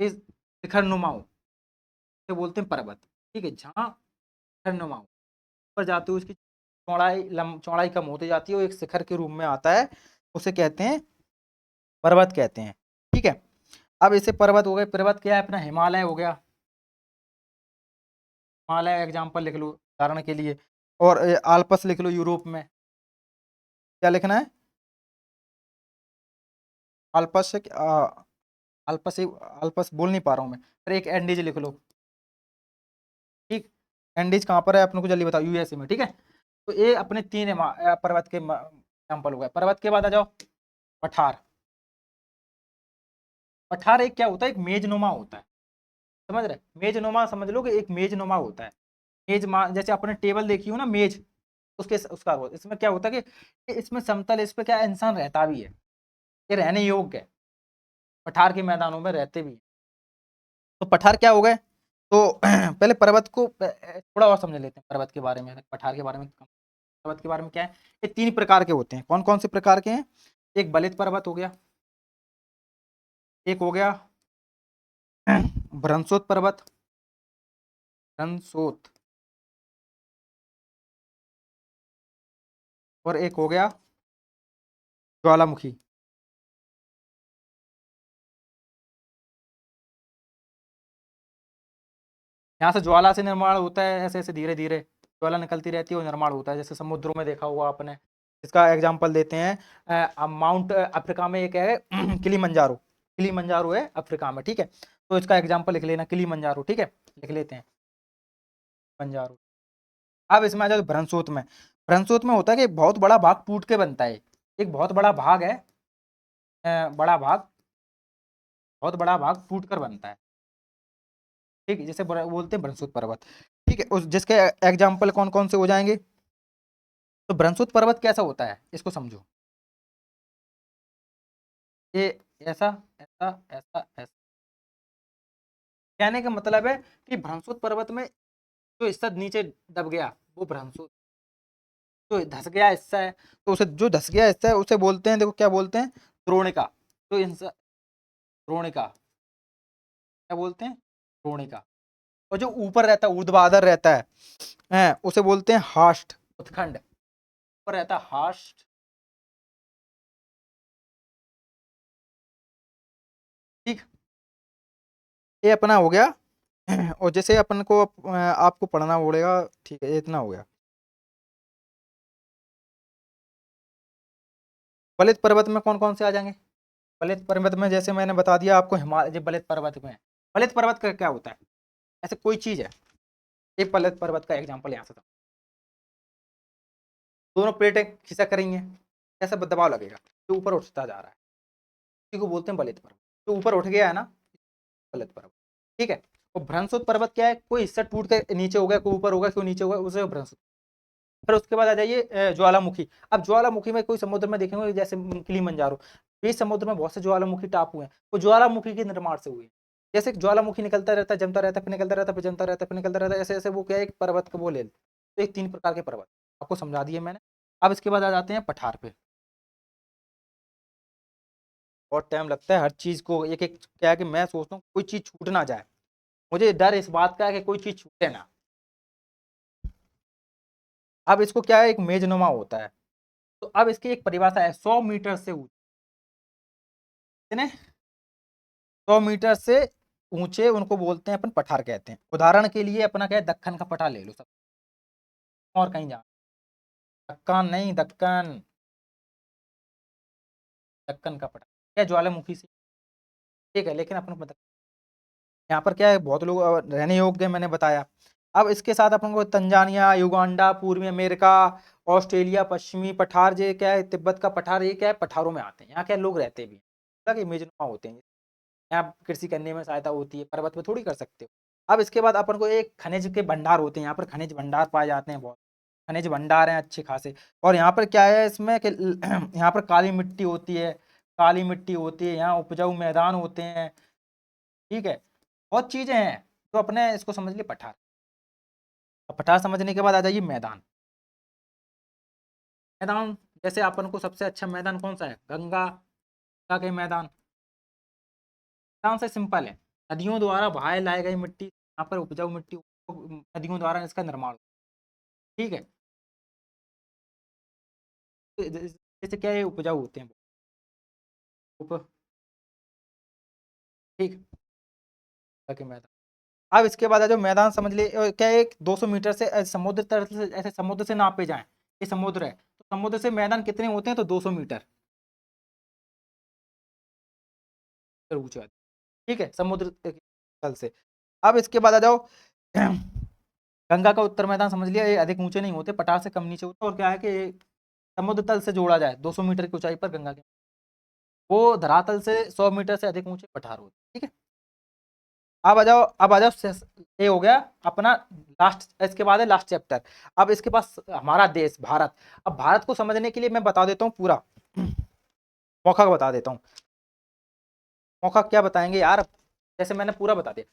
इस शिखर नुमा हो, इसे बोलते हैं पर्वत। ठीक है, जहाँ शिखर नुमा हो, ऊपर जाते हुए उसकी चौड़ाई कम होती जाती है, वो एक शिखर के रूप में आता है, उसे कहते हैं पर्वत कहते हैं। ठीक है, अब इसे पर्वत हो गए। पर्वत क्या है? अपना हिमालय हो गया। हिमालय एग्जाम्पल लिख लो उदाहरण के लिए, और आल्पस लिख लो यूरोप में। क्या लिखना है? आल्पस से आल्पस बोल नहीं पा रहा हूँ मैं, फिर एक एंडीज लिख लो। ठीक, एंडीज कहाँ पर है अपने को जल्दी बताओ? यूएसए में। ठीक है, तो ये अपने 3 पर्वत के एग्जाम्पल हो गए। पर्वत के बाद आ जाओ पठार। पठार एक क्या होता है? एक मेजनुमा होता है, समझ रहे? मेजनुमा समझ लो कि एक मेजनुमा होता है। जैसे अपने टेबल देखी हो ना, मेज, उसका इसमें क्या होता है कि इसमें समतल, इस पे क्या इंसान रहता भी है, ये रहने योग्य है, पठार के मैदानों में रहते भी हैं। तो पठार क्या हो गए? तो पहले पर्वत को थोड़ा और समझ लेते हैं, पर्वत के बारे में, पठार के बारे में। पर्वत के बारे में क्या है? ये 3 प्रकार के होते हैं। कौन कौन से प्रकार के हैं? एक बलित पर्वत हो गया, एक हो गया भ्रंशोत पर्वत, भ्रंशोत, और एक हो गया ज्वालामुखी। यहाँ से ज्वाला से निर्माण होता है, ऐसे ऐसे धीरे धीरे ज्वाला निकलती रहती है और निर्माण होता है, जैसे समुद्रों में देखा हुआ आपने। इसका एग्जाम्पल देते हैं, माउंट अफ्रीका में एक है किलीमंजारो। किलीमंजारो है अफ्रीका में, ठीक है, तो इसका एग्जाम्पल लिख लेना किलीमंजारो। ठीक है, लिख लेते हैं मंजारो। अब इसमें आ जाओ भ्रंशोत में। भ्रंशोत में होता है कि बहुत बड़ा भाग टूट के बनता है, एक बहुत बड़ा भाग है, बड़ा भाग, बहुत बड़ा भाग टूट कर बनता है। ठीक है, जैसे बोलते हैं भ्रंशोत पर्वत। ठीक है, उस जिसके एग्जाम्पल कौन कौन से हो जाएंगे? तो भ्रंशोत पर्वत कैसा होता है इसको समझो। ये ऐसा ऐसा ऐसा ऐसा, कहने का मतलब है कि भ्रंशोत पर्वत में जो हिस्सा नीचे दब गया वो भ्रंशोत, जो धस गया हिस्सा है, तो उसे, जो धस गया हिस्सा है उसे बोलते हैं, देखो क्या बोलते हैं, द्रोणिका। तो द्रोणिका क्या बोलते हैं? द्रोणिका। और जो ऊपर रहता है, ऊर्ध्वाधर रहता है, उसे बोलते हैं हास्ट, उत्खंड। ऊपर रहता है हास्ट। ठीक, ये अपना हो गया। और जैसे अपन को आपको पढ़ना पड़ेगा, ठीक है, ये इतना हो गया। बलित पर्वत में कौन कौन से आ जाएंगे? बलित पर्वत में जैसे मैंने बता दिया आपको, हिमालय बलित पर्वत में। बलित पर्वत का क्या होता है? ऐसे कोई चीज है, एक बलित पर्वत का एग्जाम्पल यहाँ से दोनों प्लेटें खिसक रही हैं, कैसा दबाव लगेगा? जो ऊपर उठता जा रहा है, इसी को बोलते हैं बलित पर्वत। जो ऊपर उठ गया है ना, बलित पर्वत। ठीक है, और भ्रंशोत पर्वत क्या है? कोई हिस्सा टूट कर नीचे हो गया, कोई ऊपर होगा, कोई नीचे होगा, उसे भ्रंशोत। फिर उसके बाद आ जाइए ज्वालामुखी। अब ज्वालामुखी में कोई समुद्र में देखेंगे, जैसे किलीमंजारो, ये समुद्र में बहुत से ज्वालामुखी टापू हैं, वो ज्वालामुखी के निर्माण से हुए। जैसे ज्वालामुखी निकलता रहता है, जमता रहता है, फिर निकलता रहता है, फिर जमता रहता है, फिर निकलता रहता है, ऐसे ऐसे वो क्या है, एक पर्वत का वो ले। तो एक 3 प्रकार के पर्वत आपको समझा दिए मैंने। अब इसके बाद आ जाते हैं पठार पे। बहुत टाइम लगता है हर चीज को एक एक, क्या है कि मैं सोचता हूँ कोई चीज छूट ना जाए, मुझे डर इस बात का है कि कोई चीज छूटे ना। अब इसको क्या है, एक मेजनुमा होता है। तो अब इसकी एक परिभाषा है, 100 मीटर से ऊंचे, कितने? 100 मीटर से ऊंचे उनको बोलते हैं अपन पठार कहते हैं। उदाहरण के लिए अपना क्या है, दक्कन का पठार ले लो सब, और कहीं जा, दक्कन नहीं, दक्कन, दक्कन का पठार क्या, ज्वालामुखी से, ठीक है, लेकिन अपन को यहाँ पर क्या है, बहुत लोग रहने योग्य मैंने बताया। अब इसके साथ अपन को तंजानिया, युगांडा, पूर्वी अमेरिका, ऑस्ट्रेलिया, पश्चिमी पठार, ये क्या है, तिब्बत का पठार, ये क्या है, पठारों में आते हैं। यहाँ क्या लोग रहते भी हैं, मेजनुमा होते हैं, यहाँ कृषि करने में सहायता होती है, पर्वत में थोड़ी कर सकते हो। अब इसके बाद अपन को एक खनिज के भंडार होते हैं, यहाँ पर खनिज भंडार पाए जाते हैं बहुत। खनिज भंडार हैं अच्छे खासे। और यहाँ पर क्या है इसमें कि यहाँ पर काली मिट्टी होती है, काली मिट्टी होती है, यहाँ उपजाऊ मैदान होते हैं, ठीक है, बहुत चीजें हैं। तो अपने इसको समझ लिए पठार। अब पठार समझने के बाद आ जाइए मैदान। मैदान जैसे अपन को सबसे अच्छा मैदान कौन सा है? गंगा के मैदान। मैदान से सिंपल है, नदियों द्वारा बहाए लाए गई मिट्टी, यहाँ पर उपजाऊ मिट्टी, नदियों द्वारा इसका निर्माण होता है, ठीक है। जैसे क्या है, उपजाऊ होते हैं उप, ठीक के मैदान। अब इसके बाद है जो मैदान समझ लिए क्या है, 200 मीटर से समुद्र तल से, ऐसे समुद्र से नापे जाएं, ये समुद्र है तो समुद्र से मैदान कितने होते हैं? तो 200 मीटर ऊंचा, ठीक है, समुद्र तल से। अब इसके बाद आ जाओ गंगा का उत्तर मैदान समझ लिया, ये अधिक ऊंचे नहीं होते, पठार से कम नीचे होते, और क्या है कि समुद्र तल से जोड़ा जाए 200 मीटर की ऊंचाई पर गंगा के, वो धरातल से 100 मीटर से अधिक ऊंचे पठार होते, ठीक है। अब आ जाओ ये हो गया अपना लास्ट, इसके बाद है लास्ट चैप्टर। अब इसके पास हमारा देश भारत। अब भारत को समझने के लिए मैं बता देता हूँ पूरा मौका बता देता हूँ। मौका क्या बताएंगे यार, जैसे मैंने पूरा बता दिया।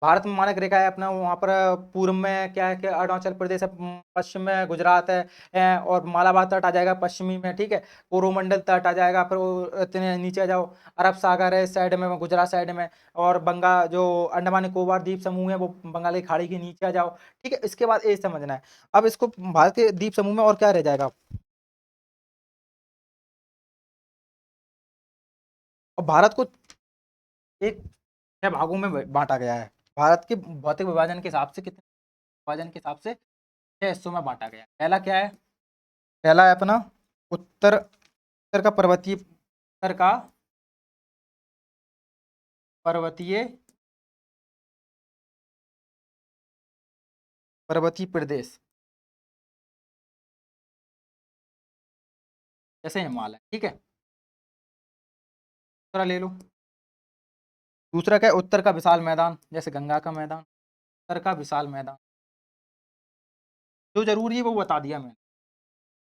भारत में मानक रेखा है अपना, वहाँ पर पूर्व में क्या है कि अरुणाचल प्रदेश है, पश्चिम में गुजरात है, और मालाबार तट आ जाएगा पश्चिमी में, ठीक है। कोरोमंडल तट आ जाएगा, फिर वो इतने नीचे आ जाओ, अरब सागर है इस साइड में, गुजरात साइड में, और बंगाल जो अंडमान निकोबार द्वीप समूह है वो बंगाल की खाड़ी के नीचे आ जाओ, ठीक है। इसके बाद ये समझना है। अब इसको भारत के द्वीप समूह में और क्या रह जाएगा, और भारत को एक 6 भागों में बांटा गया है। भारत के भौतिक विभाजन के हिसाब से कितने विभाजन के हिसाब से 6 हिस्सों में बांटा गया है। पहला क्या है? पहला है अपना उत्तर, उत्तर का पर्वतीय, उत्तर का पर्वतीय, पर्वतीय प्रदेश, जैसे हिमालय, ठीक है, दूसरा ले लो। दूसरा क्या है? उत्तर का विशाल मैदान, जैसे गंगा का मैदान, उत्तर का विशाल मैदान, जो जरूरी है वो बता दिया मैंने,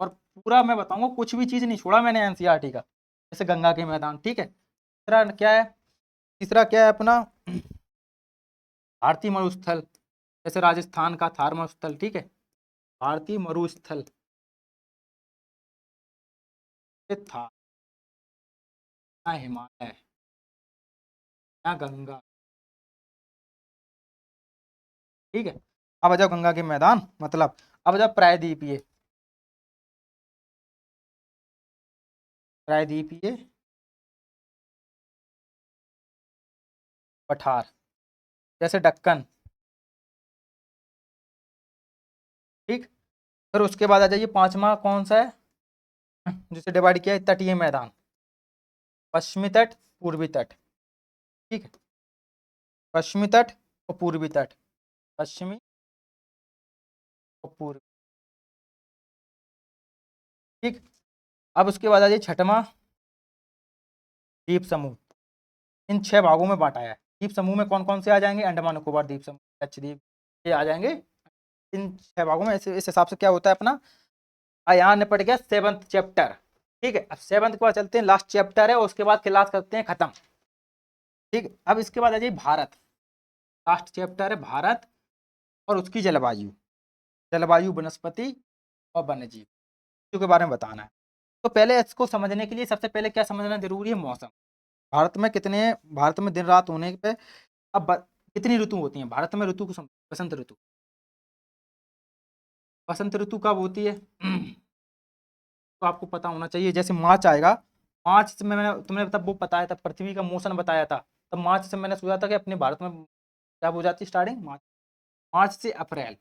और पूरा मैं बताऊंगा, कुछ भी चीज नहीं छोड़ा मैंने एनसीईआरटी का, जैसे गंगा के मैदान, ठीक है। तीसरा क्या है? तीसरा क्या है अपना भारतीय मरुस्थल, जैसे राजस्थान का थार मरुस्थल, ठीक है, भारतीय मरुस्थल, ये था ना हिमालय ना गंगा, ठीक है। अब आ जाओ गंगा के मैदान, मतलब अब आ जाओ प्रायद्वीपीय, प्रायद्वीपीय पठार, जैसे दक्कन, ठीक। फिर उसके बाद आ जाइए, पांचवा कौन सा है जिसे डिवाइड किया है? तटीय मैदान, पश्चिमी तट, पूर्वी तट, ठीक है, पश्चिमी तट और पूर्वी तट, पश्चिमी और पूर्वी, ठीक। अब उसके बाद आ जाइए छठवां, द्वीप समूह, इन 6 भागों में बांटा है। द्वीप समूह में कौन कौन से आ जाएंगे? अंडमान निकोबार द्वीप समूह, लक्षद्वीप, ये आ जाएंगे इन 6 भागों में। इस हिसाब से क्या होता है अपना, यहाँ निपट गया 7th चैप्टर, ठीक है। अब 7th के बाद चलते हैं, लास्ट चैप्टर है, और उसके बाद क्लास करते हैं खत्म, ठीक है। अब इसके बाद आ जाइए भारत, लास्ट चैप्टर है भारत और उसकी जलवायु, जलवायु, वनस्पति और वन्यजीव के बारे में बताना है। तो पहले इसको समझने के लिए सबसे पहले क्या समझना जरूरी है? मौसम। भारत में कितने, भारत में दिन रात होने पे अब कितनी ऋतु होती हैं भारत में? ऋतु को बसंत ऋतु, बसंत ऋतु कब होती है? तो आपको पता होना चाहिए, जैसे मार्च आएगा, मार्च से मैंने तुमने तब वो बताया था, पृथ्वी का मौसम बताया था, तब मार्च से मैंने सोचा था कि अपने भारत में क्या हो जाती है स्टार्टिंग? मार्च, मार्च से अप्रैल।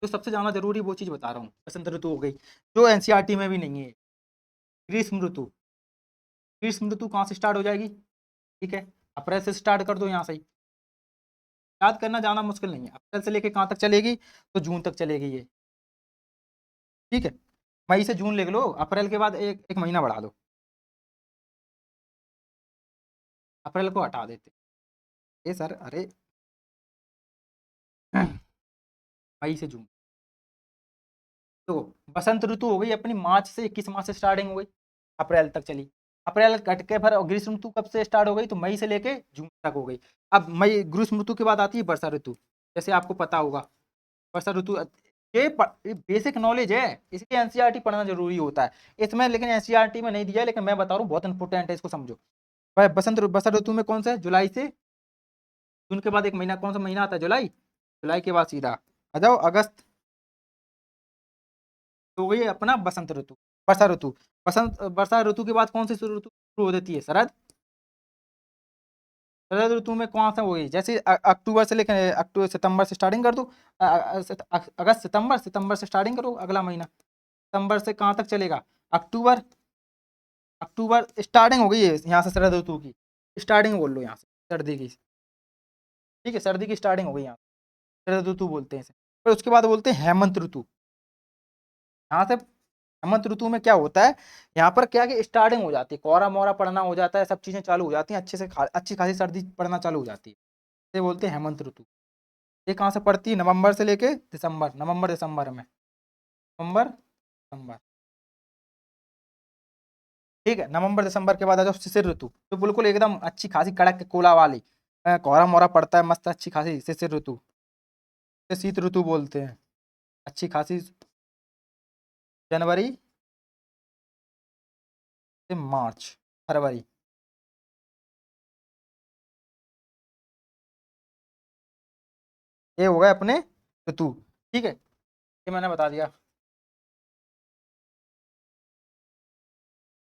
तो सबसे ज़्यादा जरूरी वो चीज़ बता रहा हूँ, बसंत ऋतु हो गई, जो एनसीईआरटी में भी नहीं है। ग्रीष्म ऋतु, ग्रीष्म ऋतु कहाँ से स्टार्ट हो जाएगी? ठीक है, अप्रैल से स्टार्ट कर दो यहाँ से ही, याद करना ज़्यादा मुश्किल नहीं है। अप्रैल से लेके कहाँ तक चलेगी? तो जून तक चलेगी ये, ठीक है। मई से जून लिख लो, अप्रैल के बाद एक एक महीना बढ़ा दो, अप्रैल को हटा देते। ये सर, अरे मई से जून, तो बसंत ऋतु हो गई अपनी मार्च से, 21 मार्च से स्टार्टिंग हो गई, अप्रैल तक चली। अप्रैल कट के फिर ग्रीष्म ऋतु कब से स्टार्ट हो गई, तो मई से लेके जून तक हो गई। अब मई ग्रीष्म ऋतु के बाद आती है वर्षा ऋतु, जैसे आपको पता होगा वर्षा ऋतु। ये बेसिक नॉलेज है, इसलिए एनसीईआरटी पढ़ना जरूरी होता है इसमें, लेकिन एनसीईआरटी में नहीं दिया है, लेकिन मैं बता रहा हूँ बहुत इंपॉर्टेंट है, इसको समझो। वर्षा ऋतु में कौन सा है, जुलाई से जून के बाद एक महीना, कौन सा महीना आता है, जुलाई। जुलाई के बाद सीधा आ जाओ अगस्त, तो वही अपना बसंत ऋतु, वर्षा ऋतु। वर्षा ऋतु के बाद कौन सी ऋतु शुरू हो जाती है, शरद। शरद ऋतु में कौन सा वही, जैसे अक्टूबर से लेकर अक्टूबर सितंबर से स्टार्टिंग कर दो, अगस्त सितंबर, सितंबर से स्टार्टिंग करो अगला महीना, सितंबर से कहाँ तक चलेगा, अक्टूबर। अक्टूबर स्टार्टिंग हो गई है यहाँ से शरद ऋतु की, स्टार्टिंग बोल लो यहाँ से सर्दी की, ठीक है, सर्दी की स्टार्टिंग हो गई यहाँ, शरद ऋतु बोलते हैं इसे। फिर उसके बाद बोलते हैं हेमंत ऋतु। यहाँ से हेमंत ऋतु में क्या होता है, यहाँ पर क्या कि स्टार्टिंग हो जाती है, कोहरा मोहरा पड़ना हो जाता है, सब चीजें चालू हो जाती हैं, अच्छे से अच्छी खासी सर्दी पड़ना चालू हो जाती है, इसे बोलते हैं हेमंत ऋतु। ये कहाँ से पड़ती है, नवंबर से लेके दिसंबर, नवंबर दिसंबर में, नवंबर दिसंबर, ठीक है। नवंबर दिसंबर के बाद आ जाओ शिशिर ऋतु, तो बिल्कुल एकदम अच्छी खासी कड़क कोला वाली, कोहरा मोहरा पड़ता है मस्त अच्छी खासी, शिशिर ऋतु। इसे शीत ऋतु बोलते हैं, अच्छी खासी, जनवरी से मार्च, फरवरी, ये हो गए अपने ऋतु, ठीक है, ये मैंने बता दिया।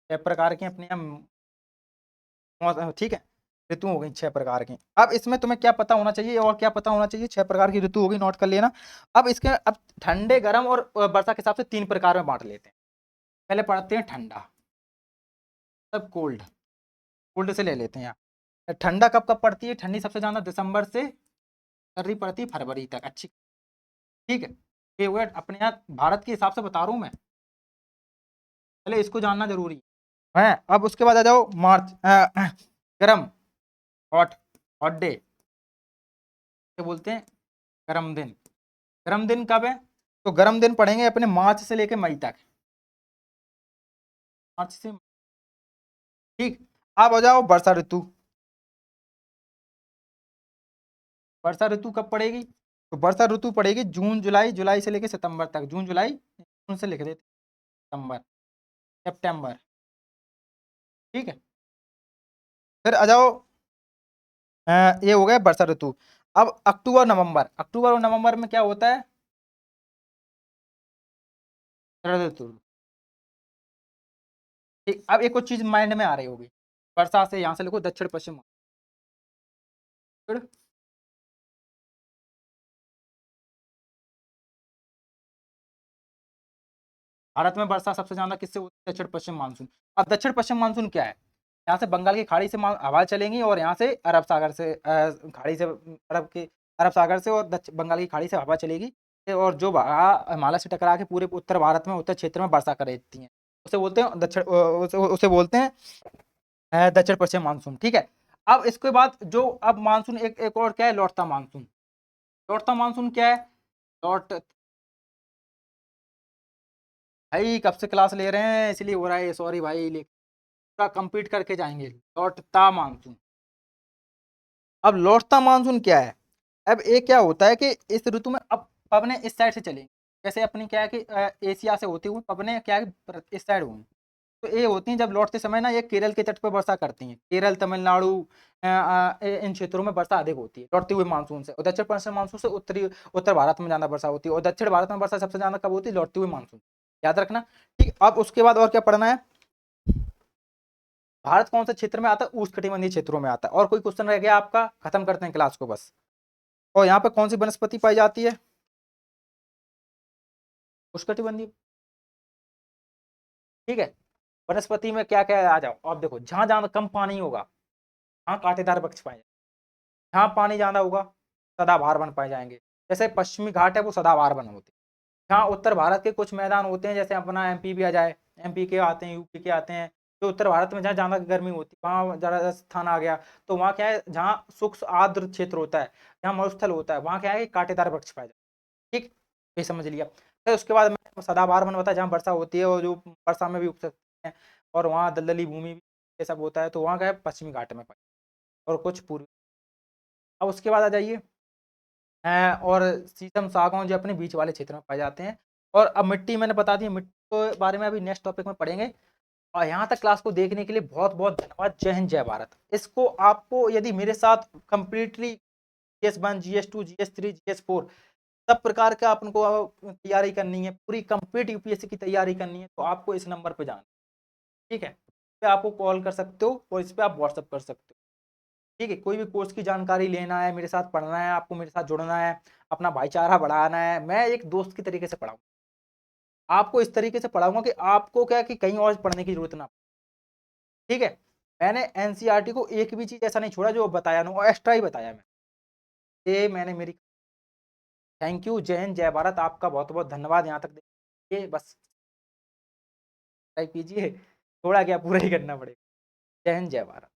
6 प्रकार की अपने यहाँ ठीक है, ऋतु हो गई 6 प्रकार की। अब इसमें तुम्हें क्या पता होना चाहिए, और क्या पता होना चाहिए, 6 प्रकार की ऋतु होगी, नोट कर लेना। अब इसके अब ठंडे गर्म और वर्षा के हिसाब से 3 प्रकार में बांट लेते हैं। पहले पढ़ते हैं ठंडा, तब कोल्ड, कोल्ड से ले लेते हैं यहाँ। ठंडा कब कब पड़ती है, ठंडी सबसे ज्यादा दिसंबर से सर्दी पड़ती है फरवरी तक अच्छी, ठीक है। ये हुआ अपने यहाँ भारत के हिसाब से बता रहा हूँ मैं, पहले इसको जानना जरूरी है। अब उसके बाद आ जाओ मार्च, गर्म, हॉट, हॉट डे बोलते हैं, गर्म दिन। गर्म दिन कब है, तो गर्म दिन पढ़ेंगे अपने मार्च से लेके मई तक, मार्च से, ठीक। अब आ जाओ वर्षा ऋतु, वर्षा ऋतु कब पड़ेगी, तो वर्षा ऋतु पड़ेगी जून जुलाई, जुलाई से लेके सितंबर तक, जून जुलाई, जून से लिख देते सितंबर, सितंबर, ठीक है। फिर आ जाओ, ये हो गया वर्षा ऋतु। अब अक्टूबर नवंबर, अक्टूबर और नवंबर में क्या होता है, शरद ऋतु, ठीक। अब एक और चीज माइंड में आ रही होगी, वर्षा से यहाँ से लिखो दक्षिण पश्चिम, भारत में वर्षा सबसे ज्यादा किससे होती है, दक्षिण पश्चिम मानसून। अब दक्षिण पश्चिम मानसून क्या है, यहाँ से बंगाल की खाड़ी से हवा चलेंगी, और यहाँ से अरब सागर से खाड़ी से अरब सागर से और बंगाल की खाड़ी से हवा चलेगी, और जो हिमालय से टकरा के पूरे उत्तर भारत में, उत्तर क्षेत्र में वर्षा कर देती है, उसे बोलते हैं दक्षिण, उसे बोलते हैं दक्षिण पश्चिम मानसून, ठीक है। अब इसके बाद जो अब मानसून एक और क्या है, लौटता मानसून। लौटता मानसून क्या है, लौट, भाई कब से क्लास ले रहे हैं इसलिए हो रहा है, सॉरी भाई, पूरा कंप्लीट करके जाएंगे। लौटता मानसून, अब लौटता मानसून क्या है, अब ये क्या होता है कि इस ऋतु में अब पवने इस साइड से चलेंगी, जैसे अपनी क्या है कि एशिया से होते हुए पवने क्या है इस साइड होंगी, तो ये होती हैं जब लौटते समय ना, ये केरल के तट पर वर्षा करती हैं, केरल तमिलनाडु, इन क्षेत्रों में वर्षा अधिक होती है लौटते हुए मानसून से, और दक्षिण पश्चिम मानसून से उत्तर भारत में ज्यादा वर्षा होती है, और दक्षिण भारत में वर्षा सबसे ज्यादा कब होती है, लौटते हुए मानसून, याद रखना, ठीक। अब उसके बाद और क्या पढ़ना है, भारत कौन से क्षेत्र में आता है, उष्णकटिबंधीय क्षेत्रों में आता है। और कोई क्वेश्चन रह गया आपका, खत्म करते हैं क्लास को बस। और यहाँ पे कौन सी वनस्पति पाई जाती है, उष्णकटिबंधीय, ठीक है। वनस्पति में क्या क्या, आ जाओ आप देखो, जहां जहां कम पानी होगा वहां कांटेदार वृक्ष पाए जाएंगे, जहां पानी ज्यादा होगा सदाबहार वन पाए जाएंगे, जैसे पश्चिमी घाट है वो सदाबहार वन होते हैं। जहाँ उत्तर भारत के कुछ मैदान होते हैं, जैसे अपना एमपी भी आ जाए, एमपी के आते हैं, यूपी के आते हैं, जो उत्तर भारत में जहाँ ज्यादा गर्मी होती है वहाँ राजस्थान आ गया, तो वहाँ क्या है, जहाँ शुष्क आर्द्र क्षेत्र होता है, जहाँ मरुस्थल होता है, वहाँ क्या है कि कांटेदार वृक्ष पाए जाते हैं, ठीक, ये समझ लिया। फिर उसके बाद मैंने सदाबहार वन बताया, जहाँ वर्षा होती है और जो वर्षा में भी उग सकते हैं, और वहाँ दलदली भूमि भी ये सब होता है, तो वहाँ क्या है पश्चिमी घाट में पाई, और कुछ पूर्वी। अब उसके बाद आ जाइए और शीशम, सागौन जो अपने बीच वाले क्षेत्र में पाए जाते हैं। और अब मिट्टी मैंने बता दी, मिट्टी के बारे में अभी नेक्स्ट टॉपिक में पढ़ेंगे। और यहाँ तक क्लास को देखने के लिए बहुत बहुत धन्यवाद। जय हिंद, जय भारत। इसको आपको यदि मेरे साथ completely GS1, GS2, GS3, GS4 सब प्रकार का आपको तैयारी करनी है, पूरी कंप्लीट यूपीएससी की तैयारी करनी है, तो आपको इस नंबर पे जाना, ठीक है। इस पे आपको कॉल कर सकते हो और इस पे आप व्हाट्सअप कर सकते हो, ठीक है। कोई भी कोर्स की जानकारी लेना है, मेरे साथ पढ़ना है, आपको मेरे साथ जुड़ना है, अपना भाईचारा बढ़ाना है, मैं एक दोस्त की तरीके से पढ़ाऊँ, आपको इस तरीके से पढ़ाऊंगा कि आपको क्या कि कहीं और पढ़ने की जरूरत ना, ठीक है। मैंने एनसीईआरटी को एक भी चीज ऐसा नहीं छोड़ा जो बताया ना, और एक्स्ट्रा ही बताया मैं, ये मैंने मेरी। Thank you. जय हिंद, जय भारत। आपका बहुत बहुत धन्यवाद यहाँ तक देखिए, बस टाइप कीजिए, थोड़ा क्या पूरा ही करना पड़ेगा। जय हिंद, जय भारत।